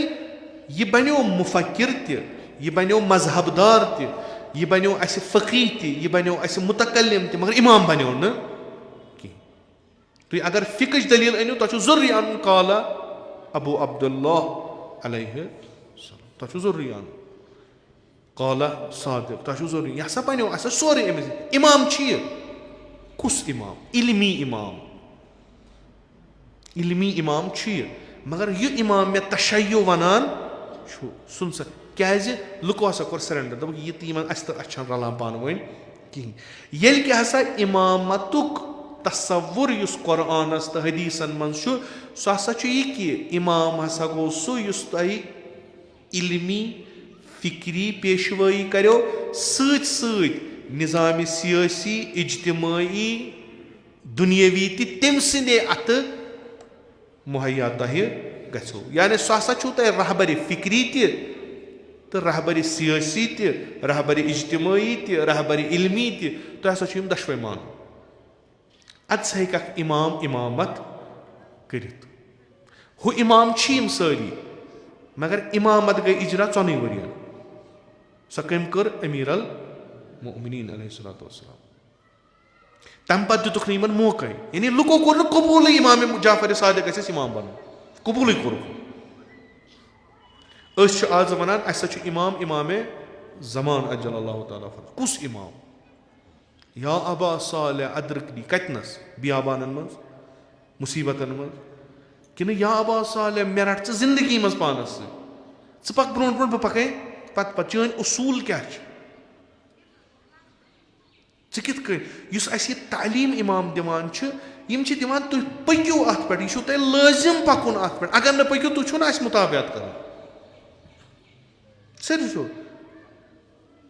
یہِ بنیو مُفکِر تہِ یہِ بنیو مذہب دار تہِ یہِ بنیو اَسہِ فقیٖح تہِ یہِ بنیو اَسہِ مُتکلِم تہِ مگر اِمام بنیو نہٕ کینٛہہ تُہۍ اگر فِقٕچ دٔلیٖل أنِو تۄہہِ چھُ ضروٗری اَنُن قالا ابوٗ عبداللہ علیہ السلام تۄہہِ چھُ ضروٗری اَنُن قالا صادق تۄہہِ چھُو ضروٗری یہِ ہسا بنیو اَسہِ سورُے أمِس اِمام چھِ یہِ کُس اِمام علمی اِمام چھُ یہِ مگر یہِ اِمام مےٚ تشیُع وَنان چھُ سُن سا کیٛازِ لُکو ہسا کوٚر سرینڈر دوٚپُکھ یہِ تہِ یِمن اَسہِ تہٕ اَسہِ چھنہٕ رلان پانہٕ ؤنۍ کِہینۍ ییٚلہِ کہِ ہسا اِمامتُک تصوُر یُس قۄرآنس تہٕ حدیٖثن منٛز چھُ سُہ ہسا چھُ یہِ کہِ اِمام ہسا گوٚو سُہ یُس تۄہہِ علمی فِکری پیشوٲیی کریو سۭتۍ سۭتۍ نِظامِ سِیٲسی اِجتِمٲعی دُنیٲوی تہِ تٔمۍ سٕنٛدے اَتھٕ مُہیا تۄہہِ گژھیو یعنی سُہ ہسا چھُو تۄہہِ رہبرِ فِکری تہِ تہٕ رہبرِ سِیٲسی تہِ رہبرِ اِجتِمٲعی تہِ رہبرِ علمی تہِ تۄہہِ ہسا چھُ یِم دۄشوے مانُن اَدٕ سا ہیٚکہِ اکھ اِمام اِمامت کٔرِتھ ہُہ اِمام چھِ یِم سٲری مگر اِمامت گٔے اِجرا ژۄنٕے ؤرین سۄ کٔمۍ کٔر امیٖر المومنیٖن علیہ الصلوۃ والسلام تَمہِ پتہٕ دِتُکھ نہٕ یِمن موقعے یعنی لُکو کوٚر نہٕ قبوٗلٕے اِمامِ جعفر صادق گژھِ اَسہِ اِمام بنُن قبوٗلٕے کوٚرُکھ أسۍ چھِ آز وَنان اَسہِ ہسا چھُ اِمامِ زمان اجل اللہ تعالیٰ کُس اِمام یا ابا صالح ادرکنی کتنس بیابانن منٛز مُصیبتن منٛز کِنہٕ یا ابا صالح مےٚ رَٹ ژٕ زندگی منٛز پانس سۭتۍ ژٕ پکھ برونٛٹھ برونٛٹھ بہٕ پکے پتہٕ چٲنۍ اصوٗل کیٛاہ چھِ ژٕ کِتھ کٔنۍ یُس اَسہِ یہِ تعلیٖم اِمام دِوان چھِ یِم چھِ دِوان تُہۍ پٔکِو اَتھ پٮ۪ٹھ یہِ چھُو تۄہہِ لٲزِم پَکُن اَتھ پٮ۪ٹھ اگر نہٕ پٔکِو تُہۍ چھُو نہٕ اَسہِ مُطابعت کران سٲری چھُو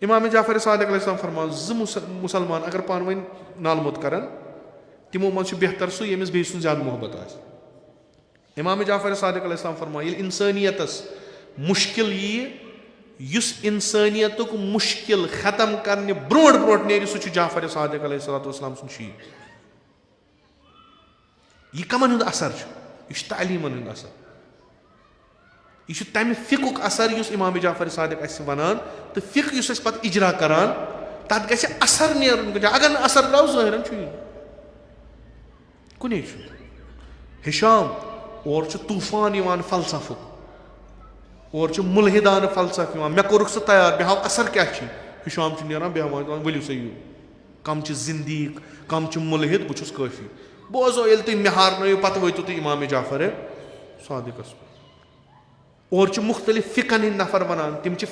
اِمامِ جعفر صادق علیہ السلام فرماو زٕ مُسلمان اگر پانہٕ ؤنۍ نالہٕ موٚت کرن تِمو منٛز چھُ بہتر سُہ ییٚمِس بیٚیہِ سُنٛد زیادٕ محبت آسہِ اِمامِ جعفر صادق علیہ السلام فرماو ییٚلہِ اِنسٲنیتس مُشکِل ییہِ یُس اِنسٲنیتُک مُشکِل ختم کرنہِ برونٛٹھ برونٛٹھ نیرِ سُہ چھُ جعفر صادق علیہ الصلوۃ والسلام سُنٛد شیٖر یہِ کمن ہُنٛد اثر چھُ یہِ چھُ تعلیٖمن ہُنٛد اثر یہِ چھُ تمہِ فِقُک اثر یُس اِمامِ جعفر صادق اَسہِ وَنان تہٕ فِق یُس أسۍ پتہٕ اِجرا کران تتھ گژھِ اثر نیرُن اگر نہٕ اثر درٛاو ظٲہرن چھُ یہِ کُنے چھُ ہِشام اورٕ چھُ طوٗفان یِوان فلسفُک اورٕ چھُ مُلحِدانہٕ فلسف یِوان مےٚ کوٚرُکھ سُہ تیار مےٚ ہاو اثر کیٛاہ چھُ ہِشام چھُ نیران بیٚہوان دپان ؤلِو سا یِیِو کم چھِ زندیٖق کم چھِ مُلحِد بہٕ چھُس کٲفی بوزو ییٚلہِ تُہۍ مےٚ ہارنٲیِو پتہٕ وٲتِو تُہۍ اِمامِ جعفر صادقس پٮ۪ٹھ اورٕ چھِ مُختٔلِف فِقن ہٕنٛدۍ نفر وَنان تِم چھِ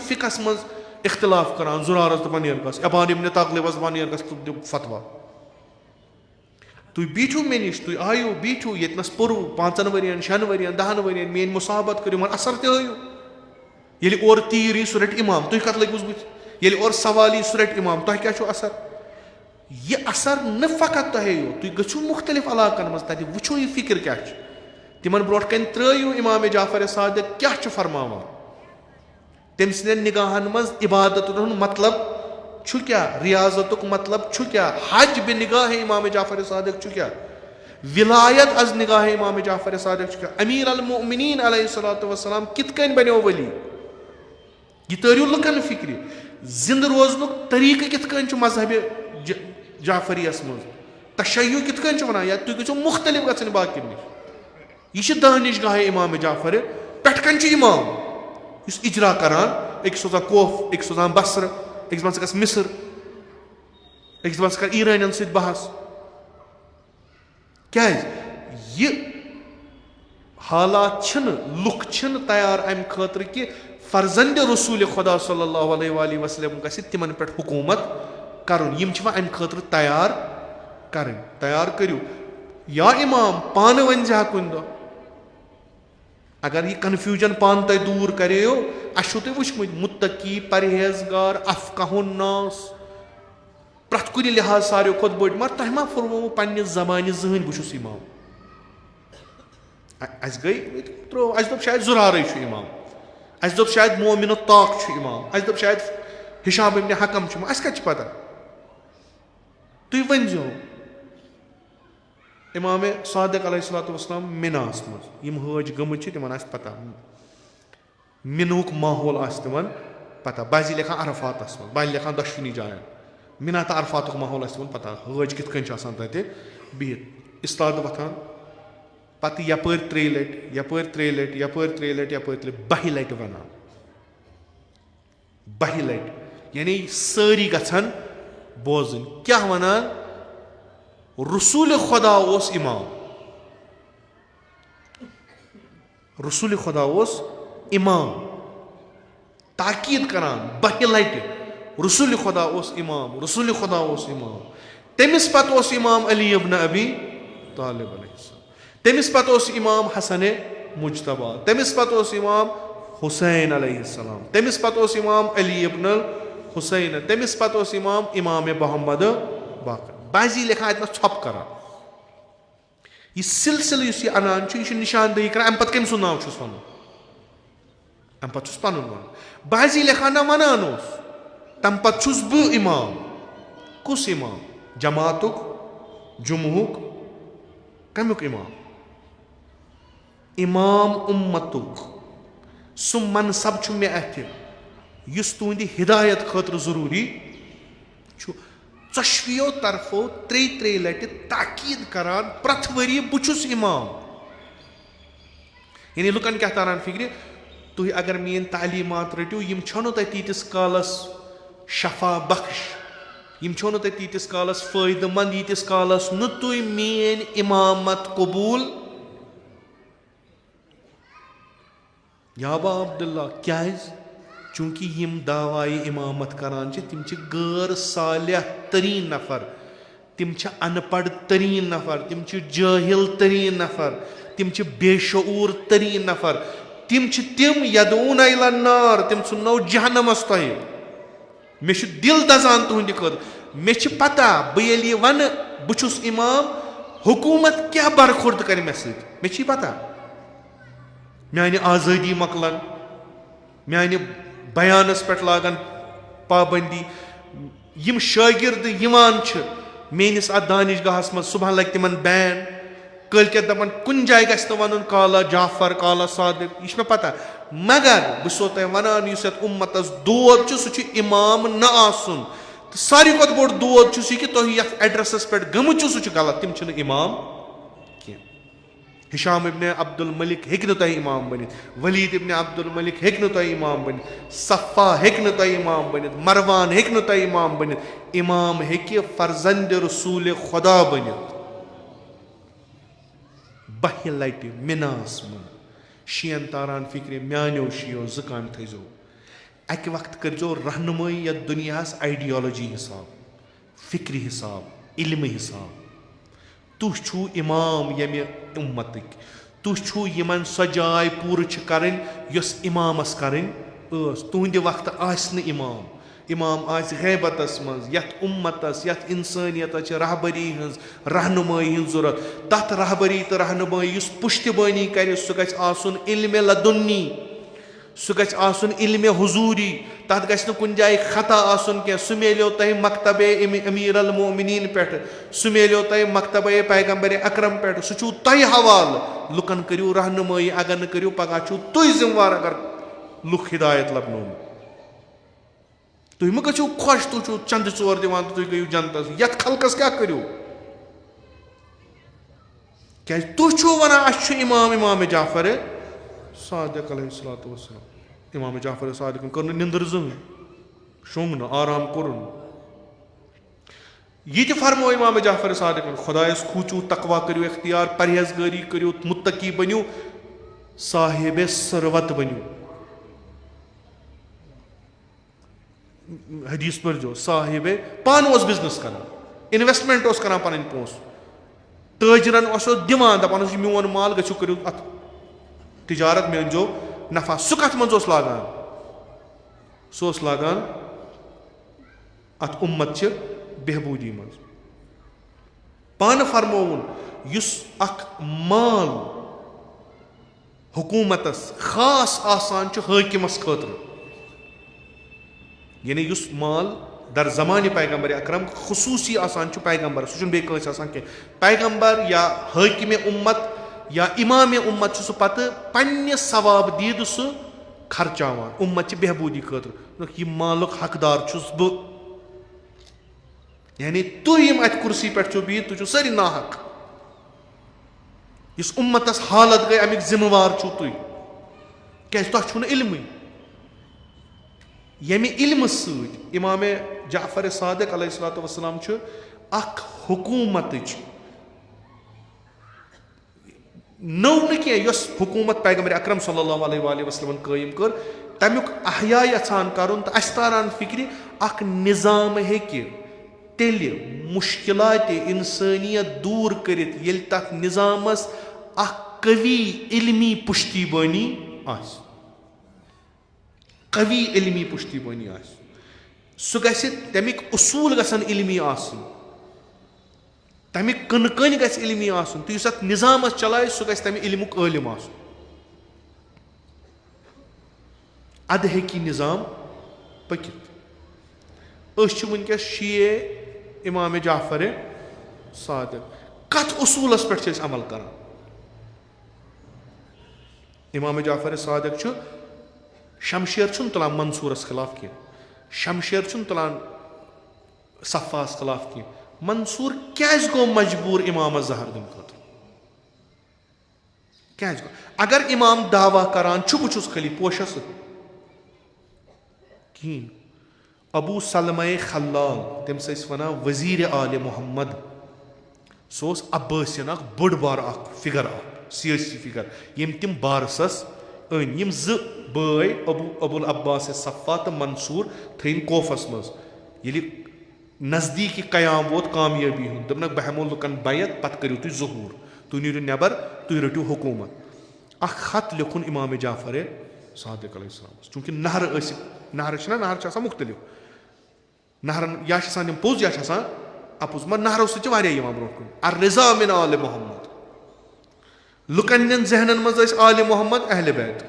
فِقس منٛز اختِلاف کران زُرارس دپان نیر گژھ ابان ابنِ تغلِبس دپان نیر گژھ تہٕ دِیِو فتوا تُہۍ بیٖٹھِو مےٚ نِش تُہۍ آیِو بیٖٹھِو ییٚتنس پوٚروٕ 5 ؤرین 6 ؤرین 10 ؤرین میٲنۍ مُصابت کٔرِو یِمن اثر تہِ ہٲیِو ییٚلہِ اورٕ تیٖر یی سُہ رَٹہِ اِمام تُہۍ کتھ لٔگۍوُس بٕتھِ ییٚلہِ اورٕ سوال یی سُہ رَٹہِ اِمام تۄہہِ کیٛاہ چھُو اثر یہِ اثر نہٕ فقط تۄہے یوت تُہۍ گٔژھِو مُختٔلِف علاقن منٛز تتہِ وٕچھِو یہِ فِکِر کیٛاہ چھِ تِمن برونٛٹھ کَنۍ ترٛٲیِو اِمامِ جعفر صادق کیٛاہ چھُ فرماوان تٔمۍ سٕنٛدٮ۪ن نِگاہن منٛز عبادتن ہُنٛد مطلب چھُ کیٛاہ رِیاضتُک مطلب چھُ کیٛاہ حج بہِ نِگاہے اِمامِ جعفر صادق چھُ کیٛاہ وِلایت از نِگاہے اِمامِ جعفر صادق چھُ کیٛاہ امیٖر المومنیٖن علیہ الصلوۃ والسلام کِتھ کٔنۍ بنیو ؤلی یہِ تٲرِو لُکن فِکرِ زِندٕ روزنُک طٔریٖقہٕ کِتھ کٔنۍ چھُ مذہبِ جعفریس منٛز تشیُع کِتھ کٔنۍ چھُ ونان یا تُہۍ گٔژھِو مُختٔلِف گژھٕنۍ باقین نِش یہِ چھِ دانِش گاہے اِمامِ جعفر پٮ۪ٹھٕ کَنۍ چھُ اِمام یُس اِجرا کران أکِس سوزان کوف أکِس سوزان بصرٕ أکِس دپان ژٕ گژھ مِصر أکِس دپان ژٕ کر ایٖرٲنین سۭتۍ بحث کیٛازِ یہِ حالات چھِنہٕ لُکھ چھِنہٕ تیار امہِ خٲطرٕ کہِ فرزندِ رسوٗلِ خۄدا صلی اللہ علیہ وسلم گژھِ تِمن پٮ۪ٹھ حکوٗمت کرُن یِم چھِ وۄنۍ امہِ خٲطرٕ تیار کرٕنۍ تیار کٔرِو या इमाम पान वन कुन दो अगर यह कन्फ्यूजन पान तय दूर करो अशु तुम वुचमुत मुत्तकी परहेजगार अफकाहुन नास प्रथ कुन लिहाज सारे खुद बड़ मगर तह मा फुरमो पन्ने जबान जहन बहुत इमाम अस गई त्रो अस दोप शायद जुरारे इमाम अस दोप शायद मोमिन ताक इमाम अस दोप शायद हिशाब इब्न हकम अस कत पता तुम वनजो इमाम सादिक अलैहिस्सलाम मिनास मज हज गमत तिमन पता मिनुक माहौल तिमन पता बाजी लेखान अरफातस मज बाजी लेखान दशवनी जायन मिना तो अरफात माहौल तिमन पता हज कित तत बिहित इस्ताद वथान पत यपर 3 लट यपर 3 लट यपर 3 लट यपर 3 10 लट वनान 10 लट यानी सारी गछन बोजन क्या वनान रसूल खुदा ओस इमाम रसूल खुदा ओस इमाम ताकीद करान 10 लट रसूल खुदा ओस इमाम रसूल खुदा ओस इमाम तमिस पत ओस इमाम अली इब्न अबी तालिब अलैहिस्सलाम तमिस पत ओस इमाम हसन मुज्तबा तमिस पत ओस इमाम हुसैन अलैहिस्सलाम तमिस पत ओस इमाम अली इब्न हुसैन तमिस पत ओस इमाम मोहम्मद बाकर बाजी लेखा अत छप कर यह सिलसिल यह अनान यह निशानदही कर अम कम सुन नाव वन अम पे पन वन बाजी लेखा ना वनान तम पे बह इमाम कुस इमाम जमातुक जुमहुक कमुक इमाम इमाम उम्मतुक सु मनसब मे अथ तुंद हिदायत खतर जरूरी चशवियों तरफो 3 लट ताकीद करान प्रथ वरी बुछुस इमाम यानी लुकन क्या तारान फिक्र तुह अगर मेन तालीमात रटो यम छनो तह तीतिस कालस शफा बख्श यम छनो तह तीतिस कालस फायदेमंद यीतिस कालस न तुह मेन इमामत कबूल याबा अब्दुल्ला क्या चूंकि यम दावाई इमामत करान तिम गैर सालिह तरीन नफर तिम अनपढ़ तरीन नफर तिम जाहिल तरीन नफर तिम बेशऊर तरीन नफर तिम यदून इला नार तिम सुनो जहनमस तह मे दिल दजान तुहंद खुद मे पता बह वन बहुस इमाम हुकूमत क्या बरखुर्द कर मे मे पता मानी आज़ादी मकलन मानी बयानस पे लागन पाबंदी यम शागिर्द यवान मेनिस अत दानिशगाहस मज सुबह लग तिमन बैन कल दपन कुन जाय गस वन काला जाफर काला सादिक यह मे पता मगर बो तह वनान उम्मतस दोद सह इमाम न आसन तो सारी खुद बोड़ दोद कि तुम ये एड्रेसस पे गमुत सह गलत तिम इमाम हिशाम इब्न अब्दुल मलिक हेक्न तह इमाम बनित वलीद इब्न अब्दुल मलिक हेक्न तह इमाम बनित सफ़ा हेक्न तह इमाम बनित मरवान हेक्न तह इमाम बनित इमाम हेक्य फर्जंद रसूल खुदा बनित 10 लट मिनास मन शीन तारान फिक्र म्यानो शियो ज़काम थो अक वक्त करजो रहनुमाई या दुनियास आइडियोलॉजी हिसाब फिक्र हिसाब इल्म हिसाब तुह छु इमाम यमे उम्मतिक तुह छु यमन सो जाय पूर करन यस इमामस करन तुहंद वक्त आसन इमाम इमाम आस गैबतस मज यथ उम्मतस यथ इंसानियत रहबरी हज रहनुमाई हज जरूरत तथ रहबरी तो रहनुमाई युस पुश्तबानी कर सह गछ आसन इल्म लदुन्नी सह गछ आसन इल्म हुजूरी तथ गछ कुन जाय खता आसन के सह मिलो तह मकतब अमीर अल मोमिनीन पे सह मिलो तह मकतब पैगंबर अकरम पे सह तह हवाल लुकन करियो रहनुमाई अगर न करियो पगह छु तुह जिम्मेवार अगर लुक हिदायत लबनो तुम गो खुश तुम चंद चोर दिवान तुम गयु जनतस यथ खलकस क्या करियो क्या तुह वना अस इमाम इमाम जाफर सादिक अलैहिस्सलातु वस्सलाम इमाम जाफर सादिक कर निंदर जहन शोंग न आराम कोर ये फरमो इमाम जाफर सादिक खुदायस खूचू तकवा करियो इख्तियार परहेजगारी करियो मुत्तकी बनियो साहिब सरवत बनियो हदीस पर जो साहिब पान बिजनेस कर इन्वेस्टमेंट कर पन पोस تٲجرن اوسو دِوان دَپان اوس یہِ میون مال گٔژھِو کٔرِو اَتھ تِجارت مےٚ أنزیو نفع سُہ کَتھ منٛز اوس لاگان سُہ اوس لاگان اَتھ اُمت چہِ بہبوٗدی منٛز پانہٕ فرمووُن یُس اکھ مال حکوٗمتس خاص آسان چھُ حٲکِمس خٲطرٕ یعنی یُس مال در زمانہِ پیغمبر اکرم خصوٗصی آسان چھُ پیغمبر سُہ چھُنہٕ بیٚیہِ کٲنٛسہِ آسان کینٛہہ پیغمبر یا حٲکِمِ اُمت یا اِمامِ اُمت چھُ سُہ پتہٕ پننہِ ثواب دیٖدٕ سُہ خرچاوان اُمت چہِ بہبوٗدی خٲطرٕ یہِ مالُک حقدار چھُس بہٕ یعنی تُہۍ یِم اتہِ کُرسی پٮ۪ٹھ چھِو بِہِتھ تُہۍ چھِو سٲری ناحق یُس اُمتس حالت گٔے امیِکۍ ذِمہٕ وار چھِو تُہۍ کیازِ تۄہہِ چھُو نہٕ علمٕے ییٚمہِ علمہٕ سۭتۍ اِمامے جعفر صادق علیہ الصلوۃ والسلام چھُ اکھ حکوٗمتٕچ نٔو نہٕ کینٛہہ یۄس حکوٗمت پیغمبر اکرم صلی اللہ علیہ وآلہ وسلمن قٲیِم کٔر تمیُک احیا یژھان کرُن تہٕ اسہِ تاران فِکرِ اکھ نظام ہیٚکہِ تیٚلہِ مُشکِلاتِ اِنسٲنیت دوٗر کٔرِتھ ییٚلہِ تتھ نظامس اکھ قوی علمی پُشتی بٲنی آسہِ قوی علمی پُشتی بٲنی آسہِ سُہ گژھِ تمیِکۍ اصوٗل گژھن علمی آسٕنۍ تمیِکۍ کٕنہٕ کٔنۍ گژھِ علمی آسُن تہٕ یُس اتھ نظامس چلایہِ سُہ گژھِ تمہِ علمُک عٲلِم آسُن ادٕ ہیٚکہِ یہِ نظام پٔکِتھ أسۍ چھِ وٕنکیٚس شیعہ امام جعفر صادق کتھ اصوٗلس پٮ۪ٹھ چھِ أسۍ عمل کران امام جعفر صادق چھُ شمشیر چھُنہٕ تُلان منصوٗرس خلاف کینٛہہ شمشیر چھُنہٕ تُلان صفاہس خلاف کینٛہہ منصوٗر کیازِ گوٚو مجبوٗر امامس زہر دِنہٕ خٲطرٕ کیازِ گوٚو اگر امام دعوا کران چھُ بہٕ چھُس خٲلی پوشس سۭتۍ کِہیٖنۍ ابوٗ سلمہ خلال تٔمِس ٲسۍ ونان وزیٖرِ آلِ محمد سُہ اوس عباسین اکھ بٔڑ بار اکھ فِگر اکھ سیٲسی فِگر ییٚمۍ تِم بارسس أنۍ یِم زٕ بٲے ابوٗ العباس صفا تہٕ منصوٗر تھٲیِن کوفس منٛز ییٚلہِ نزدیٖکی قیام ووت کامیٲبی ہُنٛد دوٚپنکھ بہٕ ہٮ۪مو لُکن بیت پتہٕ کٔرِو تُہۍ ظہوٗر تُہۍ نیٖرِو نٮ۪بر تُہۍ رٔٹِو حکوٗمت اکھ خط لیکھُن امام جعفر صادق علیہ السلامس چوٗنٛکہِ نہرٕ ٲسِکھ نہرٕ چھِنہ نہرٕ چھِ آسان مُختٔلِف نہرن یا چھِ آسان تِم پوٚز یا چھِ آسان اپُز مگر نہرو سۭتۍ چھِ واریاہ یِوان برونٛٹھ کُن الرضا من آلِ محمد لُکن ہٕنٛدٮ۪ن ذہنن منٛز ٲسۍ آلِ محمد اہلِ بیت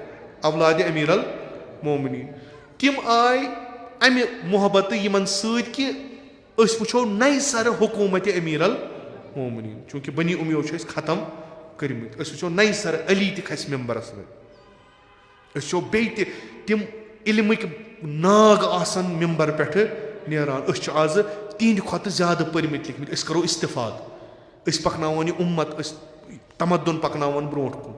اولادِ امیٖر المومنیٖن تِم آے امہِ محبتہٕ یِمن سۭتۍ کہِ أسۍ وٕچھو نَیہِ سرٕ حکوٗمتِ امیٖر المومنیٖن چوٗنٛکہِ بنی اُمیو چھِ أسۍ ختم کٔرمٕتۍ أسۍ وٕچھو نَیہِ سرٕ علی تہِ کھسہِ ممبرس منٛز أسۍ وٕچھو بیٚیہِ تہِ تِم علمٕکۍ ناگ آسن ممبر پٮ۪ٹھٕ نیران أسۍ چھِ آزٕ تِہنٛدِ کھۄتہٕ زیادٕ پٔرمٕتۍ لیکھمٕتۍ أسۍ کرو استفاد أسۍ پکناوون یہِ اُمت أسۍ تمدُن پکناوون برونٛٹھ کُن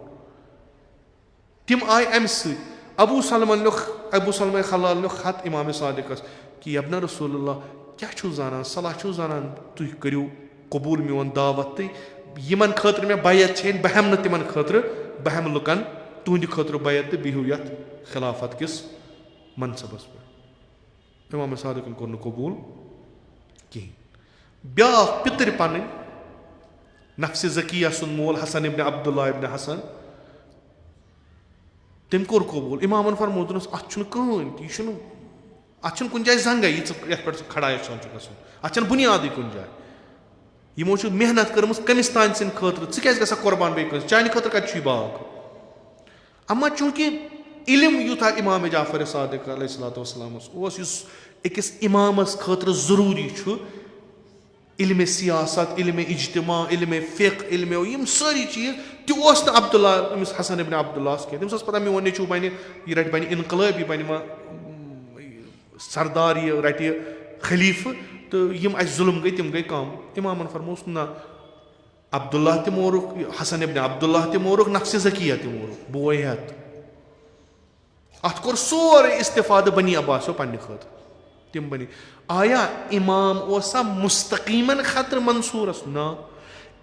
تِم آیہِ امہِ سۭتۍ ابوٗ سلمہ خلال لیوٚکھ خط امام صادقس کہِ یبنہ رسول اللہ کیاہ چھُو زانان صلاح چھُو زانان تُہۍ کٔرِو قبوٗل میون دعوت تہٕ یِمن خٲطرٕ مےٚ بیت چھِ بہٕ ہٮ۪مہٕ نہٕ تِمن خٲطرٕ بہٕ ہٮ۪مہٕ لُکن تُہنٛدِ خٲطرٕ بیت تہٕ بِہِو یتھ خلافت کِس منصبس پٮ۪ٹھ امام صادقن کوٚر نہٕ قبوٗل کِہینۍ بیاکھ پِتٕرۍ پنٕنۍ نفسِ ذکیہ سُنٛد مول حسن ابن عبداللہ ابن حسن تٔمۍ کوٚر قبوٗل امامن فرموو دوٚپنس اتھ چھُنہٕ کٕہٕنۍ یہِ چھُنہٕ اتھ چھُنہٕ کُنہِ جایہِ زنٛگے یہِ ژٕ یتھ پٮ۪ٹھ ژٕ کھڑا یژھان چھُ گژھُن اتھ چھنہٕ بُنیادٕے کُنہِ جایہِ یِمو چھِ محنت کٔرمٕژ کٔمِس تانۍ سٕنٛدِ خٲطرٕ ژٕ کیازِ گژھکھ قۄربان بیٚیہِ کٲنٛسہِ چانہِ خٲطرٕ کتہِ چھُ یہِ باغ اما چوٗنٛکہِ علم یوٗتاہ امام جعفر صادق علیہ الصلوۃ والسلامس اوس یُس أکِس اِمامس خٲطرٕ ضروٗری چھُ علمِ سیاست علمِ اجتماع علمِ فِقہ علمِ یِم سٲری چیٖز تہِ اوس نہٕ عبداللہ أمِس حسن ابن عبداللہس کینٛہہ تٔمِس ٲس پتہ میون نیٚچوٗ بنہِ یہِ رٹہِ بنہِ انقلٲب یہِ بنہِ وۄنۍ سردار یہِ رٹہِ خلیٖفہٕ تہٕ یِم اسہِ ظُلم گٔے تِم گٔے کم امامن فرمووُس نہ عبداللہ تہِ مورُکھ حسن ابن عبداللہ تہِ مورُکھ نفسِ ذکیہ تہِ مورُکھ بوے ہٮ۪تھ اتھ کوٚر سورُے استفادٕ بنی عباسیو پننہِ خٲطرٕ تِم بنے آیا امام اوسا مستقیٖمن خطرٕ منصوٗرس نہ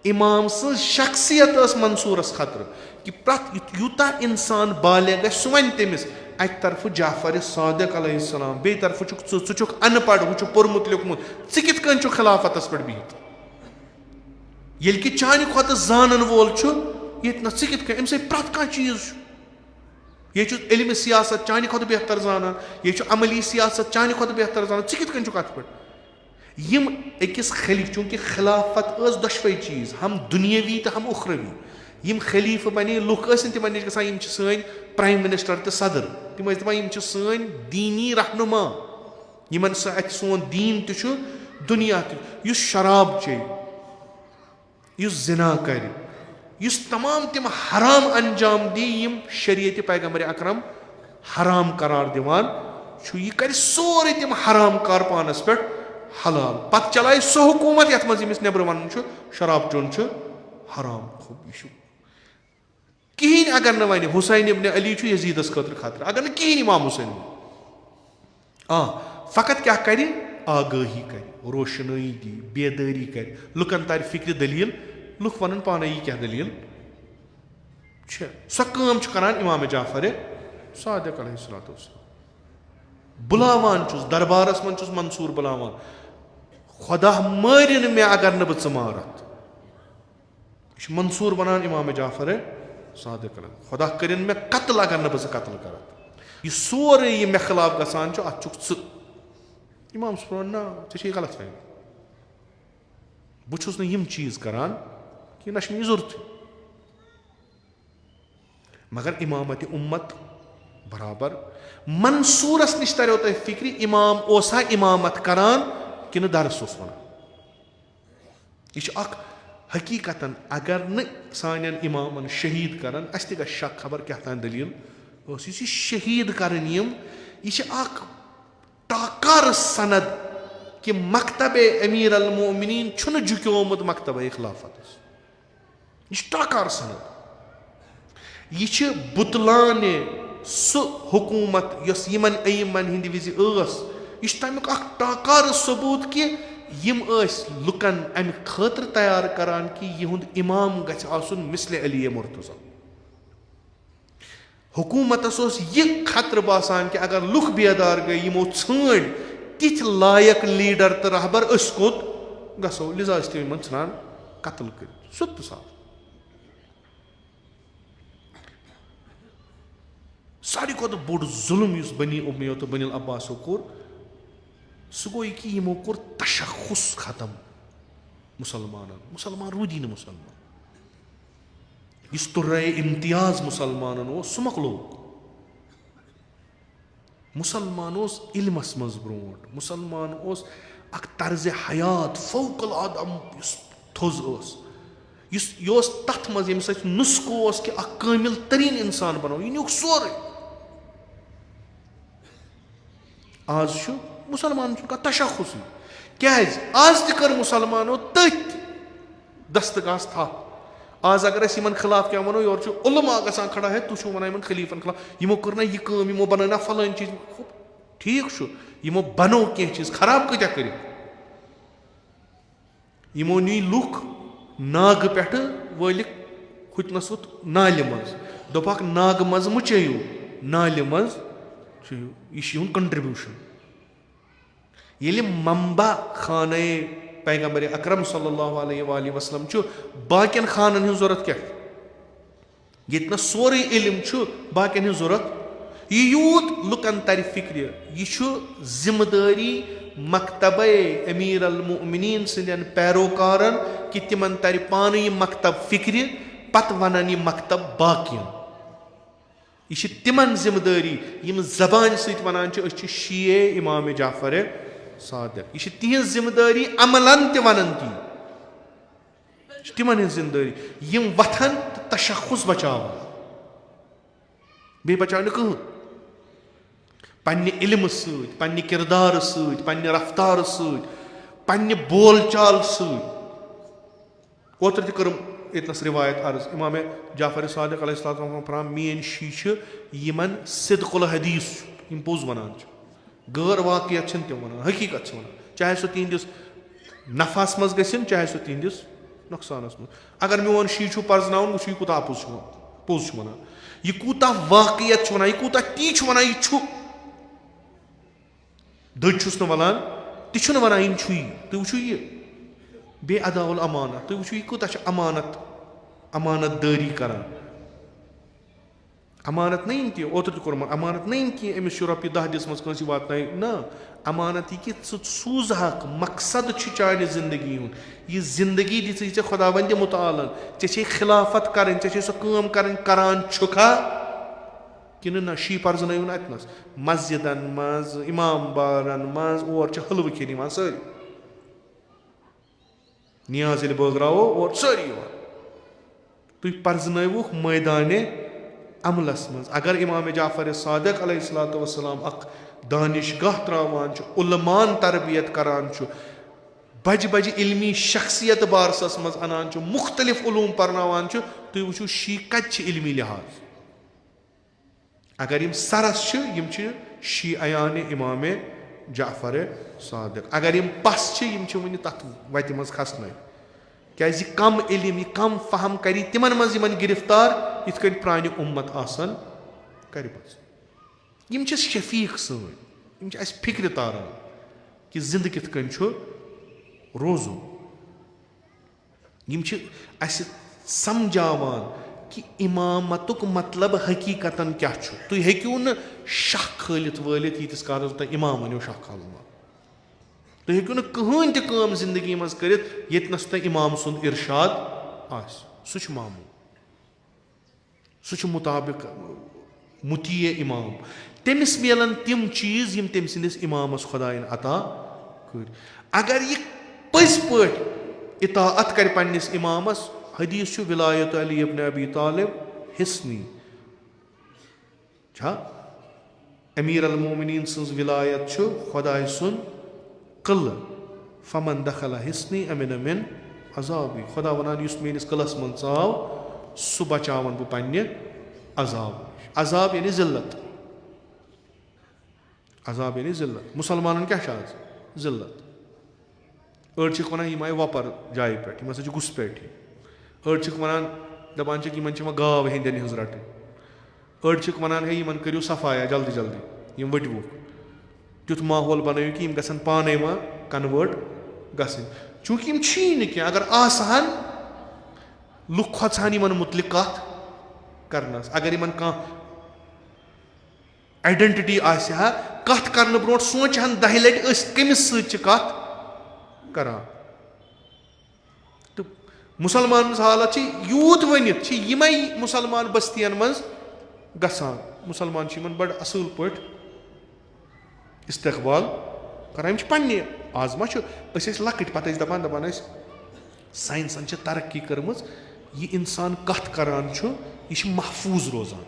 امام سٕنٛز شخصیت ٲس منصوٗرس خطرٕ کہِ پرٛٮ۪تھ یوٗتاہ انسان بالغ گژھِ سُہ وَنہِ تٔمِس اکہِ طرفہٕ جعفر صادق علیہ السلام بیٚیہِ طرفہٕ چھُکھ ژٕ چھُکھ اَن پڑھ ہُہ چھُکھ پوٚرمُت لیوٚکھمُت ژٕ کِتھ کٔنۍ چھُکھ خلافتس پٮ۪ٹھ بِہِتھ येल कि चानि खोत जानन वोल छु ये न च कित कन अमि प्रत कह चीज ये इल्म सियासत चानि खोत बेहतर जाना ये अमली सियासत चानि खोत बेहतर जाना च कित कन छु कत पे यम अकिस खलीफ चूंकि खिलाफत दशवे चीज हम दुनियावी तो हम उखरवी यम खलीफ बने लुक तिमन नश गसान सन प्राइम मिनिस्टर तो सदर तिम दपान सन दीनी रहनुमा यमन सोन दीन तो दुनिया तो शराब चे जिना कर तमाम तिम हराम अंजाम दी यम शरीयत पैगम्बर अकरम हराम करार दिवान यह कर सोरे तिम हराम कार पानस पे हलाल पत चलाए सो हुकूमत यथ मज यमिस नेबर वन शराब चोन हराम कहें अगर न वन हुसैन इब्न अली यजीदस खतर खतर अगर न कहें इमाम हुसैन फ़कत क्या कर आगाही कर रोशनाई दी बेदारी कर लुकन तार फिक्र दलील लुक वन पान यह क्या दलील सो काम करान इमाम जाफर सादिक अलैहिस्सलाम बुलावान दरबारस मन मंसूर बुलावान खुदा मारिन मे अगर न बह मारत यह मंसूर बनान इमाम जाफर सादिक खुदा करिन मे कत्ल अगर न बह कत्ल करत यह सोरे यह मे खिलाफ गसान अत इमाम ना ऐ गलत फहमी बहुत यम चीज करान कि ना मे जरूरत मगर इमामत उम्मत बराबर मंसूरस नश तरो तुम फिक्र इमाम ओसा इमामत करान कि दरस वन यह हकीकतन अगर न सान इमामन शहीद करान अस ग शक खबर क्या तान दलील यह शहीद कर यह टाकार सनद कि मकतब अमीर अल मोमिनीन छुन झुक्योमुत मकतब खिलाफत यह टाकार सनद यह बुतलान सु हुकूमत यस यमन अय्यमन हिंद विज यह तमिक टाकार सबूत कि यम लुकन अमि खतर तैयार करान कि यहुंद इमाम गछ आसुन मिसले अली मुर्तज़ा हुकूमतस यह खतर बासान कि अगर लुक बेदार गई यमो छान तिथ लायक लीडर तो रहबर कोत गो लिजा तम ठान कत्ल कर सुत साफ सारी खुद बोड़ जुल्म बनी उम्मियो तो बनिल अब्बासो कोर सह गो कि यमो कोर तशखुस खत्म मुसलमान रूदी न मुसलमान इस तुर्रे इम्तियाज मुसलमान सह मकलो मुसलमान इल्मस मज ब्रोट मुसलमान अख तर्ज हयात फौकल आदम थोज यह तथ मज यम सत नुस्खो कि कामिल तरीन इंसान बनो यह नुक सोरे आज मुसलमान तशखुस क्या आज तक मुसलमानो तथ दस्तगास था आज अगर इन खिलाफ क्या वनो योर उलमा ग खड़ा है तुम वन इन खलीफन खिलाफ यमो कर यह काम यमो बना फलान चीज ठीक यमो बनो कह चीज खराब कत्या कर यमो नी लुक नाग पे वल हुतनस नाल मज दोपक नाग मज मुचेयू नाल मज यह कंट्रीब्यूशन ये मंबा खाने पैगम्बर अकरम सल्लल्लाहु अलैहि वसल्लम बाकियन खानन हज जरूरत क्या ये सोरे इल्म बाकियन हज जरूरत यह यूत लुकन तर फिक्र यह जिम्मेदारी मकतब अमीर अल मोमिनीन सदन पैरोकारन कि तिमन तर पान यह मकतब फिक्र पत वनन यह मकतब बाकियन यह तिमन जिम्मेदारी यम जबान सत वनान शीए इमाम जाफर सादिक यह तिहज जिम्मेदारी अमलन तन ती तिमन जिम्मेदारी यम वथन तशखुस बचाव बे बचाव कह पन्ने इल्म सत पन्ने किरदार सत पन्ने रफ्तार सत पन्ने बोल चाल सत ओतर तम इतनस रिवायत अर्ज इमाम जाफर सादिक अलैहिस्सलाम फरमान मेन शी यमन सिद्कुल हदीस यम पोज वनान गैर वाकियत तम वन हकीकत वन चाहे सह तिहंदिस नफास मज गन चाहे सह तिहंदिस नुकसानस मज अगर मोन शी पर्जनावन वो कूत आपुज पोज वन यह कूता वाकियत वन यह कूता ती वन यह दज वन ती वन यह तुम वो بے ادا الامانہ تُہۍ وٕچھِو یہِ کوٗتاہ چھُ امانت دٲری کران. امانت نہٕ یِن کینٛہہ اوترٕ تہِ کوٚرمُت امانت نہٕ یِن کینٛہہ أمِس چھُ رۄپیہِ 10 دِژمٕژ کٲنٛسہِ واتنٲیِو نہ امانت یہِ کہِ ژٕ سوٗزہکھ مقصد چھُ چانہِ زندگی ہُنٛد یہِ زندگی دِژٕے ژےٚ خۄدا وندِ مُتعالن ژےٚ چھے خلافت کرٕنۍ ژےٚ چھے سۄ کٲم کرٕنۍ کران چھُکھا کِنہٕ نہ شی پرزنٲیوُن اتنس مسجدن منٛز امام بارن منٛز اور چھِ حلوٕ کھٮ۪نہِ یِوان سٲری نیاز ییٚلہِ بٲگراوو اور سٲری یِوان تُہۍ پرزنٲیوُکھ مٲدانہِ عملس منٛز. اگر امام جعفر صادق علیہ الصلوۃ والسلام اکھ دانش گاہ تراوان چھُ علمان تربیت کران چھُ بجہِ بجہِ علمی شخصیت بارسس منٛز انان چھُ مختلف علوٗم پرناوان چھُ تُہۍ وٕچھِو شی کتہِ چھِ علمی لحاظ اگر یِم سرس چھِ یِم چھِ شی عیانہِ امام جعفر صادق اگر یِم پس چھِ یِم چھِ وُنہِ تتھ وتہِ منٛز کھسنٕے کیازِ یہِ کم علم یہِ کم فہم کری تِمن منٛز یِمن گرفتار یِتھ کٔنۍ پرانہِ اُمت آسن کرِمژ. یِم چھِ شفیٖق سٲنۍ یِم چھِ اسہِ فکرِ تاران کہِ زندٕ کِتھ کٔنۍ چھُ روزُن یِم چھِ اسہِ سمجاوان کہِ امامتُک مطلب حقیٖقتن کیاہ چھُ. تُہۍ ہیٚکِو نہٕ شاہ کھٲلِتھ وٲلِتھ ییٖتِس کالس تۄہہِ امام ؤنِو شاہ کھالُن تُہۍ ہیٚکِو نہٕ کٕہٕنۍ تہِ کٲم زندگی منٛز کٔرِتھ ییٚتنس تۄہہِ امام سُنٛد ارشاد آسہِ سُہ چھُ ماموٗل سُہ چھُ مُطابق مُتیع امام تٔمِس مِلن تِم چیٖز یِم تٔمۍ سٕنٛدِس امامس خۄداین عطا کٔرۍ. اگر یہِ پٔزۍ پٲٹھۍ اطاعت کرِ پننِس امامس حدیث چھُ ولایت علی ابن ابی طالب حصنی چھا امیٖر المومنیٖن سٕنٛز ولایت چھُ خۄداے سُنٛد قلعہٕ فمن دخل حصنی امن من عذابی خۄدا ونان یُس میٲنِس قلعس منٛز ژاو سُہ بچاون بہٕ پننہِ عذاب نِش. عذاب یعنی ذلت عذاب یعنی ذلت مُسلمانن کیاہ چھُ آز ذلت أڑۍ چھِکھ ونان یِم آیہِ وۄپر جایہِ پٮ۪ٹھ یِم ہسا چھِ گُسپیٹھی أڑۍ چھِکھ ونان دپان چھِکھ یِمن چھِ یِوان گاو ہیٚندٮ۪ن ہِنٛز رٹٕنۍ أڑۍ چھِکھ ونان ہے یِمن کٔرِو صفایا جلدی جلدی یِم ؤٹۍوُکھ تیُتھ ماحول بنٲیِو کہِ یِم گژھن پانے وۄنۍ کنوٲٹ گژھٕنۍ چوٗنٛکہِ یِم چھِی نہٕ کینٛہہ اگر آسہٕ ہن لُکھ کھۄژٕ ہن یِمن مُتعلِق کتھ کرنس اگر یِمن کانٛہہ آیڈنٹٹی آسہِ ہا کتھ کرنہٕ برونٛٹھ سونٛچہِ ہن 10 لٹہِ أسۍ کٔمِس سۭتۍ چھِ کتھ کران تہٕ مُسلمانن ہٕنٛز حالت چھِ یوٗت ؤنِتھ چھِ یِمے مُسلمان بستین منٛز گژھان مُسلمان چھِ یِمن بڑٕ اصٕل پٲٹھۍ استقبال کران یِم چھِ پننہِ آز ما چھُ أسۍ ٲسۍ لۄکٕٹۍ پتہٕ ٲسۍ دپان ٲسۍ ساینسن چھِ ترقی کٔرمٕژ یہِ انسان کتھ کران چھُ یہِ چھُ محفوٗظ روزان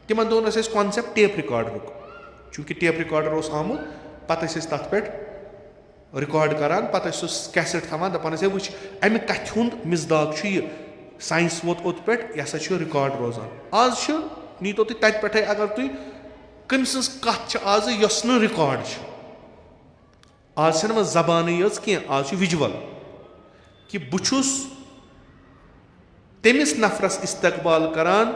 تِمن دۄہن ٲسۍ أسۍ کانسیپٹ ٹیپ رِکاڈرُک چوٗنٛکہِ ٹیپ رِکاڈر اوس آمُت پتہٕ ٲسۍ أسۍ تتھ پٮ۪ٹھ رِکاڈ کران پتہٕ ٲسۍ سُہ کیسٹ تھاوان دپان ٲسۍ ہے وٕچھ امہِ کتھِ ہُنٛد مِزداق چھُ یہِ ساینس ووت اوٚت پٮ۪ٹھ یہِ ہسا چھُ رِکاڈ روزان. آز چھُ نیٖتو تُہۍ تتہِ پٮ۪ٹھے اگر تُہۍ کٔمۍ سٕنٛز کتھ چھِ آزٕ یۄس نہٕ رِکاڈ چھِ آز چھنہٕ وۄنۍ زبانٕے یٲژ کینٛہہ آز چھُ وِجول کہِ بہٕ چھُس تٔمِس نفرس استقبال کران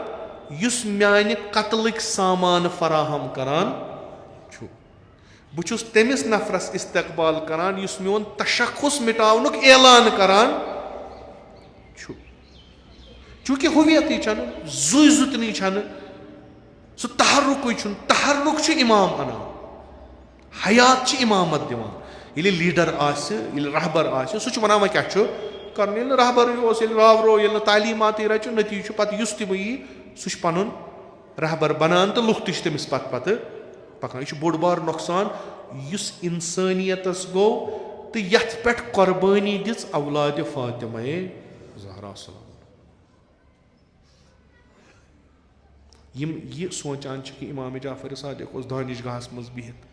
یُس میانہِ قتلٕکۍ سامان فراہم کران چھُ بہٕ چھُس تٔمِس نفرس استقبال کران یُس میون تشخص مٹاونُک اعلان کران چھُ چوٗنٛکہِ ہویتٕے چھنہٕ زُوے زُتنٕے چھنہٕ سُہ تحرُکٕے چھُنہٕ تحرُک چھُ امام انان حیات چھِ امامت دِوان ییٚلہِ لیٖڈر آسہِ ییٚلہِ رہبر آسہِ سُہ چھُ ونان وۄنۍ کیاہ چھُ کرُن ییٚلہِ نہٕ رہبرٕے اوس ییٚلہِ راوروو ییٚلہِ نہٕ تعلیٖماتٕے رچہِ نٔتیٖجہٕ چھُ پتہٕ یُس تہِ وۄنۍ یی سُہ چھُ پنُن رہبر بنان تہٕ لُکھ تہِ چھِ تٔمِس پتہٕ پکان یہِ چھُ بوٚڑ بار نۄقصان یُس انسٲنیتس گوٚو تہٕ یتھ پٮ۪ٹھ قۄربٲنی دِژ اولادِ فاطمہ زہرا سلام یِم یہِ سونٛچان چھِ کہِ امام جعفر صادق اوس دانش گاہس منٛز بِہِتھ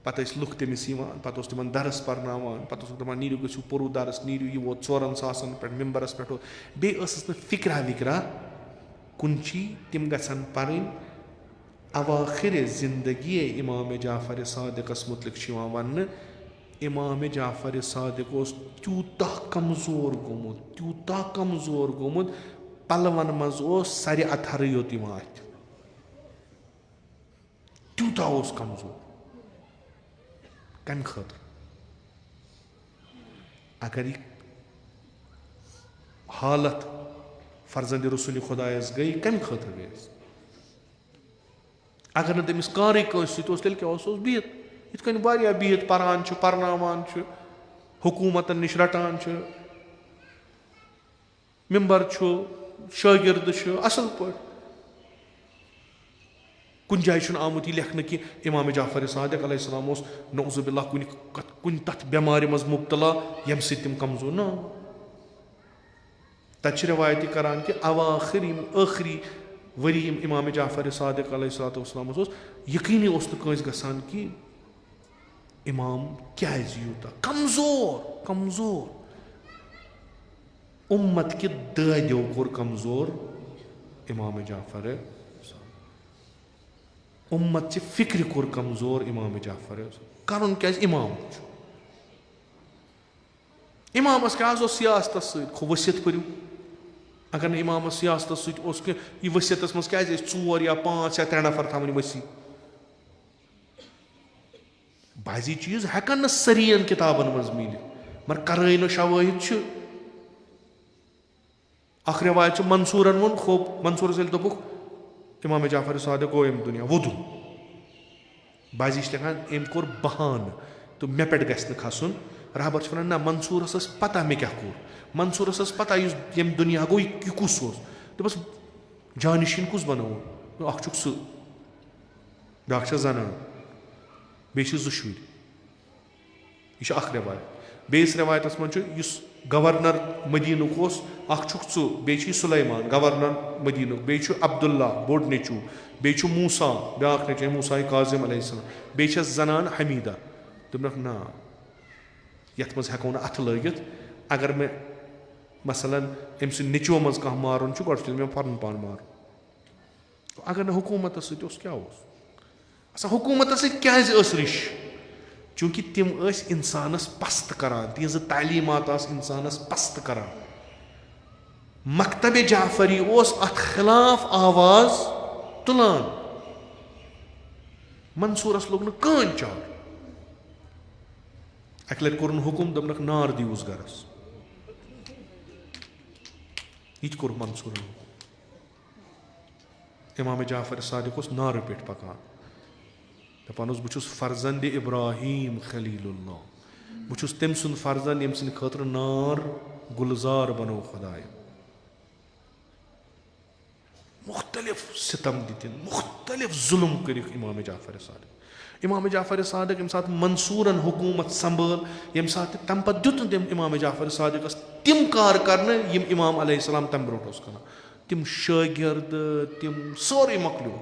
پتہٕ ٲسۍ لُکھ تٔمِس یِوان پتہٕ اوس تِمن درس پرناوان پتہٕ اوسُکھ دپان نیٖرِو گٔژھِو پوٚرُو درس نیٖرِو یہِ ووت 4 ساسن پٮ۪ٹھ ممبرس پٮ۪ٹھ بیٚیہِ ٲسٕس نہٕ فِکرا وِکرا کُنچی تِم گژھن پرٕنۍ اواخرِ زندگی امام جعفر صادقس مُتعلق چھُ یِوان وننہٕ امام جعفر صادق اوس تیوٗتاہ کمزور گوٚمُت پلون منٛز اوس سرِ اتھرٕے یوت یِوان اتھِ تیوٗتاہ اوس کمزور کمہِ خٲطرٕ اگر یہِ حالت فرزند رسول خۄدایس گٔے کمہِ خٲطرٕ گٔیس؟ اگر نہٕ تٔمِس کارٕے کٲنٛسہِ سۭتۍ اوس تیٚلہِ کیٛاہ اوس بِہِتھ یِتھ کٔنۍ واریاہ بِہِتھ پران چھُ پرناوان چھُ حکوٗمتن نِش رٹان چھُ ممبر چھُ شٲگِرد چھُ اصل پٲٹھۍ کُنہِ جایہِ چھُنہٕ آمُت یہِ لیکھنہٕ کہِ امام جعفر صادق علیہ السلام اوس نعوذ باللہ کُنہِ تتھ بٮ۪مارِ منٛز مُبتلا ییٚمہِ سۭتۍ تِم کمزور نہ تتہِ چھِ رِوایتہِ کران کہِ اواخر یِم ٲخری ؤری یِم امام جعفر صادق علیہ الصلوۃ والسلامس اوس یقیٖنی اوس نہٕ کٲنٛسہِ گژھان کہِ امام کیازِ یوٗتاہ کمزور اُمت کہِ دٲدیو کوٚر کمزور امام جعفر اُمت چہِ فکرِ کوٚر کمزور امام جعفر کرُن کیازِ امام چھُ امامس کیٛاہ حظ اوس سیاستس سۭتۍ ؤسِیت پٔرِو اگر نہٕ امامس سیاستس سۭتۍ اوس کینٛہہ یہِ ؤسِیتس منٛز کیازِ ٲسۍ 4 یا 5 یا 3 نفر تھاوٕنۍ ؤسی بعضی چیٖز ہٮ۪کن نہٕ سٲرین کِتابن منٛز میٖلِتھ مگر قرٲیِنہٕ شوٲہِد چھِ اکھ رِوایت چھِ منصوٗرن ووٚن خوب منصوٗرس ییٚلہِ دوٚپُکھ امام جعفر صادق گوٚو امہِ دُنیا وودُن بعضی چھِ لیکھان أمۍ کوٚر بہانہٕ تہٕ مےٚ پٮ۪ٹھ گژھِ نہٕ کھسُن رہبر چھِ ونان نہ منصوٗرس ٲس پتہ مےٚ کیٛاہ کوٚر منصوٗرس ٲس پتہ یُس ییٚمہِ دُنیا گوٚو یہِ کُس اوس دوٚپُس جانشیٖن کُس بنووُن اکھ چھُکھ سُہ بیٛاکھ چھےٚ زنان بیٚیہِ چھِ 2 شُرۍ یہِ چھِ اکھ رِوایت بیٚیِس رِوایتس منٛز چھُ یُس گورنر مدیٖنُک اوس اکھ چھُکھ ژٕ بیٚیہِ چھُے سُلیمان گورنر مدیٖنُک بیٚیہِ چھُ عبداللہ بوٚڑ نیٚچوٗ بیٚیہِ چھُ موٗسا بیٛاکھ نیٚچوٗ موٗسا کاظم علیہ السلام بیٚیہِ چھس زنان حمیٖدہ دوٚپنکھ نہ یتھ منٛز ہٮ۪کو نہٕ اتھٕ لٲگِتھ اگر مےٚ مثلاً أمۍ سٕنٛدِ نیٚچوٗ منٛز کانٛہہ مارُن چھُ گۄڈٕ چھُ مےٚ پنُن پان مارُن اگر نہٕ حکوٗمتس سۭتۍ اوس کیٛاہ اوس آسان حکوٗمتس سۭتۍ کیٛازِ ٲس رِش چوٗنٛکہِ تِم ٲسۍ انسانس پست کران تِہنٛزٕ تعلیٖمات آسہٕ انسانس پست کران مکتبِ جعفری اوس اتھ خلاف آواز تُلان منصوٗرس لوٚگ نہٕ کٕہٕنۍ چار اکہِ لٹہِ کوٚرُن حُکُم دوٚپنکھ نار دِیوٗس گرس یہِ تہِ کوٚر منصوٗرن امام جعفر صادق اوس نارٕ پٮ۪ٹھ پکان دپان اوس بہٕ چھُس فرزندِ ابراہیٖم خلیٖل اللہ بہٕ چھُس تٔمۍ سُنٛد فرزند ییٚمہِ سٕنٛدِ خٲطرٕ نار گُلزار بنوو خۄداین مختلف ستم دِتِن مختلف ظُلم کٔرِکھ امام جعفر صادق امام جعفر صادق ییٚمہِ ساتہٕ منصوٗرن حکوٗمت سنبھٲل ییٚمہِ ساتہٕ تمہِ پتہٕ دیُت نہٕ تٔمۍ امام جعفر صادقس تِم کار کرنہٕ یِم امام علیہ السلام تمہِ برونٛٹھ اوس کران تِم شٲگِرد تِم سورُے مۄکلیو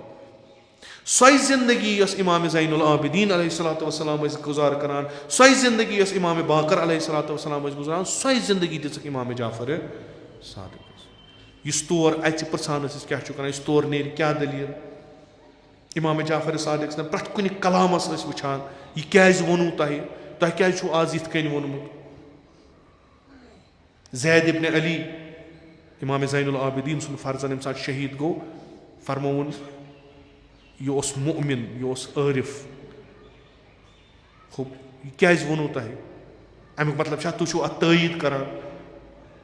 سۄے زندگی یۄس امام زین العابدیٖن علیہ الصلوۃ والسلام ٲسۍ گُزار کران سۄے زندگی یۄس امام باقر علیہ الصلوۃ والسلام ٲسۍ گُزاران سۄے زندگی دِژٕکھ امام جعفر صادقس یُس تور اَژِ پرژھان ٲسِس کیٛاہ چھُ کران یُس تور نیرِ کیٛاہ دٔلیٖل امام جعفر صادق سٕنٛدِ پرٛٮ۪تھ کُنہِ کلامس ٲسۍ وٕچھان یہِ کیٛازِ ووٚنوُ تۄہہِ کیٛازِ چھُو آز یِتھ کٔنۍ ووٚنمُت زید ابن علی امام زین العابدیٖن سُنٛد فرزند ییٚمہِ ساتہٕ شہیٖد گوٚو فرمووُن یہِ اوس مُؤمِن یہِ اوس عٲرِف ہُہ یہِ کیٛازِ ووٚنوُ تۄہہِ امیُک مطلب چھا تُہۍ چھِو اتھ تٲیٖد کران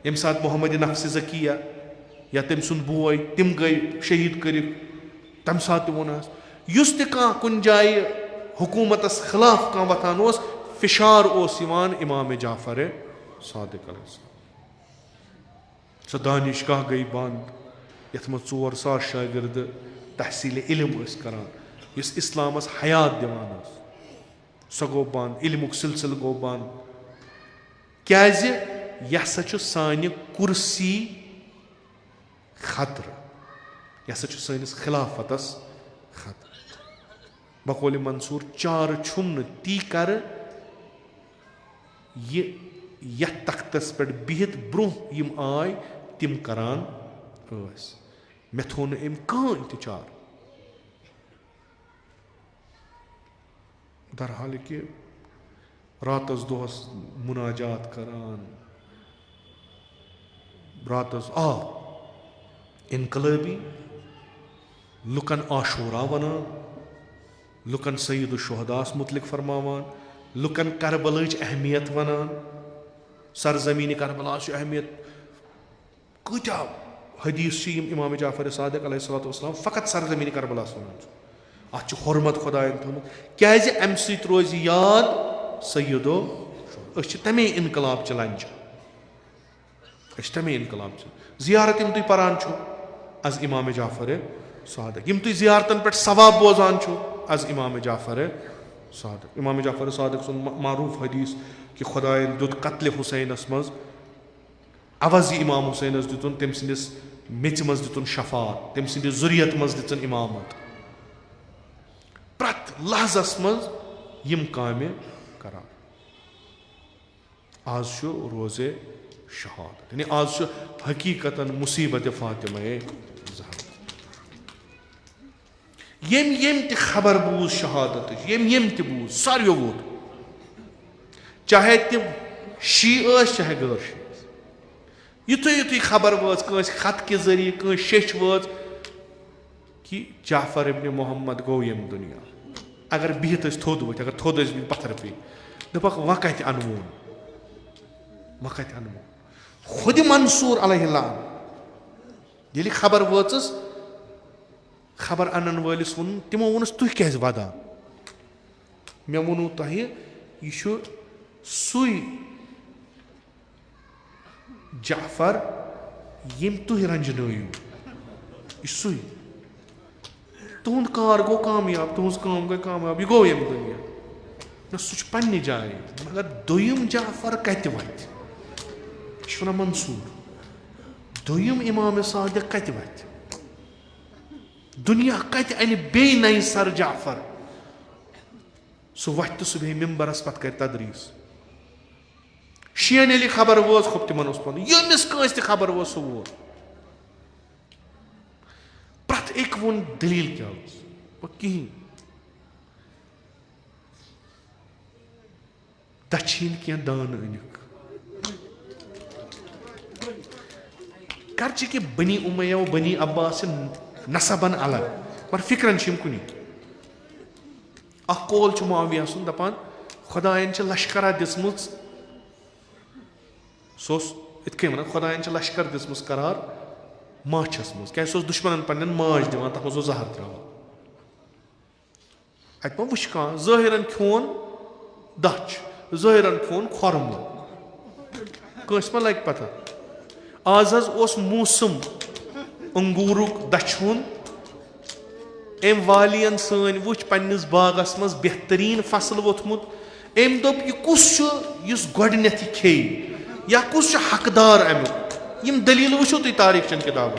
ییٚمہِ ساتہٕ محمد نفسِ ذکیہ یا تٔمۍ سُنٛد بوے تِم گٔے شہیٖد کٔرِکھ تمہِ ساتہٕ تہِ ووٚنہس یُس تہِ کانٛہہ کُنہِ جایہِ حکوٗمتس خلاف کانٛہہ وۄتھان اوس فشار اوس یِوان امام جعفر صادق علیہ السلام سۄ دانِشگاہ گٔے بنٛد یتھ منٛز 4,000 شٲگِردٕ تحصیٖلہِ علم ٲسۍ کران یُس اسلامس حیات دِوان ٲس سۄ گوٚو بنٛد علمُک سلسلہٕ گوٚو بنٛد کیٛازِ یہِ ہسا چھُ سانہِ کُرسی خطرٕ یہِ ہسا چھُ سٲنِس خِلافتس خطرٕ بقولِ منصوٗر چارٕ چھُم نہٕ تی کرٕ یہِ یتھ تختس پٮ۪ٹھ بِہِتھ برونٛہہ یِم آے تِم کران ٲسۍ مےٚ تھوٚو نہٕ أمۍ کٕہٕنۍ تہِ چار درحال کہِ راتس دۄہس مُناجات کران راتس انقلٲبی لُکن عاشورا ونان لُکن سعید الشہداہس متعلق فرماوان لُکن کربلٕچ اہمیت ونان सरजमीन करबला अहमियत कूटा हदीस इमाम जाफर सादिक अलैहिस्सलाम फ़कत सरजमीन करबला वन अत हुरमत खुदायन थोमुत क्या अम सत रोज याद सैयदो तमे इनकलाब लंच तमे इनकलाब जियारत तुम परान अज इमाम जाफर सादिक तुम जियारतन पे सवाब बोजान अज इमाम जाफर सादिक इमाम जाफर सादिक सुन मारूफ हदीस कि खुदायन दुत कत्ल हुसैनस मज अवज इमाम हुसैनस दितुन तम सिंदिस मेच मज दितुन शफात तम सिंदिस जुरियत मज दितुन इमामत प्रत लहजस मज यम कामे करा आज रोज़े शहादत यानी आज हकीकतन मुसीबत फातिमा ज़हरा यम त खबर बूज शहादत यम त बूज सारियो वोत चाहे तम शी चाहे गैर शी युत खबर वाज खत के जरिए शेश वाज कि जाफर इब्न मोहम्मद गो यम दुनिया अगर बिहत थोद वो अगर थोद पत्थर पे दपक वह कत अनमोन खुद मंसूर अलैहिल्लाम ये खबर वाचस खबर अनन वलिस वोन तिमो वोनस तुह क्या वदान मे वोनू तह यह सुई जाफर यम तुह रंजनयू यह सुई तुंद कार गो कामयाब तुज काम गई कामयाब यह गो यम दुनिया सह पन्ने जाए मगर दोयम जाफर कत वत यह मंसूर दोयम इमाम सादिक कत वत दुनिया कत अन बे नई सर जाफर सह वत तो सह मिम्बरस पत कर तदरीस शीन ये खबर वोज खुब तिमन वन यमिस कस खबर वो सह वो प्रत एक वोन दलील क्या कहें दछीन क्या दान अनिक गर्चे कि बनी उमैया व बनी अब्बास नसबन अलग पर फिक्रन कुन कौल मुआविया सुन दपान खुदायन लश्करा दिसम इत वन खुदायन लश्कर दिसम करार माछस मज क्या दुश्मन पन्न माछ दिवान तथ मज जहर त्रावान अत मा वुच कह ज़ाहिरन खोन दच ज़ाहिरन खोन खोरमल कस मा लग पता आज ओस मौसम अंगूरुक दछुन एम वालियन सन वुच पन्निस बागस मज बेहतरीन फसल वोथमुत एम दोप यह कुस युस गोडनेथ खे या कुस हकदार अमुक यम दलील वुचो तुम तारीख चन किताब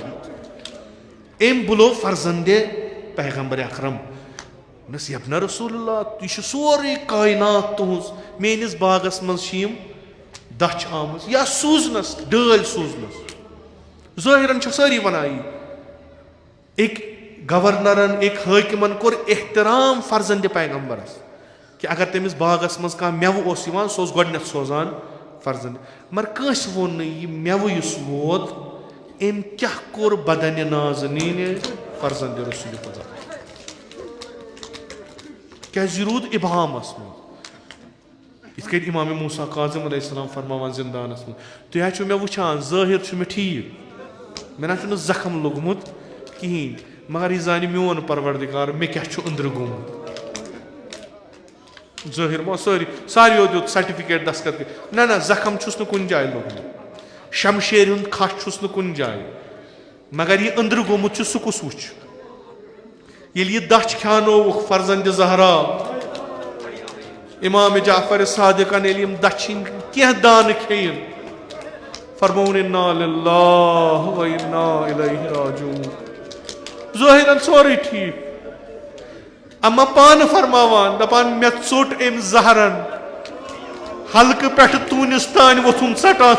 एम बुलो फर्जंदे पैगंबर अकरम नस यबना रसूलुल्लाह तुह सोरे कायनात तुज मेनिस बागस मज दच आम या सूजनस डल सूजनस ज़ाहिरन सारी वनाई एक गवर्नरन एक हाकिमन कोर एहतराम फर्जंद पैगंबरस कि अगर तमिस बागस मज कह मेव सह गोडनेथ सोजान फर्जंद मगर कस वोन यह मेव वोत एम क्या कोर बदन नाज़नीन फर्जंद रसूल खुदा क्या रूद इबहामस मज इत इमाम मूसा काज़िम अलैहिस्सलाम फरमावान जिंदानस मज तुह मे वुचान ज़ाहिर मे ठीक मे ना जख्म लोगमुत कहें मगर यह जान मोन परवरदिगार मे क्या अंदर गोमुत ज़ाहिर मा सारियो दुत सर्टिफिकेट दस्तखत ना ना जख्म छुस न कुन जाय लोगमुत शमशेर हुंद खश छुस न कुन जाय मगर यह अंदर गोमुत सह कुस वुच ये दच खानोवुख फर्जंद ज़हरा इमाम जाफर सादिकन यम दछिन क्या दान खेन फरमौन इन्ना लिल्लाहि व इन्ना इलैहि राजिऊन ज़ाहिरन सोरे ठीक अम्मा पान फरमावान दपान मे चोट एम जहरन हल्क पे तूनिस तान वोथुन सटा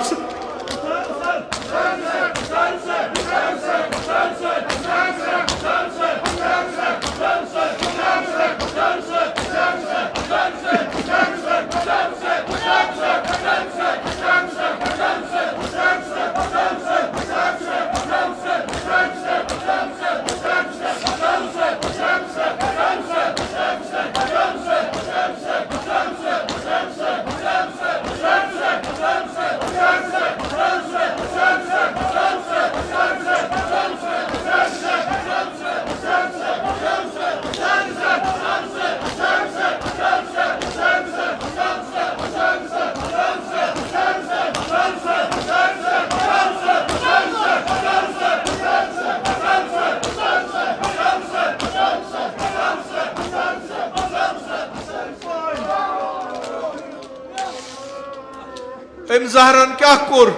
अम जहरन क्या कोर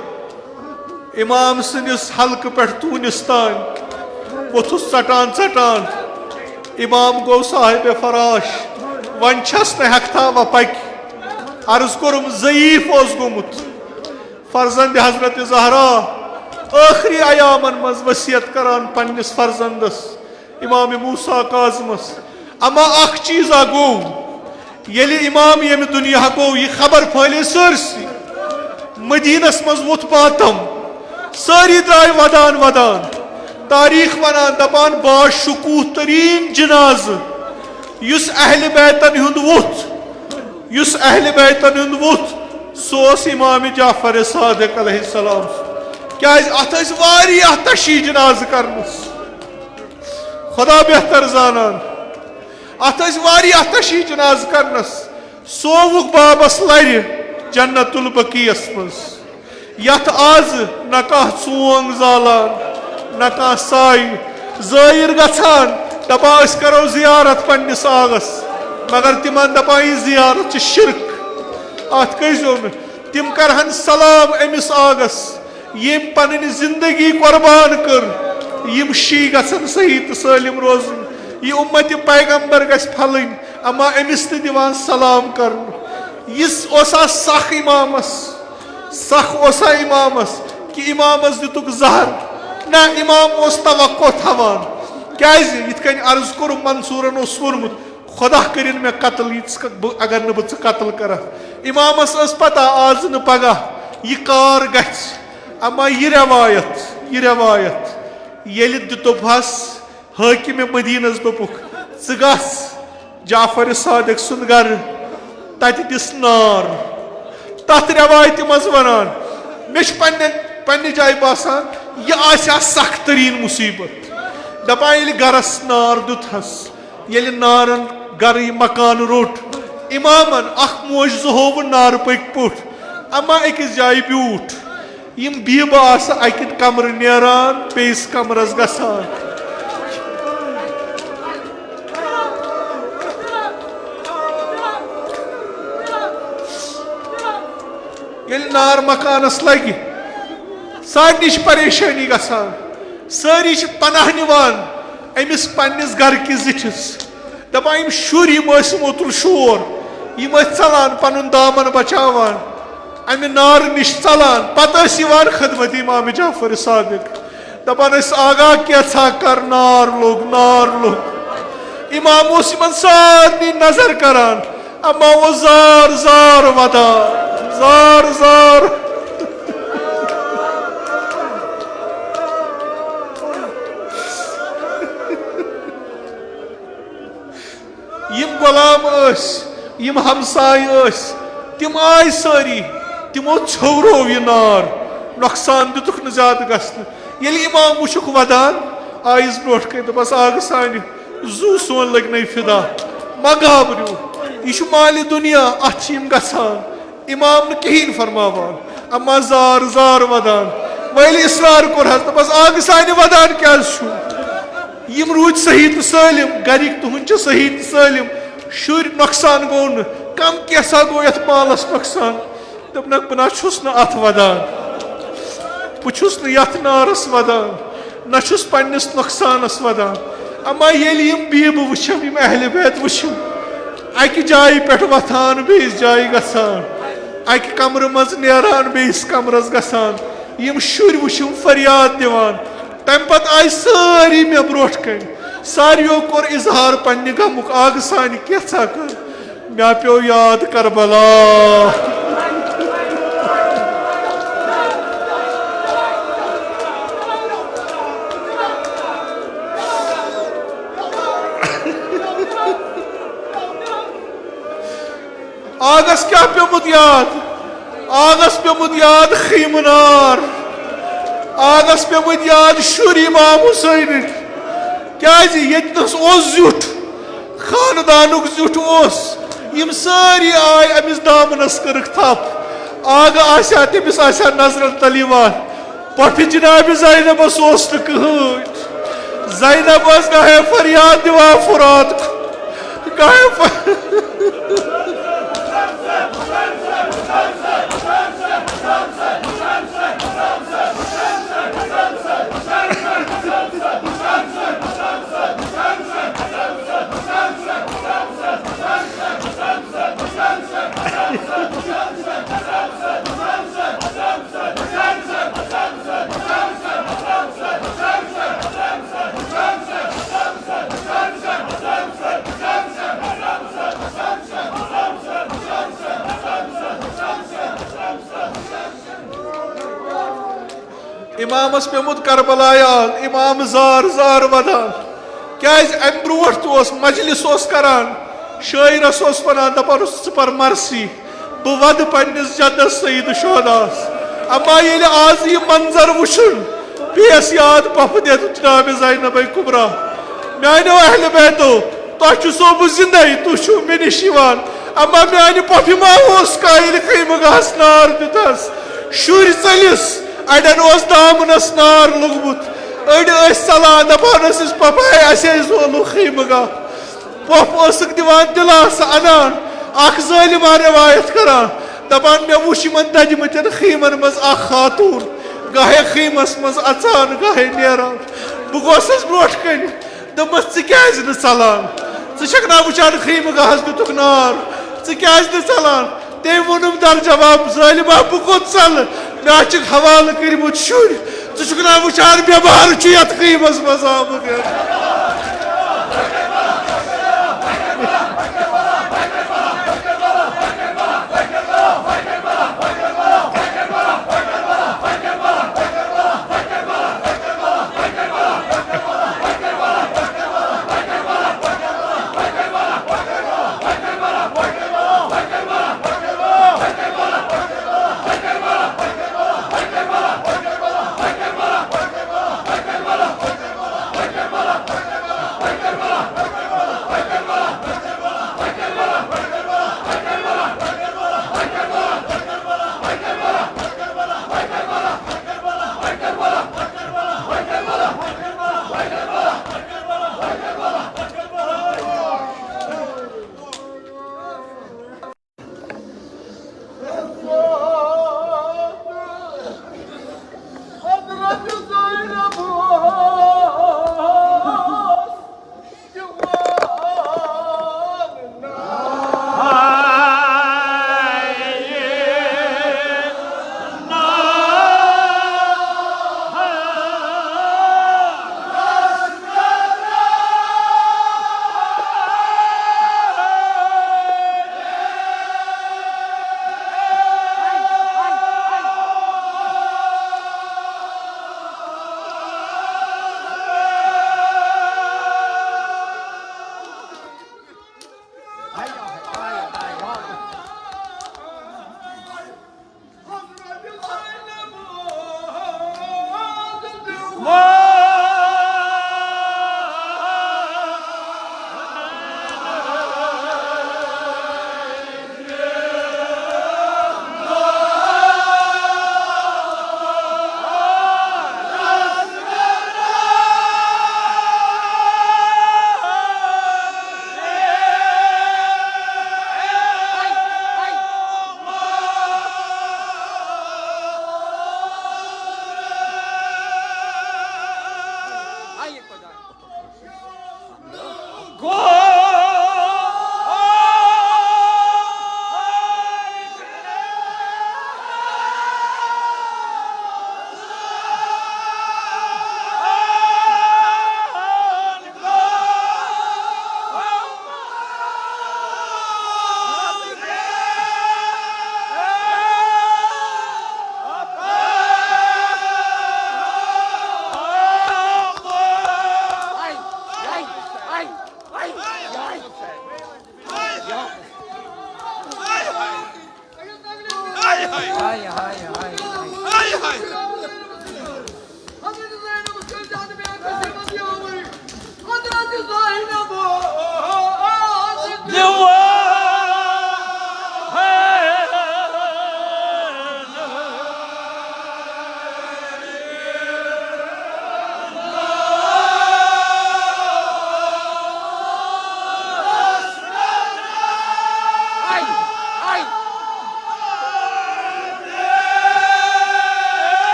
इमाम सनिस हल्क पे तूनिस तान वोथुस चटान चटान इमाम गो साहिब फराश वन छस न हेकथा व पक अर्ज कोरुम ज़ईफ ओस गोमुत फर्जंद हजरत ज़हरा आखिरी अयामन मज वसियत करान पन्निस फर्जंदस इमाम मूसा काज़मस अमा अख चीज़ा गो येली इमाम यम दुनिया गो यह खबर फैले सरसी मदीनस मज वोथ पातम सारी द्राय वदान वदान तारीख वनान दपान बाशुकूह तरीन जनाज युस अहल बैतन हुंद वोथ युस अहल बैतन हुंद वोथ सोस इमाम जाफर सादिक अलैहिस्सलाम क्या अत वारियाह तशी जनाज करनस खुदा बेहतर जानन अत वारियाह तशी जनाज करनस सोवुक बाबस लर जन्नतुल बकीयस मज यथ आज न कह चोंग जालान न कह साय ज़ाहिर गछान दपा करो जियारत पन्निस आगस मगर तिमन दपा जियारत शिरक अत कहो न तिम करहन सलाम अमिस आगस यम पन जिंदगी कुर्बान कर यम शी गसन सही तो सलिम रोजन यह उम्मत पैगंबर गस फलन अमा अमिस दिवान सलाम कर इस ओसा सख इमामस सख ओसा इमामस कि इमामस दितुक जहर ना इमाम ओस तवक्को थवान क्या यिथकन अर्ज कोर मंसूरन ओस वोनमुत खुदा करिन मे कत्ल अगर न बह कत्ल कर इमामस पता आज न पगह यह कार गछ अमा यह रवायत येल दितुफस हाकिम मदीनस दोपुक ज गस जाफर सादिक सुंद गर तत दिस नार तथ रवायत मज वनान मे पन्ने जाय बासान यह आसा सख्त तरीन मुसीबत दपा ये गरस नार दुथस ये नारन गर मकान रोट इमामन अख मोज जहोव नार पक पुट अमा अकिस जाय ब्यूट यम बीब आस अकिन कमर नेरान बेस कमरस गसान ये नार मकानस लगे सारी परेशानी गसान सारी पनाह निवान अमिस पन्निस घर किस जिठिस दपा यम शुर यम मोतुल शोर यम चलान पनुन दामन बचावान अमि नार निश चलान पत खदमत इमाम जाफर सादिक दपान आगा क्या कर नार लोग इमाम सारी नजर करान अमा वो जार जार वदान जार जार यम गुलाम यम हमसाय तिम आय सारी तिमो छौरो यह नार नुकसान दितुक न ज्यादा गसन ये इमाम वुचुक वदान आयस ब्रोट कह दपस आग सान जू सोन लग नई फिदा मगाबरू यह माल दुनिया अत गसान इमाम न कहीं फरमावान अमा जार जार वदान वैल इसरार कोर दपस आग सान वदान क्या यम रूद सही तो सलिम गरिक तुहद सही तो सलिम शुर नुकसान गो न कम कैसा गो ये मालस नुकसान दपनक बह छुस न अत वदान बह न यथ नारस वदान न छुस पन्निस नुकसानस वदान अमा ये बीब वुचम यम अहल बैत वुचम अकि जाय पे वथान बेस जाय गसान अकि कमर मज नेरान बेस कमरस गसान यम शुर वुचम फरियाद दिवान तम पत आय सारी मे ब्रोट कन सारियो कोर इजहार पन्ने गमुक आग सान क्या कर मे पे याद करबला आगस क्या पेमुत याद खीमनार आगस पेमुत याद शुर इमाम हुसैन क्या जुट खानदानुक जुट यम सारी आय अमिस दामनस कर थप आग आशा तमिस आशा नजर तलीवान पठ जनाब ज़ैनबस कह ज़ैनब गाहे फरियाद दिवा फुरात गाहे इमामस पेमुत करबला याद इमाम जार जार वदान कैज अम ब्रोट तो मजलिस करान शायरस वनान दपान पर मरसी बह वद पन्निस जद्दस सईद शोदास अम्मा ये आज यह मंजर वुचुन पेस याद पप दे जनाब ज़ैनब कुबरा मानो अहल बैतो तुह सोब जिंदे तुह मे निश अम्मा मानि पफि मा कायल खैमगाहस नार दितस शुर चलिस अड़न दामनस नार लोगमुत अड़ चलान दपान पपाय अलो खैमगाह पप दिवान दिलास अनान अख ज़ालिमा रिवायत करान दपान मे वुच दजमतन खैमन मज खातून गाहे खैमस मज अचान गाहे नेरान बह गोसस ब्रोट कन दपस क्या चलान ना वुचान खैमगाहस दितुक नार क्या चलान तम वोनुम दर जवाब ज़ालिमा बह कोत चल मे हवाल कर्मुत शुर ना वुचान बेमार ये खैमस मज आमुत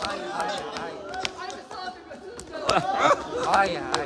Hay hay. Hay hay hay.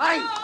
ay.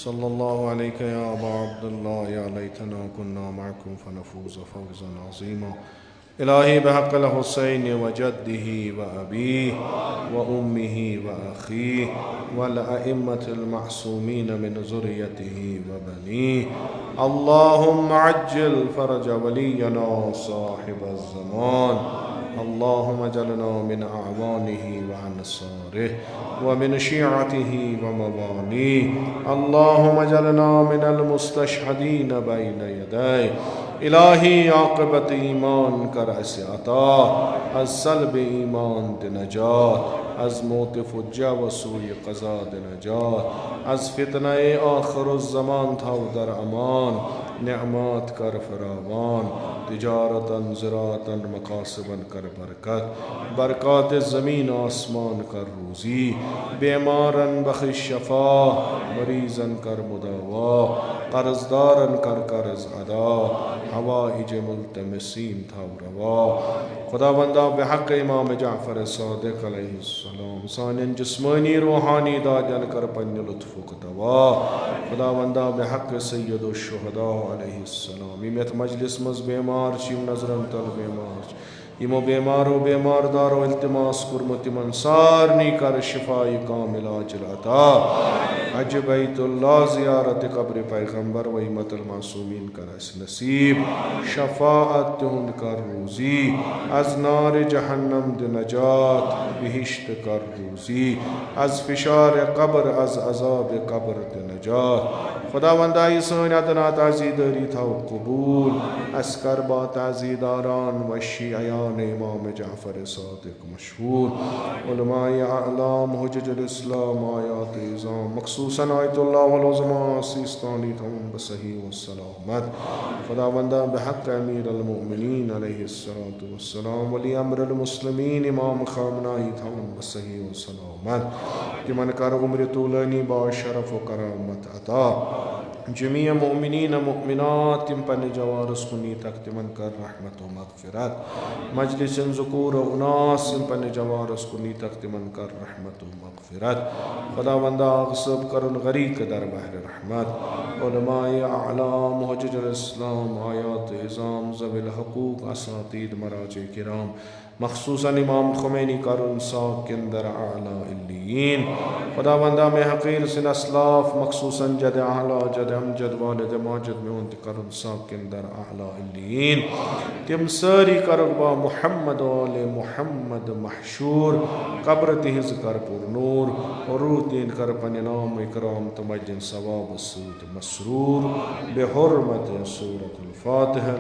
सल्लल्लाहु अलैहि या अबा अब्दुल्लाह या लैतना कुन्ना मअकुम फनफूज़ फौज़न अज़ीमा इलाही बहक़्क़िल हुसैन व जद्दिही व अबीही व उम्मिही व अख़ीही वल अइम्मतिल मअसूमीन मिन ज़ुर्रिय्यतिही व बनीही अल्लाहुम्मा अज्जिल फ़रज वलियना साहिबज़ ज़मान अल्लाहुम्मा जअलना मिन अअवानिही व अंसारिही व मिन शियअतिही व मवालीही अल्लाहुम्मा जअलना मिनल मुस्तशहदीन बैन यदैहि इलाही आक़िबत ईमान कर ऐसे अता अज़ सल्ब ईमान दे नजात अज़ मौत फुज्जा व सूई क़ज़ा दे नजात अज़ फितनाए आखिरुज़्ज़मान था दर अमान नेअमात कर फरावान तिजारतन ज़राअतन मकासिबन कर बरकत बरक़ात ज़मीन आसमान कर रोज़ी बेमारन बख़िश शफ़ा मरीज़न कर मुदावा कर्ज़दारन कर कर्ज़ अदा हवाइज मुल्तमिसीन था रवा खुदावंदा बेहक़ इमाम जाफ़र सादिक़ अलैहिस्सलाम सानिन जिस्मानी रूहानी दाजन कर पन्ने लुत्फ़ुक दवा खुदावंदा बेहक़ सय्यदुश शुहदा अलैहिस्सलाम यत मजलिस मज़ बेमार शिव नज़रन तल बेमार यमो बेमारो बेमारदारो इल्तिमास कुर्मत तिमन सारनी कर शिफाई कामिल आजिल अता हज बैतुल्लाह ज़ियारत क़ब्र पैगम्बर व इम्मतुल मासूमीन कर अस नसीब शफ़ाअत तिहुंद कर रोज़ी अज़ नार जहन्नम दे नजात बिहिश्त कर रोज़ी अज़ फ़िशार क़ब्र अज़ अज़ाब क़ब्र दे नजात खुदावंदा ये सन अदना ताज़ीदारी था कबूल अस्कर बा ताज़ीदारान व शियायान इमाम जाफ़र सादिक़ मशहूर उलमाए आलाम हुज्जतुल इस्लाम आयात इज़ाम मख़सूसन आयतुल्लाह उज़्मा सिस्तानी थम बसही व सलामत खुदावंदा बहक़ अमीरुल मोमिनीन अलैहिस्सलातु वस्सलाम वली अम्रुल मुस्लिमीन इमाम ख़ामनाई थम बसही व सलामत तिमन कर उम्र तूलानी बा शरफ़ व करामत अता जमीअ मोमिनीन मुमिनात तिम पन्ने जवारस कुनी तक तिमन कर रहमत व मग़फ़िरत मजलिसन ज़ुकूर उनास तिम पन्ने जवारस कुनी तक तिमन कर रहमत व मग़फ़िरत खुदावंदा अग़सब करल गरीक दर बहर रहमत उलमाए आलाम हुज्जतुल इस्लाम आयात इज़ाम ज़विल हक़ूक़ असातीद मराजे किराम मख़सूसन इमाम ख़ुमैनी करुन साकिन दर आला इल्लियीन खुदावंदा में हक़ीर सिन असलाफ मख़सूसन जद आला जद अमजद वालिद माजिद में उनत करुन साकिन दर आला इल्लियीन तिम सारी करबा मुहम्मद वाले मुहम्मद महशूर कब्र तिहिज़ कर पुर नूर और रूह तीन कर पन नाम इकराम तमज्जन सवाब सूद मसरूर बेहुर्मत सूरतुल फ़ातिहा।